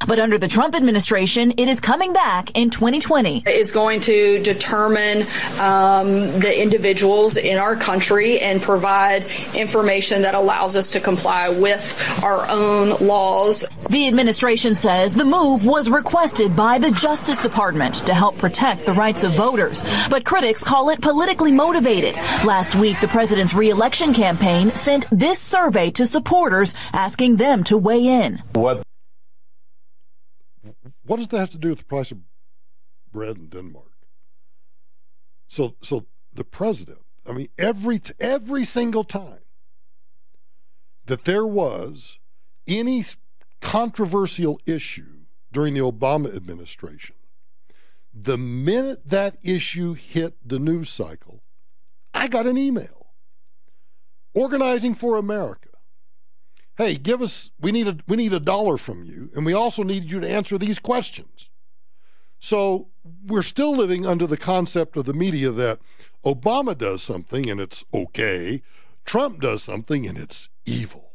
But under the Trump administration, it is coming back in 2020. Is going to determine the individuals in our country and provide information that allows us to comply with our own laws. The administration says the move was requested by the Justice Department to help protect the rights of voters. But critics call it politically motivated. Last week, the president's re-election campaign sent this survey to supporters asking them to weigh in. What does that have to do with the price of bread in Denmark? So the president, every single time that there was any controversial issue during the Obama administration, the minute that issue hit the news cycle, I got an email. Organizing for America. Hey, we need $1 from you, and we also need you to answer these questions. So we're still living under the concept of the media that Obama does something and it's okay, Trump does something and it's evil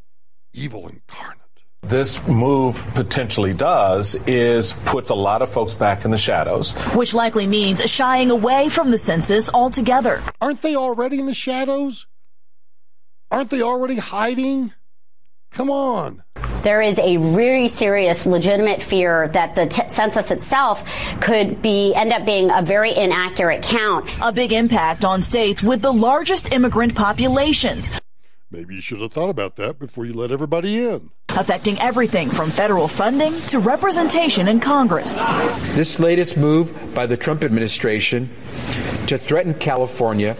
incarnate. This move potentially does is puts a lot of folks back in the shadows. Which likely means shying away from the census altogether. Aren't they already in the shadows? Aren't they already hiding? Come on. There is a very serious, legitimate fear that the census itself could end up being a very inaccurate count. A big impact on states with the largest immigrant populations. Maybe you should have thought about that before you let everybody in. Affecting everything from federal funding to representation in Congress. This latest move by the Trump administration to threaten California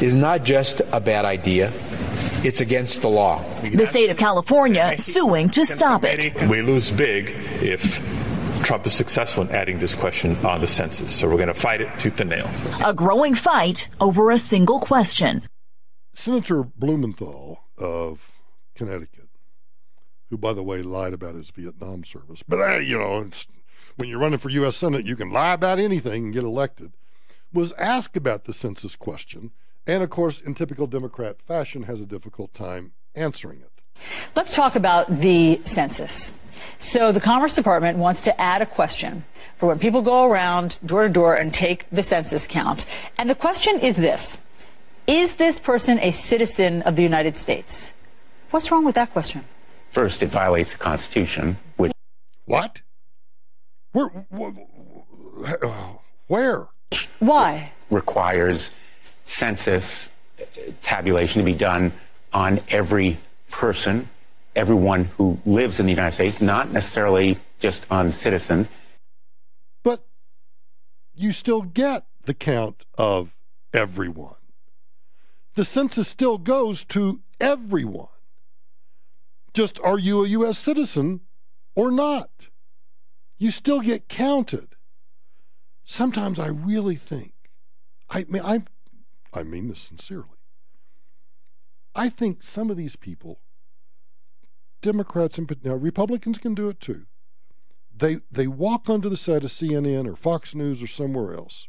is not just a bad idea. It's against the law. The state of California suing to stop it. We lose big if Trump is successful in adding this question on the census. So we're going to fight it tooth and nail. A growing fight over a single question. Senator Blumenthal of Connecticut, who, by the way, lied about his Vietnam service. But, when you're running for U.S. Senate, you can lie about anything and get elected, was asked about the census question. And, of course, in typical Democrat fashion, has a difficult time answering it. Let's talk about the census. So the Commerce Department wants to add a question for when people go around door to door and take the census count. And the question is this: is this person a citizen of the United States? What's wrong with that question? First, it violates the Constitution, which... What? Where? Why? Requires census tabulation to be done on every person, everyone who lives in the United States, not necessarily just on citizens. But you still get the count of everyone. The census still goes to everyone. Just, are you a U.S. citizen or not? You still get counted. Sometimes I really think, I mean this sincerely, I think some of these people, Democrats and now Republicans can do it too. They walk onto the set of CNN or Fox News or somewhere else,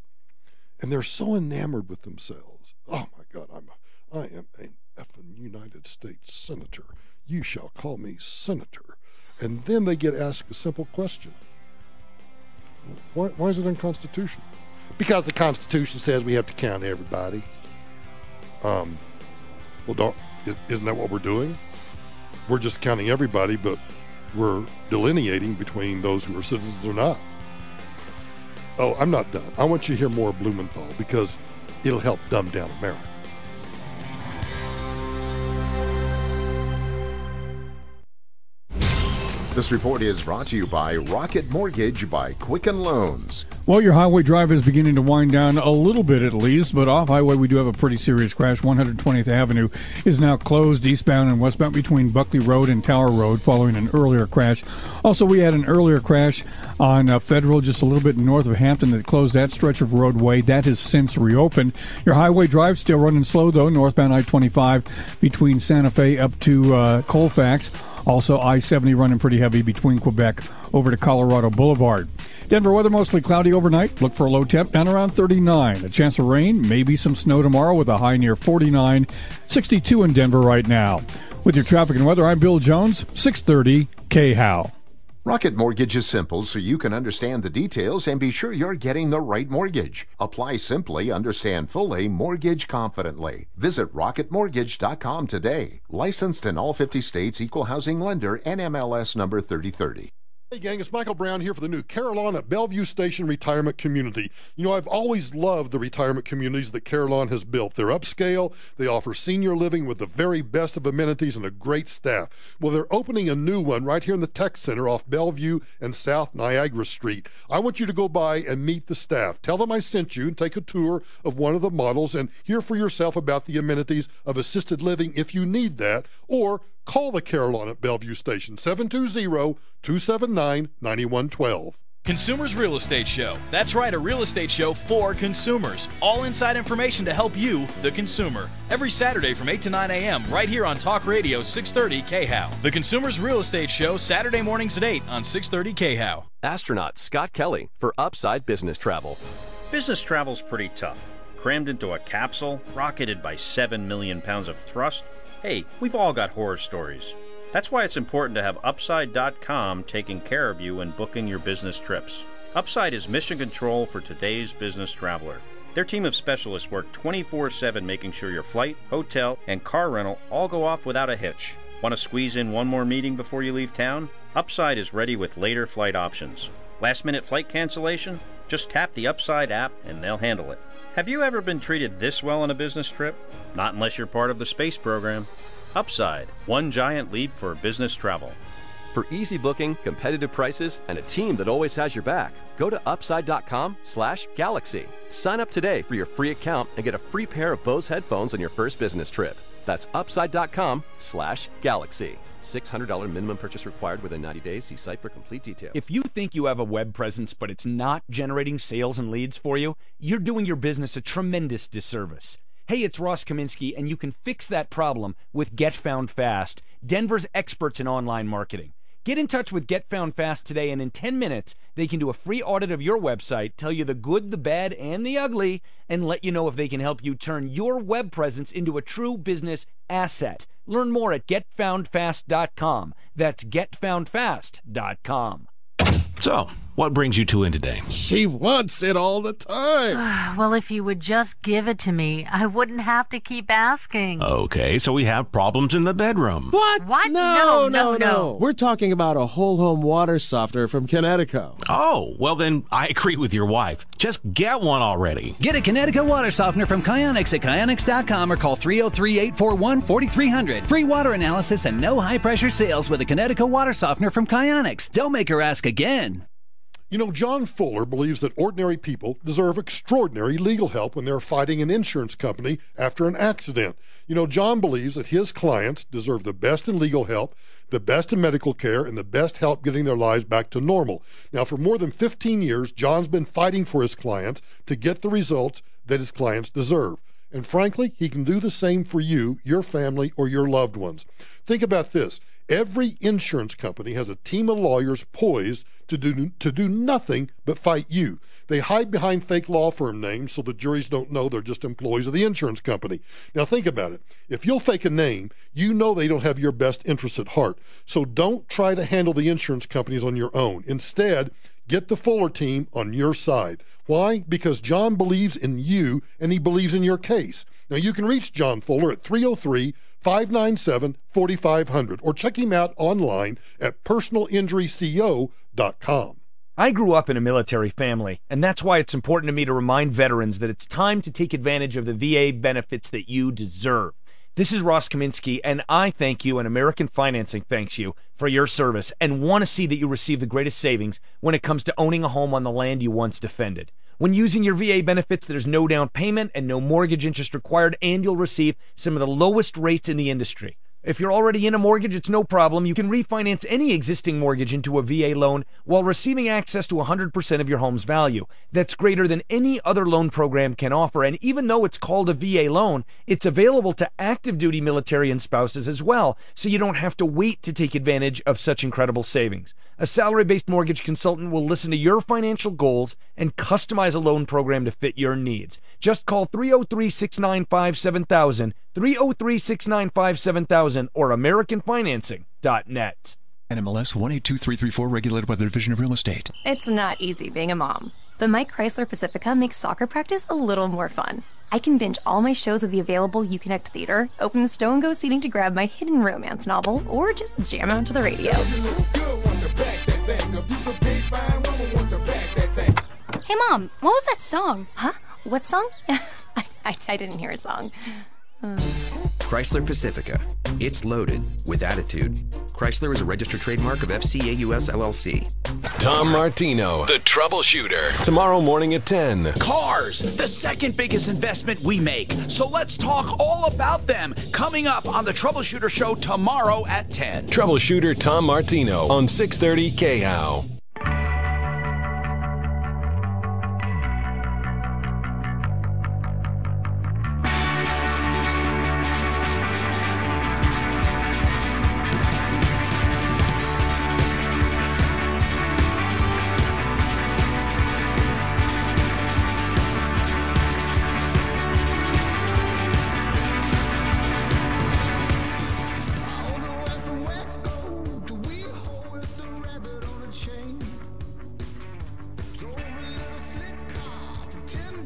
and they're so enamored with themselves. Oh my God, I am an effing United States senator. You shall call me senator. And then they get asked a simple question. Why is it unconstitutional? Because the Constitution says we have to count everybody. Isn't that what we're doing? We're just counting everybody, but we're delineating between those who are citizens or not. Oh, I'm not done. I want you to hear more of Blumenthal because it'll help dumb down America. This report is brought to you by Rocket Mortgage by Quicken Loans. Well, your highway drive is beginning to wind down a little bit at least, but off highway we do have a pretty serious crash. 120th Avenue is now closed eastbound and westbound between Buckley Road and Tower Road following an earlier crash. Also, we had an earlier crash on Federal just a little bit north of Hampton that closed that stretch of roadway. That has since reopened. Your highway drive still running slow, though, northbound I-25 between Santa Fe up to Colfax. Also, I-70 running pretty heavy between Quebec over to Colorado Boulevard. Denver weather mostly cloudy overnight. Look for a low temp down around 39. A chance of rain, maybe some snow tomorrow with a high near 49. 62 in Denver right now. With your traffic and weather, I'm Bill Jones, 630 KHOW. Rocket Mortgage is simple so you can understand the details and be sure you're getting the right mortgage. Apply simply, understand fully, mortgage confidently. Visit rocketmortgage.com today. Licensed in all 50 states, equal housing lender, NMLS number 3030. Hey gang, it's Michael Brown here for the new Carillon at Bellevue Station Retirement Community. You know, I've always loved the retirement communities that Carillon has built. They're upscale, they offer senior living with the very best of amenities and a great staff. Well, they're opening a new one right here in the Tech Center off Bellevue and South Niagara Street. I want you to go by and meet the staff. Tell them I sent you and take a tour of one of the models and hear for yourself about the amenities of assisted living if you need that, or call the Carillon at Bellevue Station, 720-279-9112. Consumers Real Estate Show. That's right, a real estate show for consumers. All inside information to help you, the consumer. Every Saturday from 8 to 9 a.m. right here on Talk Radio 630 KHOW. The Consumers Real Estate Show, Saturday mornings at 8 on 630 KHOW. Astronaut Scott Kelly for Upside Business Travel. Business travel's pretty tough. Crammed into a capsule, rocketed by 7 million pounds of thrust. Hey, we've all got horror stories. That's why it's important to have Upside.com taking care of you and booking your business trips. Upside is mission control for today's business traveler. Their team of specialists work 24/7 making sure your flight, hotel, and car rental all go off without a hitch. Want to squeeze in one more meeting before you leave town? Upside is ready with later flight options. Last-minute flight cancellation? Just tap the Upside app and they'll handle it. Have you ever been treated this well on a business trip? Not unless you're part of the space program. Upside, one giant leap for business travel. For easy booking, competitive prices, and a team that always has your back, go to upside.com/galaxy. Sign up today for your free account and get a free pair of Bose headphones on your first business trip. That's upside.com/galaxy. $600 minimum purchase required within 90 days. See site for complete details. If you think you have a web presence but it's not generating sales and leads for you, you're doing your business a tremendous disservice. Hey, it's Ross Kaminsky, and you can fix that problem with Get Found Fast, Denver's experts in online marketing. Get in touch with Get Found Fast today, and in 10 minutes, they can do a free audit of your website, tell you the good, the bad, and the ugly, and let you know if they can help you turn your web presence into a true business asset. Learn more at getfoundfast.com. That's getfoundfast.com. So, what brings you two in today? She wants it all the time. Well, if you would just give it to me, I wouldn't have to keep asking. Okay, so we have problems in the bedroom. What? What? No. We're talking about a whole home water softener from Connecticut. Oh, well then, I agree with your wife. Just get one already. Get a Connecticut water softener from Kionics at kionics.com or call 303-841-4300. Free water analysis and no high-pressure sales with a Connecticut water softener from Kionics. Don't make her ask again. You know, John Fuller believes that ordinary people deserve extraordinary legal help when they're fighting an insurance company after an accident. You know, John believes that his clients deserve the best in legal help, the best in medical care, and the best help getting their lives back to normal. Now, for more than 15 years, John's been fighting for his clients to get the results that his clients deserve. And frankly, he can do the same for you, your family, or your loved ones. Think about this. Every insurance company has a team of lawyers poised to do nothing but fight you. They hide behind fake law firm names so the juries don't know they're just employees of the insurance company. Now think about it. If you'll fake a name, you know they don't have your best interests at heart. So don't try to handle the insurance companies on your own. Instead, get the Fuller team on your side. Why? Because John believes in you and he believes in your case. Now you can reach John Fuller at 303-597-4500 or check him out online at personalinjuryco.com. I grew up in a military family, and that's why it's important to me to remind veterans that it's time to take advantage of the VA benefits that you deserve. This is Ross Kaminsky, and I thank you, and American Financing thanks you for your service and want to see that you receive the greatest savings when it comes to owning a home on the land you once defended. When using your VA benefits, there's no down payment and no mortgage interest required, and you'll receive some of the lowest rates in the industry. If you're already in a mortgage, it's no problem. You can refinance any existing mortgage into a VA loan while receiving access to 100% of your home's value. That's greater than any other loan program can offer, and even though it's called a VA loan, it's available to active duty military and spouses as well, so you don't have to wait to take advantage of such incredible savings. A salary-based mortgage consultant will listen to your financial goals and customize a loan program to fit your needs. Just call 303-695-7000, 303-695-7000, or AmericanFinancing.net. NMLS 182334, regulated by the Division of Real Estate. It's not easy being a mom, but my Chrysler Pacifica makes soccer practice a little more fun. I can binge all my shows with the available UConnect Theater, open the Stow and Go seating to grab my hidden romance novel, or just jam out to the radio. Hey Mom, what was that song? Huh? What song? I didn't hear a song. Chrysler Pacifica. It's loaded with attitude. Chrysler is a registered trademark of FCA US LLC. Tom Martino, the troubleshooter. Tomorrow morning at 10. Cars, the second biggest investment we make. So let's talk all about them. Coming up on the Troubleshooter Show tomorrow at 10. Troubleshooter Tom Martino on 630 KHOW.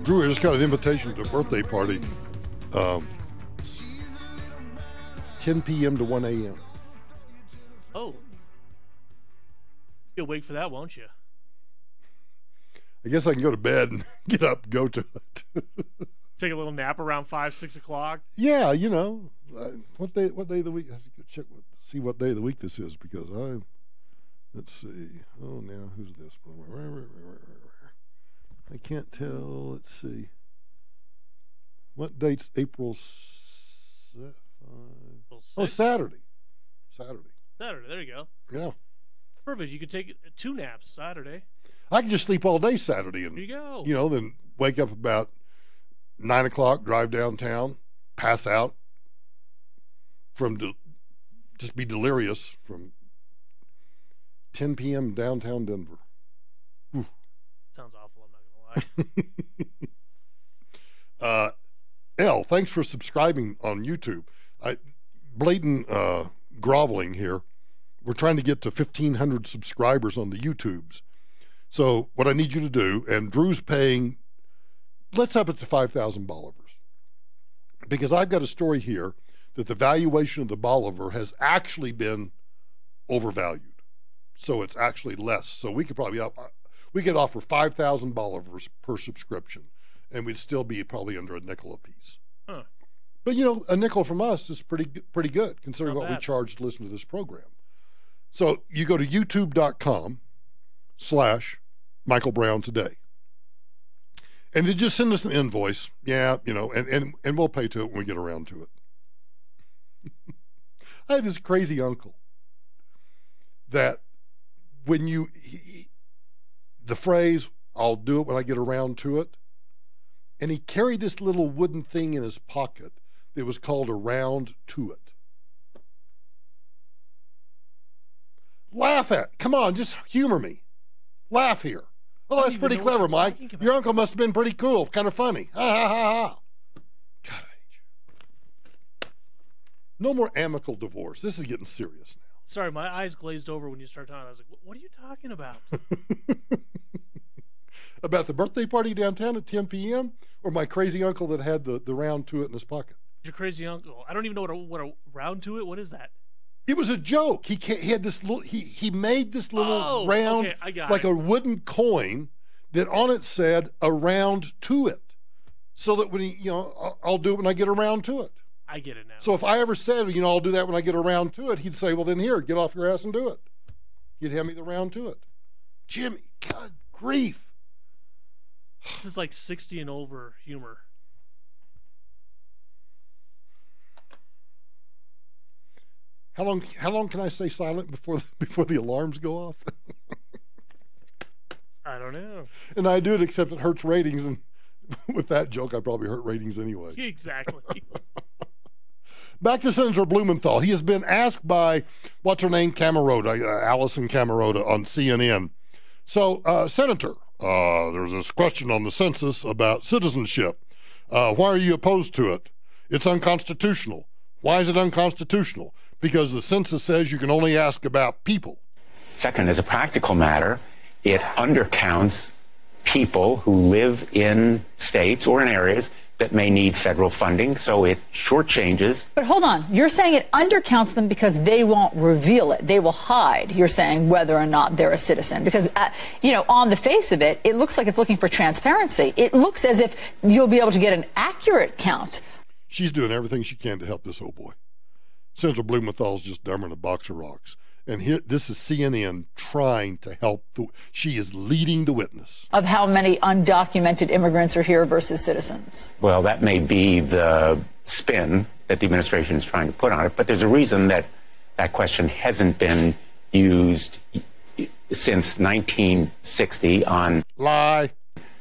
Drew, I just got an invitation to a birthday party. 10 p.m. to 1 a.m. Oh. You'll wait for that, won't you? I guess I can go to bed and get up and go to it. Take a little nap around 5, 6 o'clock. Yeah, you know, what day of the week? I have to check see what day of the week this is because let's see. Oh, now who's this? I can't tell. Let's see. What date's April? Oh, Saturday. Saturday. There you go. Yeah. Perfect. You could take 2 naps Saturday. I can just sleep all day Saturday and there you go. You know, then wake up about 9 o'clock, drive downtown, pass out just be delirious from 10 p.m. downtown Denver. Whew. Sounds awful, I'm not going to lie. Elle, thanks for subscribing on YouTube. Blatant groveling here. We're trying to get to 1,500 subscribers on the YouTubes. So what I need you to do, and Drew's paying, let's up it to 5,000 bolivars. Because I've got a story here that the valuation of the bolivar has actually been overvalued. So it's actually less. So we could probably offer 5,000 bolivars per subscription, and we'd still be probably under a nickel a piece. Huh. But you know, a nickel from us is pretty good considering what we bad. charge to listen to this program. So you go to youtube.com/Michael Brown Today. And then just send us an invoice. Yeah, you know, and we'll pay to it when we get around to it. I had this crazy uncle that when the phrase, I'll do it when I get around to it, and he carried this little wooden thing in his pocket that was called around to it. Laugh at. Come on, just humor me. Laugh here. Oh, that's pretty clever, Mike. Your uncle must have been pretty cool, kind of funny. Ha, ha, ha, ha. God, I hate you. No more amicable divorce. This is getting serious now. Sorry, my eyes glazed over when you started talking. I was like, what are you talking about? About the birthday party downtown at 10 p.m. or my crazy uncle that had the round to it in his pocket? Your crazy uncle. I don't even know what a round to it. What is that? It was a joke. He had this little. He made this little round, okay, I got like it. a wooden coin, that on it said "around to it," so that when I'll do it when I get around to it. I get it now. So if I ever said, I'll do that when I get around to it, he'd say, well, then here, get off your ass and do it. He'd hand me the round to it. Jimmy, God grief. This is like 60 and over humor. How long can I stay silent before the alarms go off? I don't know. And I do it, except it hurts ratings, and with that joke, I probably hurt ratings anyway. Exactly. Back to Senator Blumenthal. He has been asked by, what's her name, Allison Camerota on CNN. So, Senator, there's this question on the census about citizenship. Why are you opposed to it? It's unconstitutional. Why is it unconstitutional? Because the census says you can only ask about people. Second, as a practical matter, it undercounts people who live in states or in areas that may need federal funding, so it shortchanges. But hold on, you're saying it undercounts them because they won't reveal it. They will hide, you're saying, whether or not they're a citizen. Because, on the face of it, it looks like it's looking for transparency. It looks as if you'll be able to get an accurate count. She's doing everything she can to help this old boy. Senator Blumenthal's just dumber than a box of rocks. And here, this is CNN trying to help. She is leading the witness. Of how many undocumented immigrants are here versus citizens. Well, that may be the spin that the administration is trying to put on it, but there's a reason that that question hasn't been used since 1960 on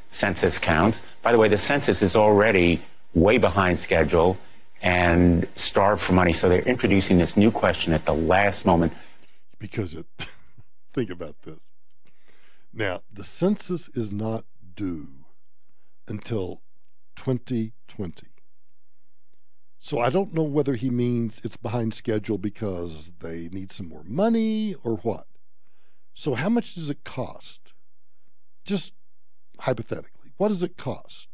census counts. By the way, the census is already way behind schedule and starved for money, so they're introducing this new question at the last moment. Because think about this. Now, the census is not due until 2020. So I don't know whether he means it's behind schedule because they need some more money or what. So how much does it cost? Just hypothetically, what does it cost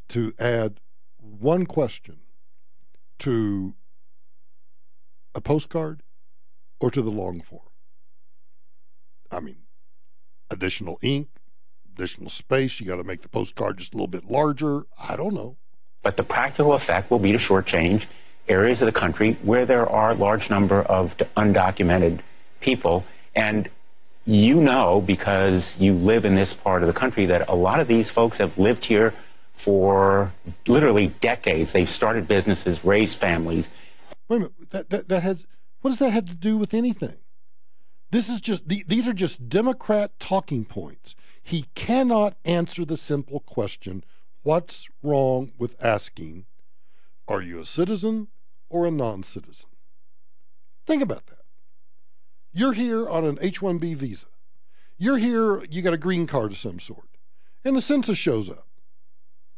to add one question to a postcard or to the long form? I mean, additional ink, additional space, you got to make the postcard just a little bit larger. I don't know. But the practical effect will be to shortchange areas of the country where there are a large number of undocumented people. And you know, because you live in this part of the country, that a lot of these folks have lived here for literally decades. They've started businesses, raised families. Wait a minute, that has, what does that have to do with anything? This is just, these are just Democrat talking points. He cannot answer the simple question, what's wrong with asking, are you a citizen or a non-citizen? Think about that. You're here on an H-1B visa. You're here, you got a green card of some sort. And the census shows up.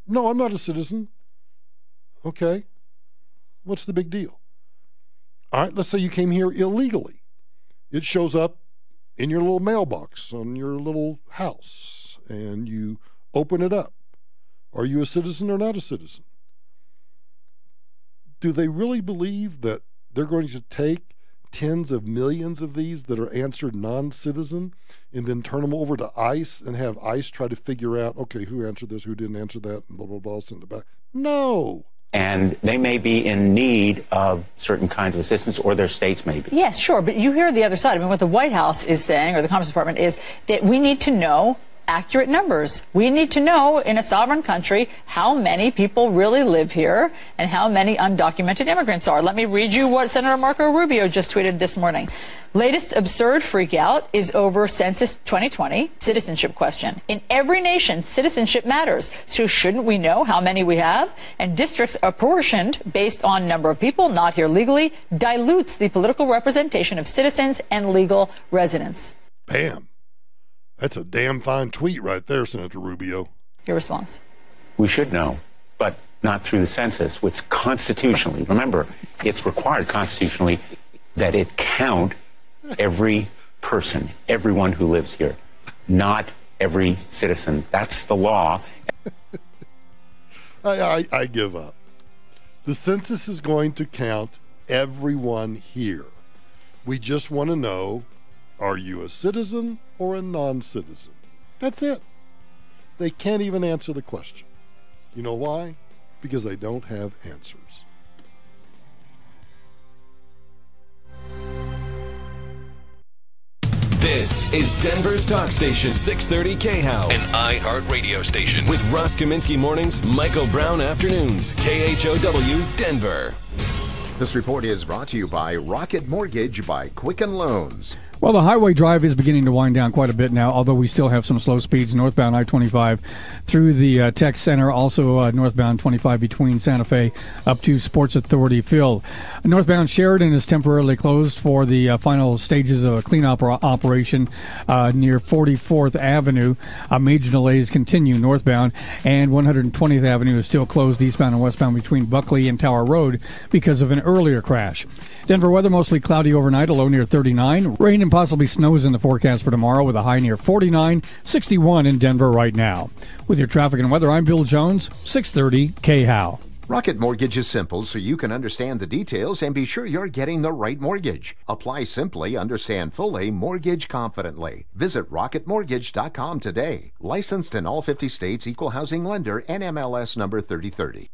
No, I'm not a citizen. Okay. What's the big deal? All right, let's say you came here illegally. It shows up in your little mailbox on your little house, and you open it up. Are you a citizen or not a citizen? Do they really believe that they're going to take tens of millions of these that are answered non-citizen and then turn them over to ICE and have ICE try to figure out, okay, who answered this, who didn't answer that, and blah, blah, blah, send it back? No. And they may be in need of certain kinds of assistance, or their states may be. Yes, sure, but you hear the other side. I mean, what the White House is saying, or the Commerce Department, is that we need to know accurate numbers. We need to know in a sovereign country how many people really live here and how many undocumented immigrants are. Let me read you what Senator Marco Rubio just tweeted this morning. Latest absurd freakout is over Census 2020 citizenship question. In every nation, citizenship matters. So shouldn't we know how many we have? And districts apportioned based on number of people not here legally dilutes the political representation of citizens and legal residents. Bam. That's a damn fine tweet right there, Senator Rubio. Your response? We should know, but not through the census, which constitutionally, remember, it's required constitutionally that it count every person, everyone who lives here, not every citizen. That's the law. I give up. The census is going to count everyone here. We just want to know, are you a citizen or a non-citizen? That's it. They can't even answer the question. You know why? Because they don't have answers. This is Denver's talk station, 630 KHOW, an iHeart radio station with Ross Kaminsky mornings, Michael Brown afternoons, KHOW Denver. This report is brought to you by Rocket Mortgage by Quicken Loans. Well, the highway drive is beginning to wind down quite a bit now, although we still have some slow speeds northbound I-25 through the Tech Center, also northbound 25 between Santa Fe up to Sports Authority Field. Northbound Sheridan is temporarily closed for the final stages of a cleanup operation near 44th Avenue. Major delays continue northbound, and 120th Avenue is still closed eastbound and westbound between Buckley and Tower Road because of an earlier crash. Denver weather mostly cloudy overnight, a low near 39. Rain and possibly snows in the forecast for tomorrow with a high near 49, 61 in Denver right now. With your traffic and weather, I'm Bill Jones, 630 KHOW. Rocket Mortgage is simple so you can understand the details and be sure you're getting the right mortgage. Apply simply, understand fully, mortgage confidently. Visit rocketmortgage.com today. Licensed in all 50 states, equal housing lender, NMLS number 3030.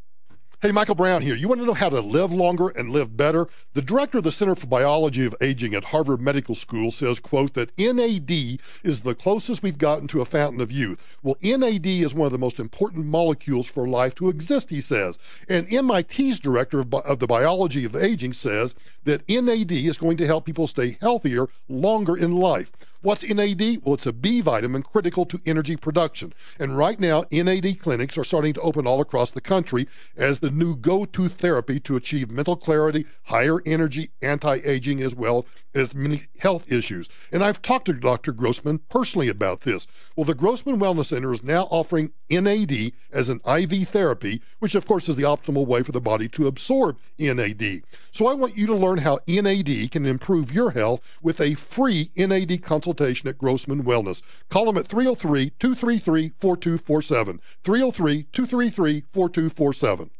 Hey, Michael Brown here. You want to know how to live longer and live better? The director of the Center for Biology of Aging at Harvard Medical School says, quote, that NAD is the closest we've gotten to a fountain of youth. Well, NAD is one of the most important molecules for life to exist, he says. And MIT's director of the Biology of Aging says that NAD is going to help people stay healthier longer in life. What's NAD? Well, it's a B vitamin critical to energy production. And right now, NAD clinics are starting to open all across the country as the new go-to therapy to achieve mental clarity, higher energy, anti-aging, as well as many health issues. And I've talked to Dr. Grossman personally about this. Well, the Grossman Wellness Center is now offering NAD as an IV therapy, which of course is the optimal way for the body to absorb NAD. So I want you to learn how NAD can improve your health with a free NAD consultation at Grossman Wellness. Call them at 303-233-4247. 303-233-4247.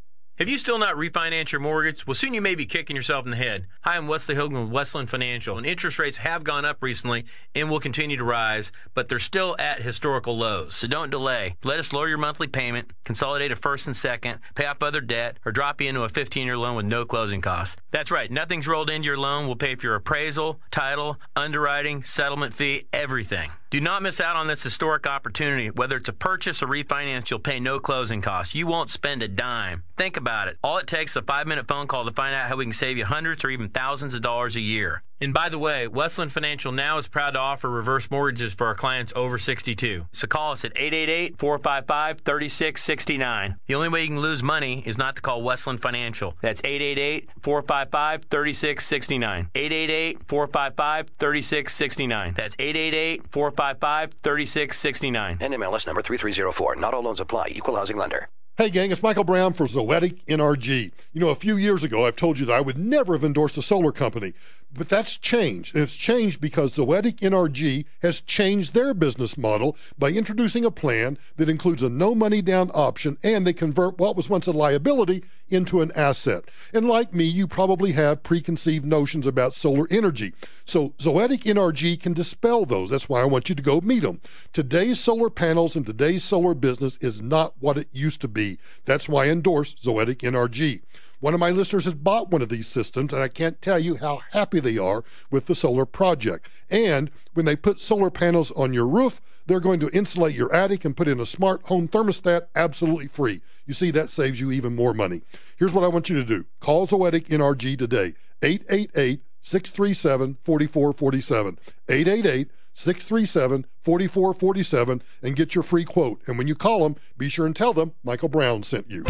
Have you still not refinanced your mortgage? Well, soon you may be kicking yourself in the head. Hi, I'm Wesley Hogan with Westland Financial, and interest rates have gone up recently and will continue to rise, but they're still at historical lows. So don't delay. Let us lower your monthly payment, consolidate a first and second, pay off other debt, or drop you into a 15-year loan with no closing costs. That's right. Nothing's rolled into your loan. We'll pay for your appraisal, title, underwriting, settlement fee, everything. Do not miss out on this historic opportunity. Whether it's a purchase or refinance, you'll pay no closing costs. You won't spend a dime. Think about it. All it takes is a 5-minute phone call to find out how we can save you hundreds or even thousands of dollars a year. And by the way, Westland Financial now is proud to offer reverse mortgages for our clients over 62. So call us at 888-455-3669. The only way you can lose money is not to call Westland Financial. That's 888-455-3669. 888-455-3669. That's 888-455-3669. NMLS number 3304. Not all loans apply. Equal housing lender. Hey gang, it's Michael Brown for Zoetic NRG. You know, a few years ago, I've told you that I would never have endorsed a solar company, but that's changed. And it's changed because Zoetic NRG has changed their business model by introducing a plan that includes a no money down option, and they convert what was once a liability into an asset. And like me, you probably have preconceived notions about solar energy. So Zoetic NRG can dispel those. That's why I want you to go meet them. Today's solar panels and today's solar business is not what it used to be. That's why I endorse Zoetic NRG. One of my listeners has bought one of these systems, and I can't tell you how happy they are with the solar project. And when they put solar panels on your roof, they're going to insulate your attic and put in a smart home thermostat absolutely free. You see, that saves you even more money. Here's what I want you to do. Call Zoetic NRG today, 888-637-4447, 888-637-4447, and get your free quote. And when you call them, be sure and tell them Michael Brown sent you.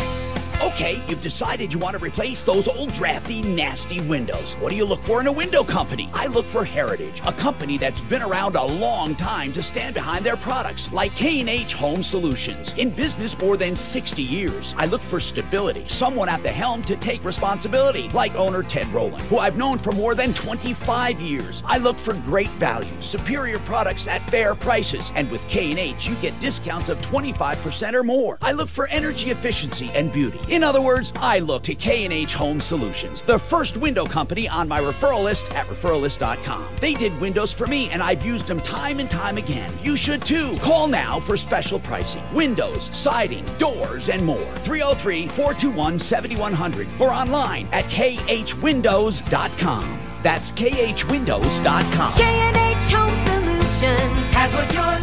Okay, you've decided you want to replace those old drafty, nasty windows. What do you look for in a window company? I look for Heritage, a company that's been around a long time to stand behind their products, like K&H Home Solutions. In business more than 60 years, I look for stability, someone at the helm to take responsibility, like owner Ted Rowland, who I've known for more than 25 years. I look for great value, superior products at fair prices, and with K&H, you get discounts of 25% or more. I look for energy efficiency and beauty. In other words, I look to K&H Home Solutions, the first window company on my referral list at referralist.com. They did windows for me, and I've used them time and time again. You should too. Call now for special pricing. Windows, siding, doors, and more. 303-421-7100 or online at khwindows.com. That's khwindows.com. K&H Home Solutions has what you're looking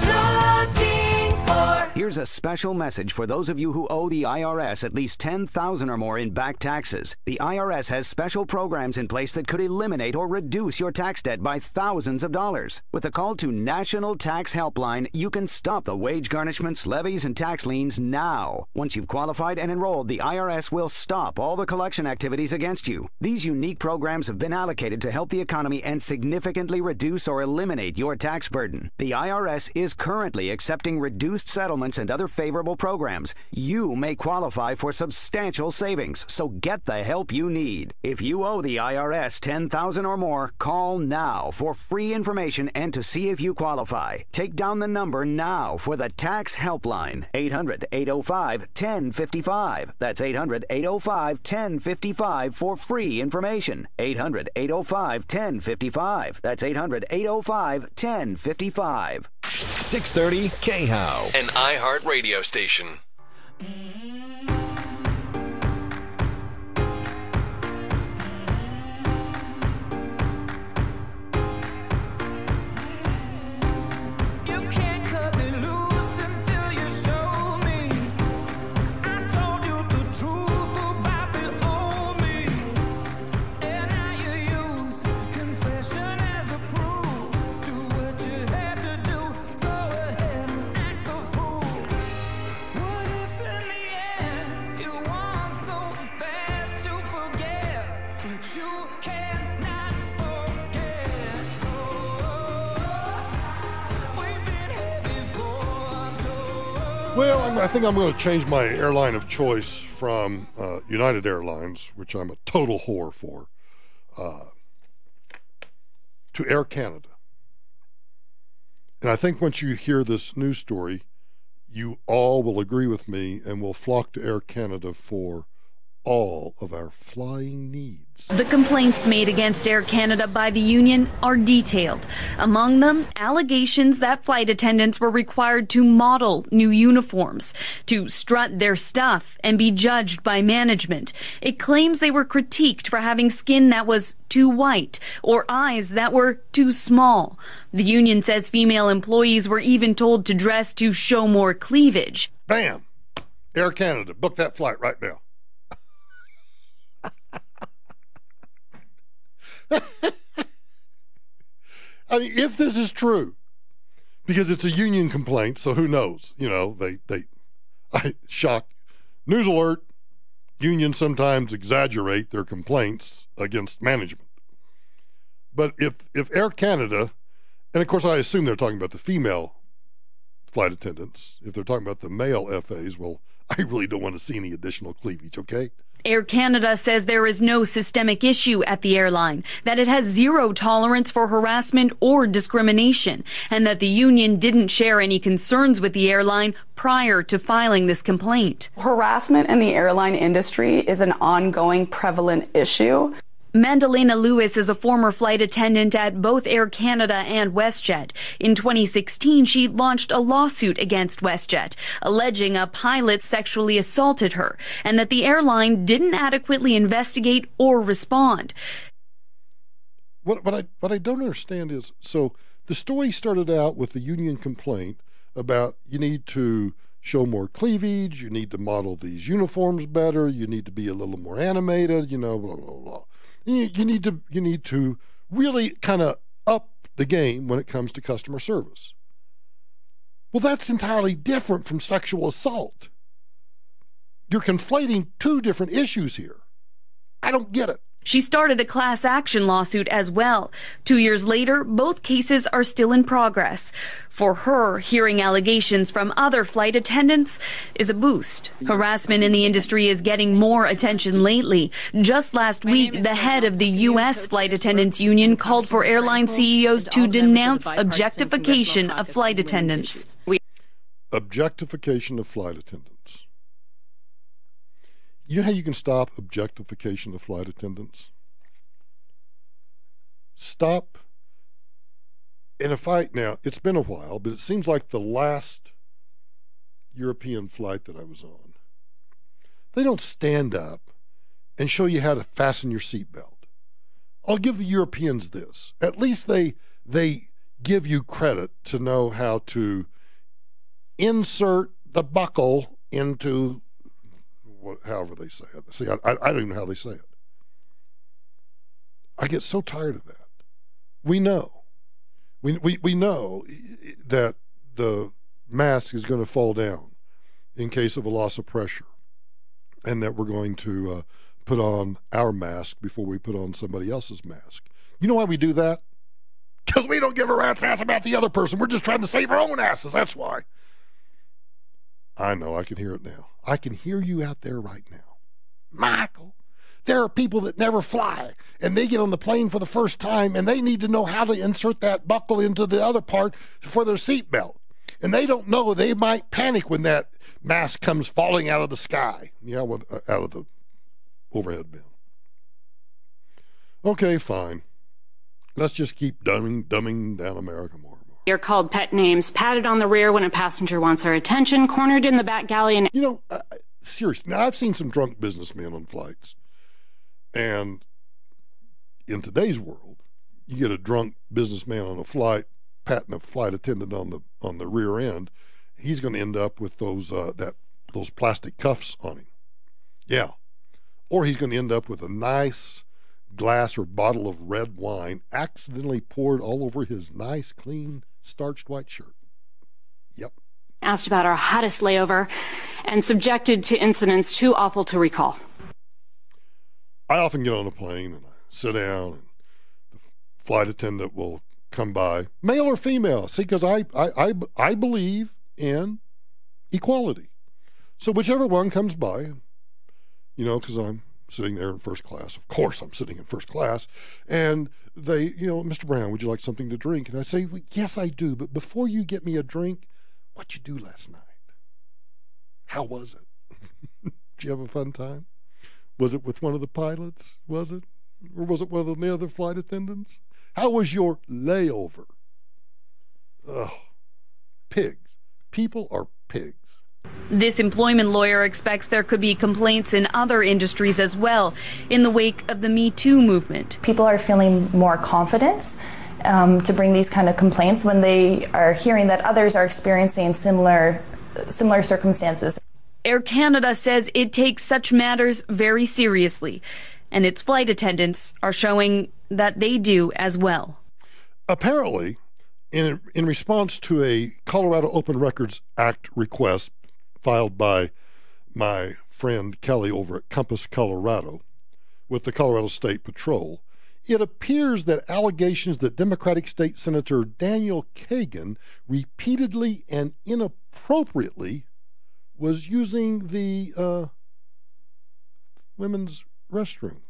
for. Here's a special message for those of you who owe the IRS at least $10,000 or more in back taxes. The IRS has special programs in place that could eliminate or reduce your tax debt by thousands of dollars. With a call to National Tax Helpline, you can stop the wage garnishments, levies, and tax liens now. Once you've qualified and enrolled, the IRS will stop all the collection activities against you. These unique programs have been allocated to help the economy and significantly reduce or eliminate your tax burden. The IRS is currently accepting reduced settlements and other favorable programs. You may qualify for substantial savings, so get the help you need. If you owe the IRS $10,000 or more, call now for free information and to see if you qualify. Take down the number now for the Tax Helpline, 800-805-1055. That's 800-805-1055 for free information. 800-805-1055. That's 800-805-1055. 630 KHOW, an iHeart radio station. Well, I think I'm going to change my airline of choice from United Airlines, which I'm a total whore for, to Air Canada. And I think once you hear this news story, you all will agree with me and will flock to Air Canada for all of our flying needs. The complaints made against Air Canada by the union are detailed. Among them, allegations that flight attendants were required to model new uniforms, to strut their stuff, and be judged by management. It claims they were critiqued for having skin that was too white or eyes that were too small. The union says female employees were even told to dress to show more cleavage. Bam! Air Canada, book that flight right now. I mean, if this is true, because it's a union complaint, so who knows? You know, shocked. News alert, unions sometimes exaggerate their complaints against management. But if Air Canada, and of course I assume they're talking about the female flight attendants, if they're talking about the male FAs, well, I really don't want to see any additional cleavage, okay? Air Canada says there is no systemic issue at the airline, that it has zero tolerance for harassment or discrimination, and that the union didn't share any concerns with the airline prior to filing this complaint. Harassment in the airline industry is an ongoing prevalent issue. Mandalena Lewis is a former flight attendant at both Air Canada and WestJet. In 2016, she launched a lawsuit against WestJet, alleging a pilot sexually assaulted her and that the airline didn't adequately investigate or respond. What I don't understand is, so the story started out with the union complaint about you need to show more cleavage, you need to model these uniforms better, you need to be a little more animated, you know, blah, blah, blah. You need to really kind of up the game when it comes to customer service. Well, that's entirely different from sexual assault. You're conflating two different issues here. I don't get it. She started a class action lawsuit as well. 2 years later, both cases are still in progress. For her, hearing allegations from other flight attendants is a boost. Harassment in the industry is getting more attention lately. Just last week, the head of the U.S. Flight Attendants Union called for airline CEOs to denounce objectification of flight attendants. Objectification of flight attendants. You know how you can stop objectification of flight attendants? Stop. And now, it's been a while, but it seems like the last European flight that I was on, they don't stand up and show you how to fasten your seatbelt. I'll give the Europeans this. At least they give you credit to know how to insert the buckle into however they say it. See, I don't even know how they say it. I get so tired of that. We know. We know that the mask is going to fall down in case of a loss of pressure, and that we're going to put on our mask before we put on somebody else's mask. You know why we do that? Because we don't give a rat's ass about the other person. We're just trying to save our own asses. That's why. I know, I can hear it now. I can hear you out there right now. Michael, there are people that never fly, and they get on the plane for the first time, and they need to know how to insert that buckle into the other part for their seatbelt. And they don't know, they might panic when that mask comes falling out of the sky, out of the overhead bin. Okay, fine. Let's just keep dumbing down America more. You're called pet names, patted on the rear when a passenger wants our attention, cornered in the back galley, and... You know, seriously, now I've seen some drunk businessmen on flights, and in today's world, you get a drunk businessman on a flight, patting a flight attendant on the rear end, he's going to end up with those plastic cuffs on him. Yeah. Or he's going to end up with a nice glass or bottle of red wine accidentally poured all over his nice, clean, starched white shirt. Yep. Asked about our hottest layover and subjected to incidents too awful to recall. I often get on a plane and I sit down and the flight attendant will come by, male or female. See, because I believe in equality. So whichever one comes by, you know, because I'm sitting there in first class. Of course I'm sitting in first class. And they, you know, Mr. Brown, would you like something to drink? And I say, well, yes, I do. But before you get me a drink, what'd you do last night? How was it? Did you have a fun time? Was it with one of the pilots? Was it? Or was it one of the other flight attendants? How was your layover? Oh, pigs. People are pigs. This employment lawyer expects there could be complaints in other industries as well in the wake of the Me Too movement. People are feeling more confidence to bring these kind of complaints when they are hearing that others are experiencing similar circumstances. Air Canada says it takes such matters very seriously, and its flight attendants are showing that they do as well. Apparently, in response to a Colorado Open Records Act request filed by my friend Kelly over at Compass, Colorado, with the Colorado State Patrol, it appears that allegations that Democratic State Senator Daniel Kagan repeatedly and inappropriately was using the women's restroom.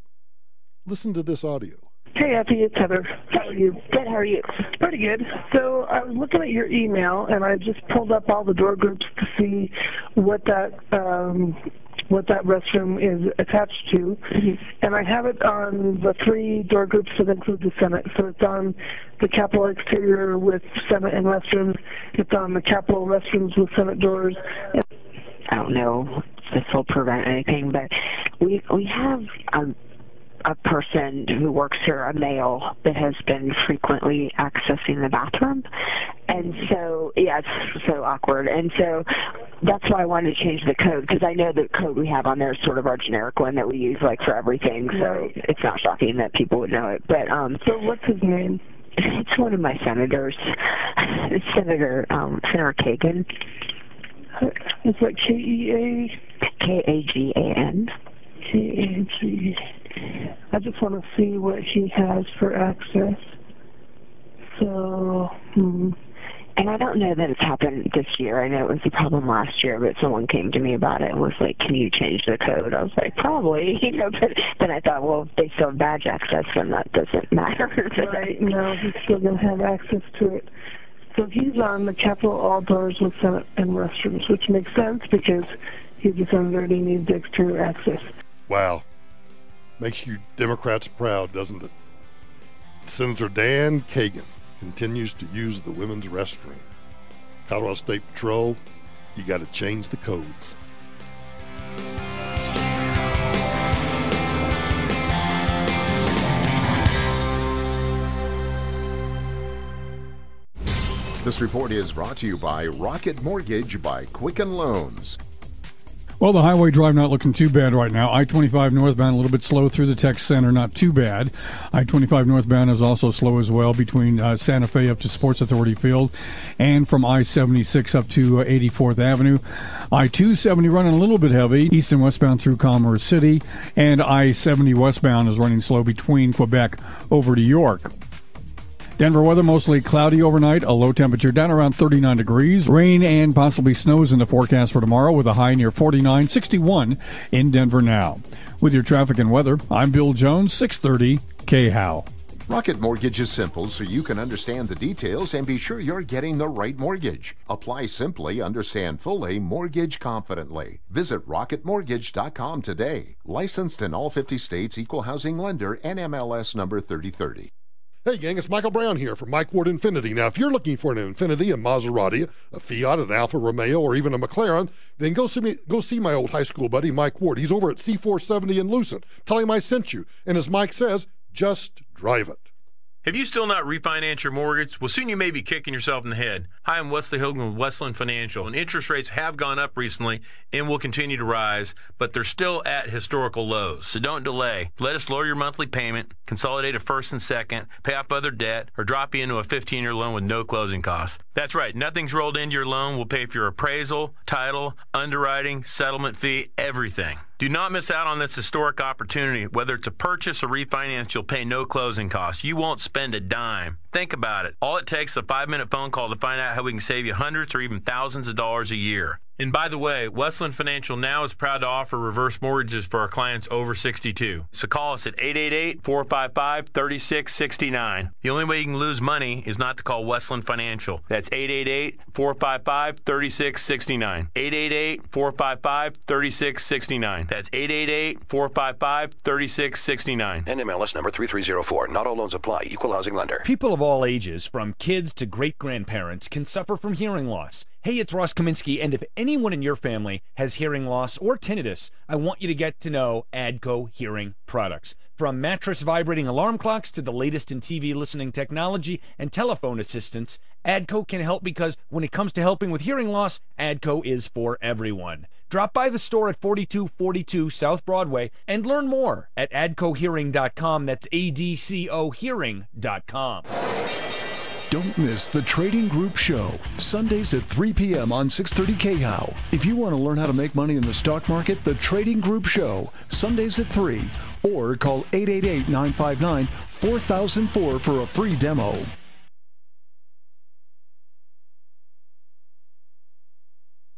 Listen to this audio. Hey, Effie, it's Heather. How are you? Good, how are you? Pretty good. So I was looking at your email, and I just pulled up all the door groups to see what that restroom is attached to. Mm-hmm. And I have it on the 3 door groups that include the Senate. So it's on the Capitol exterior with Senate and restrooms. It's on the Capitol restrooms with Senate doors. I don't know if this will prevent anything, but we have a person who works here, a male, that has been frequently accessing the bathroom. And so, yeah, it's so awkward. And so that's why I wanted to change the code, because I know the code we have on there is sort of our generic one that we use like for everything. So right. It's not shocking that people would know it. But so what's his name? It's one of my senators. It's Senator Kagan. It's like K-E-A? K-A-G-A-N. K-A-G. I just want to see what he has for access. So, And I don't know that it's happened this year. I know it was a problem last year, but someone came to me about it and was like, can you change the code? I was like, probably. But then I thought, well, if they still have badge access, then that doesn't matter. Right, no, he's still going to have access to it. So he's on the Capitol all doors with Senate and restrooms, which makes sense because he's a senator and he needs exterior access. Wow. Makes you Democrats proud, doesn't it? Senator Dan Kagan continues to use the women's restroom. Colorado State Patrol, you got to change the codes. This report is brought to you by Rocket Mortgage by Quicken Loans. Well, the highway drive not looking too bad right now. I-25 northbound a little bit slow through the Tech Center, not too bad. I-25 northbound is also slow as well between Santa Fe up to Sports Authority Field and from I-76 up to 84th Avenue. I-270 running a little bit heavy, east and westbound through Commerce City, and I-70 westbound is running slow between Quebec over to York. Denver weather mostly cloudy overnight, a low temperature down around 39 degrees. Rain and possibly snows in the forecast for tomorrow with a high near 49, 61 in Denver now. With your traffic and weather, I'm Bill Jones, 630 KHOW. Rocket Mortgage is simple so you can understand the details and be sure you're getting the right mortgage. Apply simply, understand fully, mortgage confidently. Visit rocketmortgage.com today. Licensed in all 50 states, equal housing lender, NMLS number 3030. Hey gang, it's Michael Brown here from Mike Ward Infiniti. Now, if you're looking for an Infiniti, a Maserati, a Fiat, an Alfa Romeo, or even a McLaren, then go see my old high school buddy Mike Ward. He's over at C470 in Lucent. Tell him I sent you. And as Mike says, just drive it. Have you still not refinanced your mortgage? Well, soon you may be kicking yourself in the head. Hi, I'm Wesley Hogan with Westland Financial, and interest rates have gone up recently and will continue to rise, but they're still at historical lows. So don't delay. Let us lower your monthly payment, consolidate a first and second, pay off other debt, or drop you into a 15-year loan with no closing costs. That's right. Nothing's rolled into your loan. We'll pay for your appraisal, title, underwriting, settlement fee, everything. Do not miss out on this historic opportunity. Whether it's a purchase or refinance, you'll pay no closing costs. You won't spend a dime. Think about it. All it takes is a 5-minute phone call to find out how we can save you hundreds or even thousands of dollars a year. And by the way, Westland Financial now is proud to offer reverse mortgages for our clients over 62. So call us at 888-455-3669. The only way you can lose money is not to call Westland Financial. That's 888-455-3669. 888-455-3669. That's 888-455-3669. NMLS number 3304. Not all loans apply. Equal housing lender. People of all ages, from kids to great-grandparents, can suffer from hearing loss. Hey, it's Ross Kaminsky, and if anyone in your family has hearing loss or tinnitus, I want you to get to know ADCO Hearing Products. From mattress vibrating alarm clocks to the latest in TV listening technology and telephone assistance, ADCO can help because when it comes to helping with hearing loss, ADCO is for everyone. Drop by the store at 4242 South Broadway and learn more at adcohearing.com. That's ADCO hearing.com. Don't miss the Trading Group Show, Sundays at 3 p.m. on 630 KHOW. If you want to learn how to make money in the stock market, the Trading Group Show, Sundays at 3, or call 888-959-4004 for a free demo.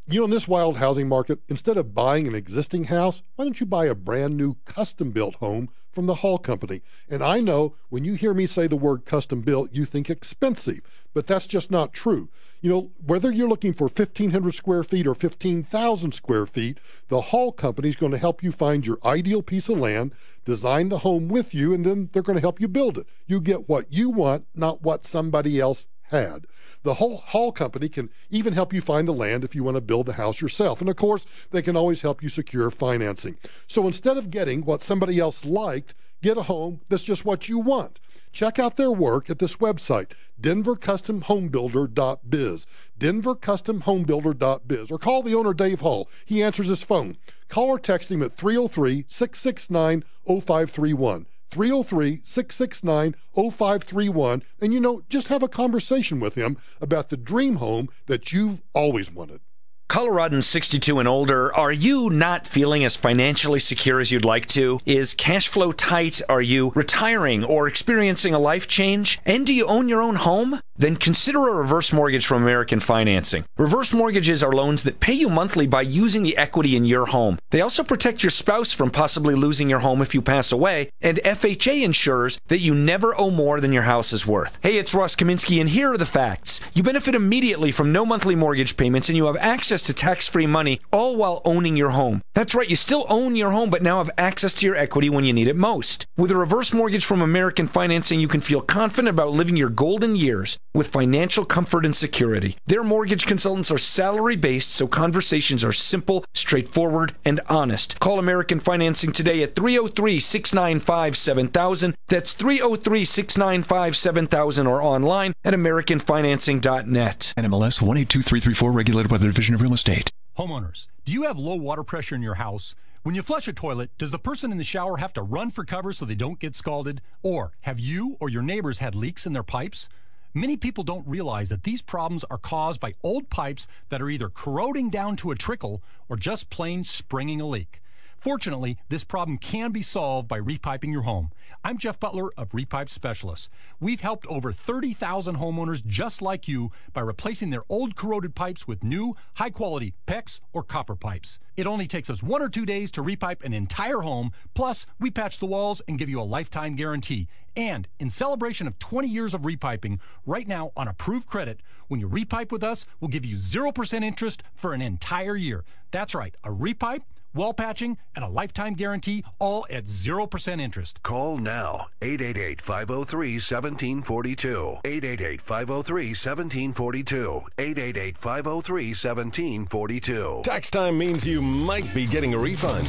You know, in this wild housing market, instead of buying an existing house, why don't you buy a brand new custom-built home from the Hall Company? And I know when you hear me say the word custom-built, you think expensive, but that's just not true. You know, whether you're looking for 1,500 square feet or 15,000 square feet, the Hall Company is going to help you find your ideal piece of land, design the home with you, and then they're going to help you build it. You get what you want, not what somebody else had. The whole Hall Company can even help you find the land if you want to build the house yourself. And of course, they can always help you secure financing. So instead of getting what somebody else liked, get a home that's just what you want. Check out their work at this website, denvercustomhomebuilder.biz, denvercustomhomebuilder.biz, or call the owner, Dave Hall. He answers his phone. Call or text him at 303-669-0531. 303-669-0531, and, you know, just have a conversation with him about the dream home that you've always wanted. Coloradans 62 and older, are you not feeling as financially secure as you'd like to? Is cash flow tight? Are you retiring or experiencing a life change? And do you own your own home? Then consider a reverse mortgage from American Financing. Reverse mortgages are loans that pay you monthly by using the equity in your home. They also protect your spouse from possibly losing your home if you pass away, and FHA ensures that you never owe more than your house is worth. Hey, it's Ross Kaminsky, and here are the facts. You benefit immediately from no monthly mortgage payments, and you have access to tax-free money, all while owning your home. That's right, you still own your home, but now have access to your equity when you need it most. With a reverse mortgage from American Financing, you can feel confident about living your golden years with financial comfort and security. Their mortgage consultants are salary-based, so conversations are simple, straightforward, and honest. Call American Financing today at 303-695-7000. That's 303-695-7000, or online at AmericanFinancing.net. NMLS 182334, regulated by the Division of Real Estate. Homeowners, do you have low water pressure in your house? When you flush a toilet, does the person in the shower have to run for cover so they don't get scalded? Or have you or your neighbors had leaks in their pipes? Many people don't realize that these problems are caused by old pipes that are either corroding down to a trickle or just plain springing a leak. Fortunately, this problem can be solved by repiping your home. I'm Jeff Butler of Repipe Specialists. We've helped over 30,000 homeowners just like you by replacing their old corroded pipes with new, high-quality PEX or copper pipes. It only takes us 1 or 2 days to repipe an entire home, plus we patch the walls and give you a lifetime guarantee. And in celebration of 20 years of repiping, right now on approved credit, when you repipe with us, we'll give you 0% interest for an entire year. That's right, a repipe, wall patching, and a lifetime guarantee, all at 0% interest. Call now, 888-503-1742. 888-503-1742. 888-503-1742. Tax time means you might be getting a refund.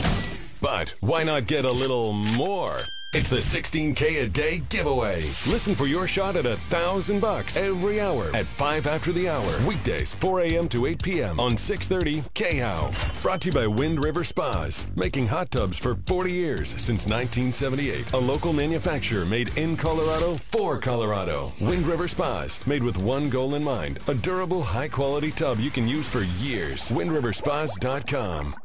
But why not get a little more? It's the 16K a day giveaway. Listen for your shot at $1,000 every hour at 5 after the hour. Weekdays, 4 a.m. to 8 p.m. on 630 KHOW. Brought to you by Wind River Spas, making hot tubs for 40 years since 1978. A local manufacturer made in Colorado for Colorado. Wind River Spas, made with one goal in mind: a durable, high-quality tub you can use for years. WindRiverSpas.com.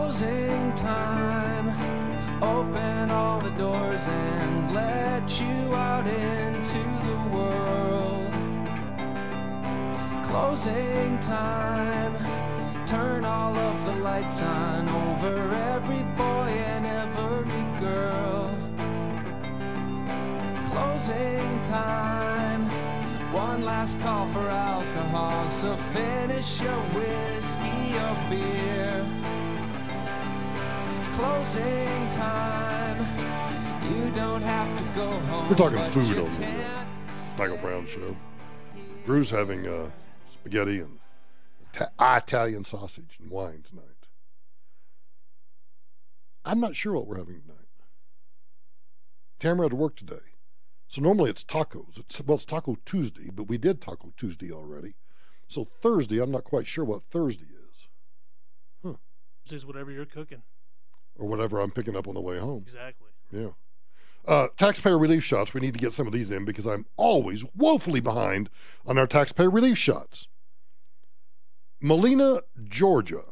Closing time. Open all the doors and let you out into the world. Closing time. Turn all of the lights on over every boy and every girl. Closing time. One last call for alcohol, so finish your whiskey or beer. Closing time. You don't have to go home. We're talking food on the Michael Brown Show. Drew's having spaghetti and Italian sausage and wine tonight. I'm not sure what we're having tonight. Tamara had to work today. So normally it's tacos. It's Taco Tuesday, but we did Taco Tuesday already. So Thursday, I'm not quite sure what Thursday is. Huh. This is whatever you're cooking. Or whatever I'm picking up on the way home. Exactly. Yeah. Taxpayer relief shots. We need to get some of these in because I'm always woefully behind on our taxpayer relief shots. Molina, Georgia.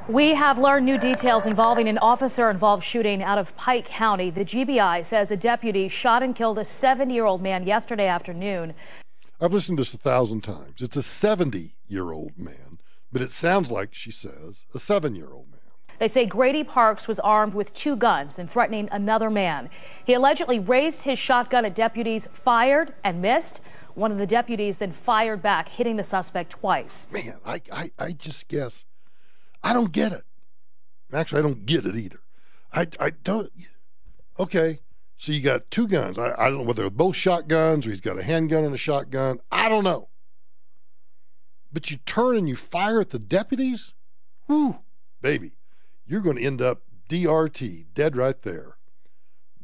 We have learned new details involving an officer-involved shooting out of Pike County. The GBI says a deputy shot and killed a 70-year-old man yesterday afternoon. I've listened to this 1,000 times. It's a 70-year-old man, but it sounds like, she says, a 7-year-old man. They say Grady Parks was armed with 2 guns and threatening another man. He allegedly raised his shotgun at deputies, fired and missed. One of the deputies then fired back, hitting the suspect twice. Man, I just guess. I don't get it. Actually, I don't get it either. I don't. Okay, so you got 2 guns. I don't know whether they're both shotguns or he's got a handgun and a shotgun. I don't know. But you turn and you fire at the deputies? Whew, baby. You're going to end up DRT, dead right there.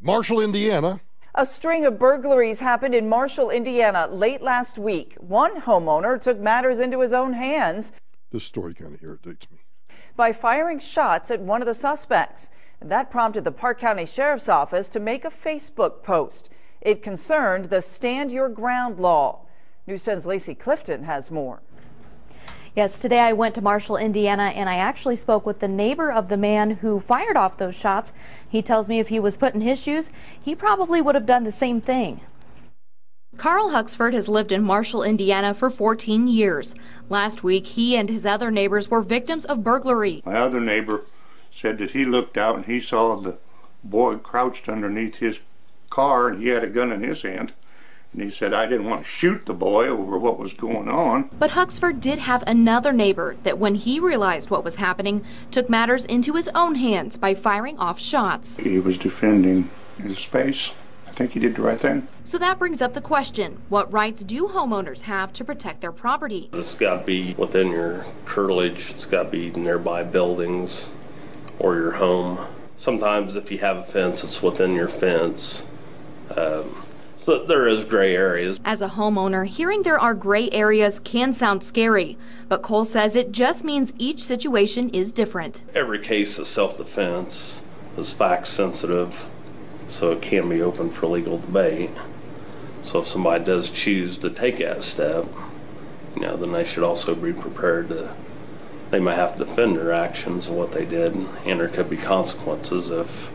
Marshall, Indiana. A string of burglaries happened in Marshall, Indiana late last week. One homeowner took matters into his own hands. This story kind of irritates me. By firing shots at one of the suspects. That prompted the Park County Sheriff's Office to make a Facebook post. It concerned the Stand Your Ground law. News 10's Lacey Clifton has more. Yes, today I went to Marshall, Indiana, and I actually spoke with the neighbor of the man who fired off those shots. He tells me if he was put in his shoes, he probably would have done the same thing. Carl Huxford has lived in Marshall, Indiana for 14 years. Last week, he and his other neighbors were victims of burglary. My other neighbor said that he looked out and he saw the boy crouched underneath his car and he had a gun in his hand. And he said, I didn't want to shoot the boy over what was going on. But Huxford did have another neighbor that when he realized what was happening, took matters into his own hands by firing off shots. He was defending his space. I think he did the right thing. So that brings up the question, what rights do homeowners have to protect their property? It's got to be within your curtilage. It's got to be nearby buildings or your home. Sometimes if you have a fence, it's within your fence. So there is gray areas. As a homeowner, hearing there are gray areas can sound scary, but Cole says it just means each situation is different. Every case of self-defense is fact sensitive, so it can be open for legal debate. So if somebody does choose to take that step, then they should also be prepared to, they might have to defend their actions and what they did, and there could be consequences if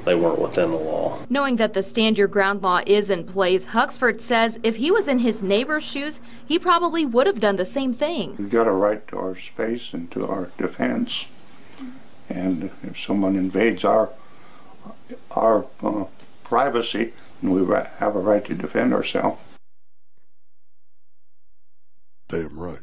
they weren't within the law. Knowing that the Stand Your Ground law is in place, Huxford says if he was in his neighbor's shoes, he probably would have done the same thing. We've got a right to our space and to our defense. And if someone invades our privacy, we have a right to defend ourselves. Damn right.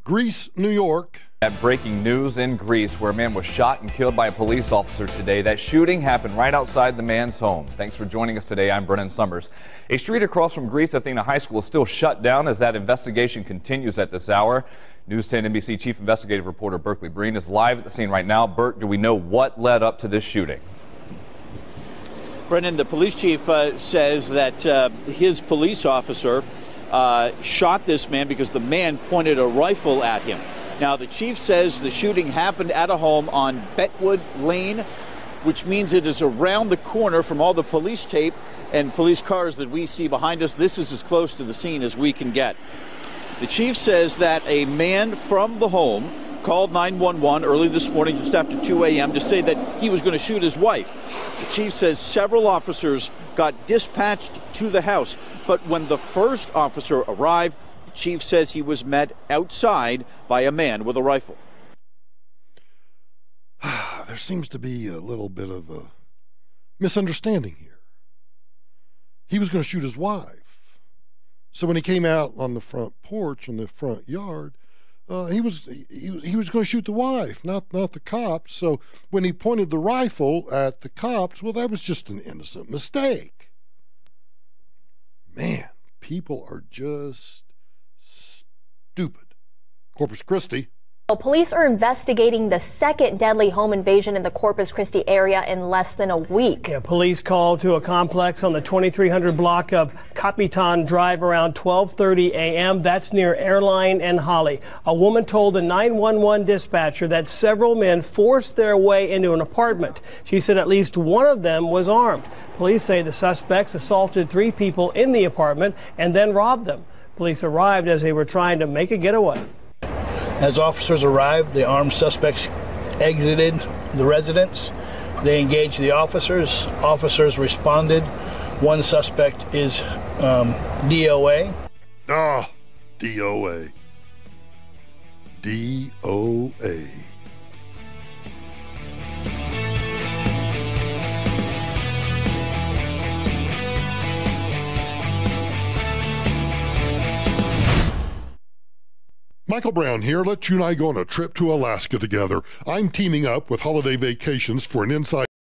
Greece, New York. That breaking news in Greece, where a man was shot and killed by a police officer today. That shooting happened right outside the man's home. Thanks for joining us today. I'm Brennan Summers. A street across from Greece Athena High School is still shut down as that investigation continues at this hour. News 10 NBC Chief Investigative Reporter Berkeley Breen is live at the scene right now. Bert, do we know what led up to this shooting? Brennan, the police chief says that his police officer shot this man because the man pointed a rifle at him. Now, the chief says the shooting happened at a home on Betwood Lane, which means it is around the corner from all the police tape and police cars that we see behind us. This is as close to the scene as we can get. The chief says that a man from the home called 911 early this morning, just after 2 a.m., to say that he was going to shoot his wife. The chief says several officers got dispatched to the house, but when the first officer arrived, the chief says he was met outside by a man with a rifle. There seems to be a little bit of a misunderstanding here. He was going to shoot his wife. So when he came out on the front porch in the front yard, he was going to shoot the wife, not the cops. So when he pointed the rifle at the cops, well, that was just an innocent mistake. Man, people are just stupid. Corpus Christi. Police are investigating the second deadly home invasion in the Corpus Christi area in less than a week. Yeah, police called to a complex on the 2300 block of Capitan Drive around 12:30 a.m. That's near Airline and Holly. A woman told the 911 dispatcher that several men forced their way into an apartment. She said at least one of them was armed. Police say the suspects assaulted 3 people in the apartment and then robbed them. Police arrived as they were trying to make a getaway. As officers arrived, the armed suspects exited the residence. They engaged the officers. Officers responded. One suspect is DOA. DOA. DOA. Michael Brown here. Let you and I go on a trip to Alaska together. I'm teaming up with Holiday Vacations for an inside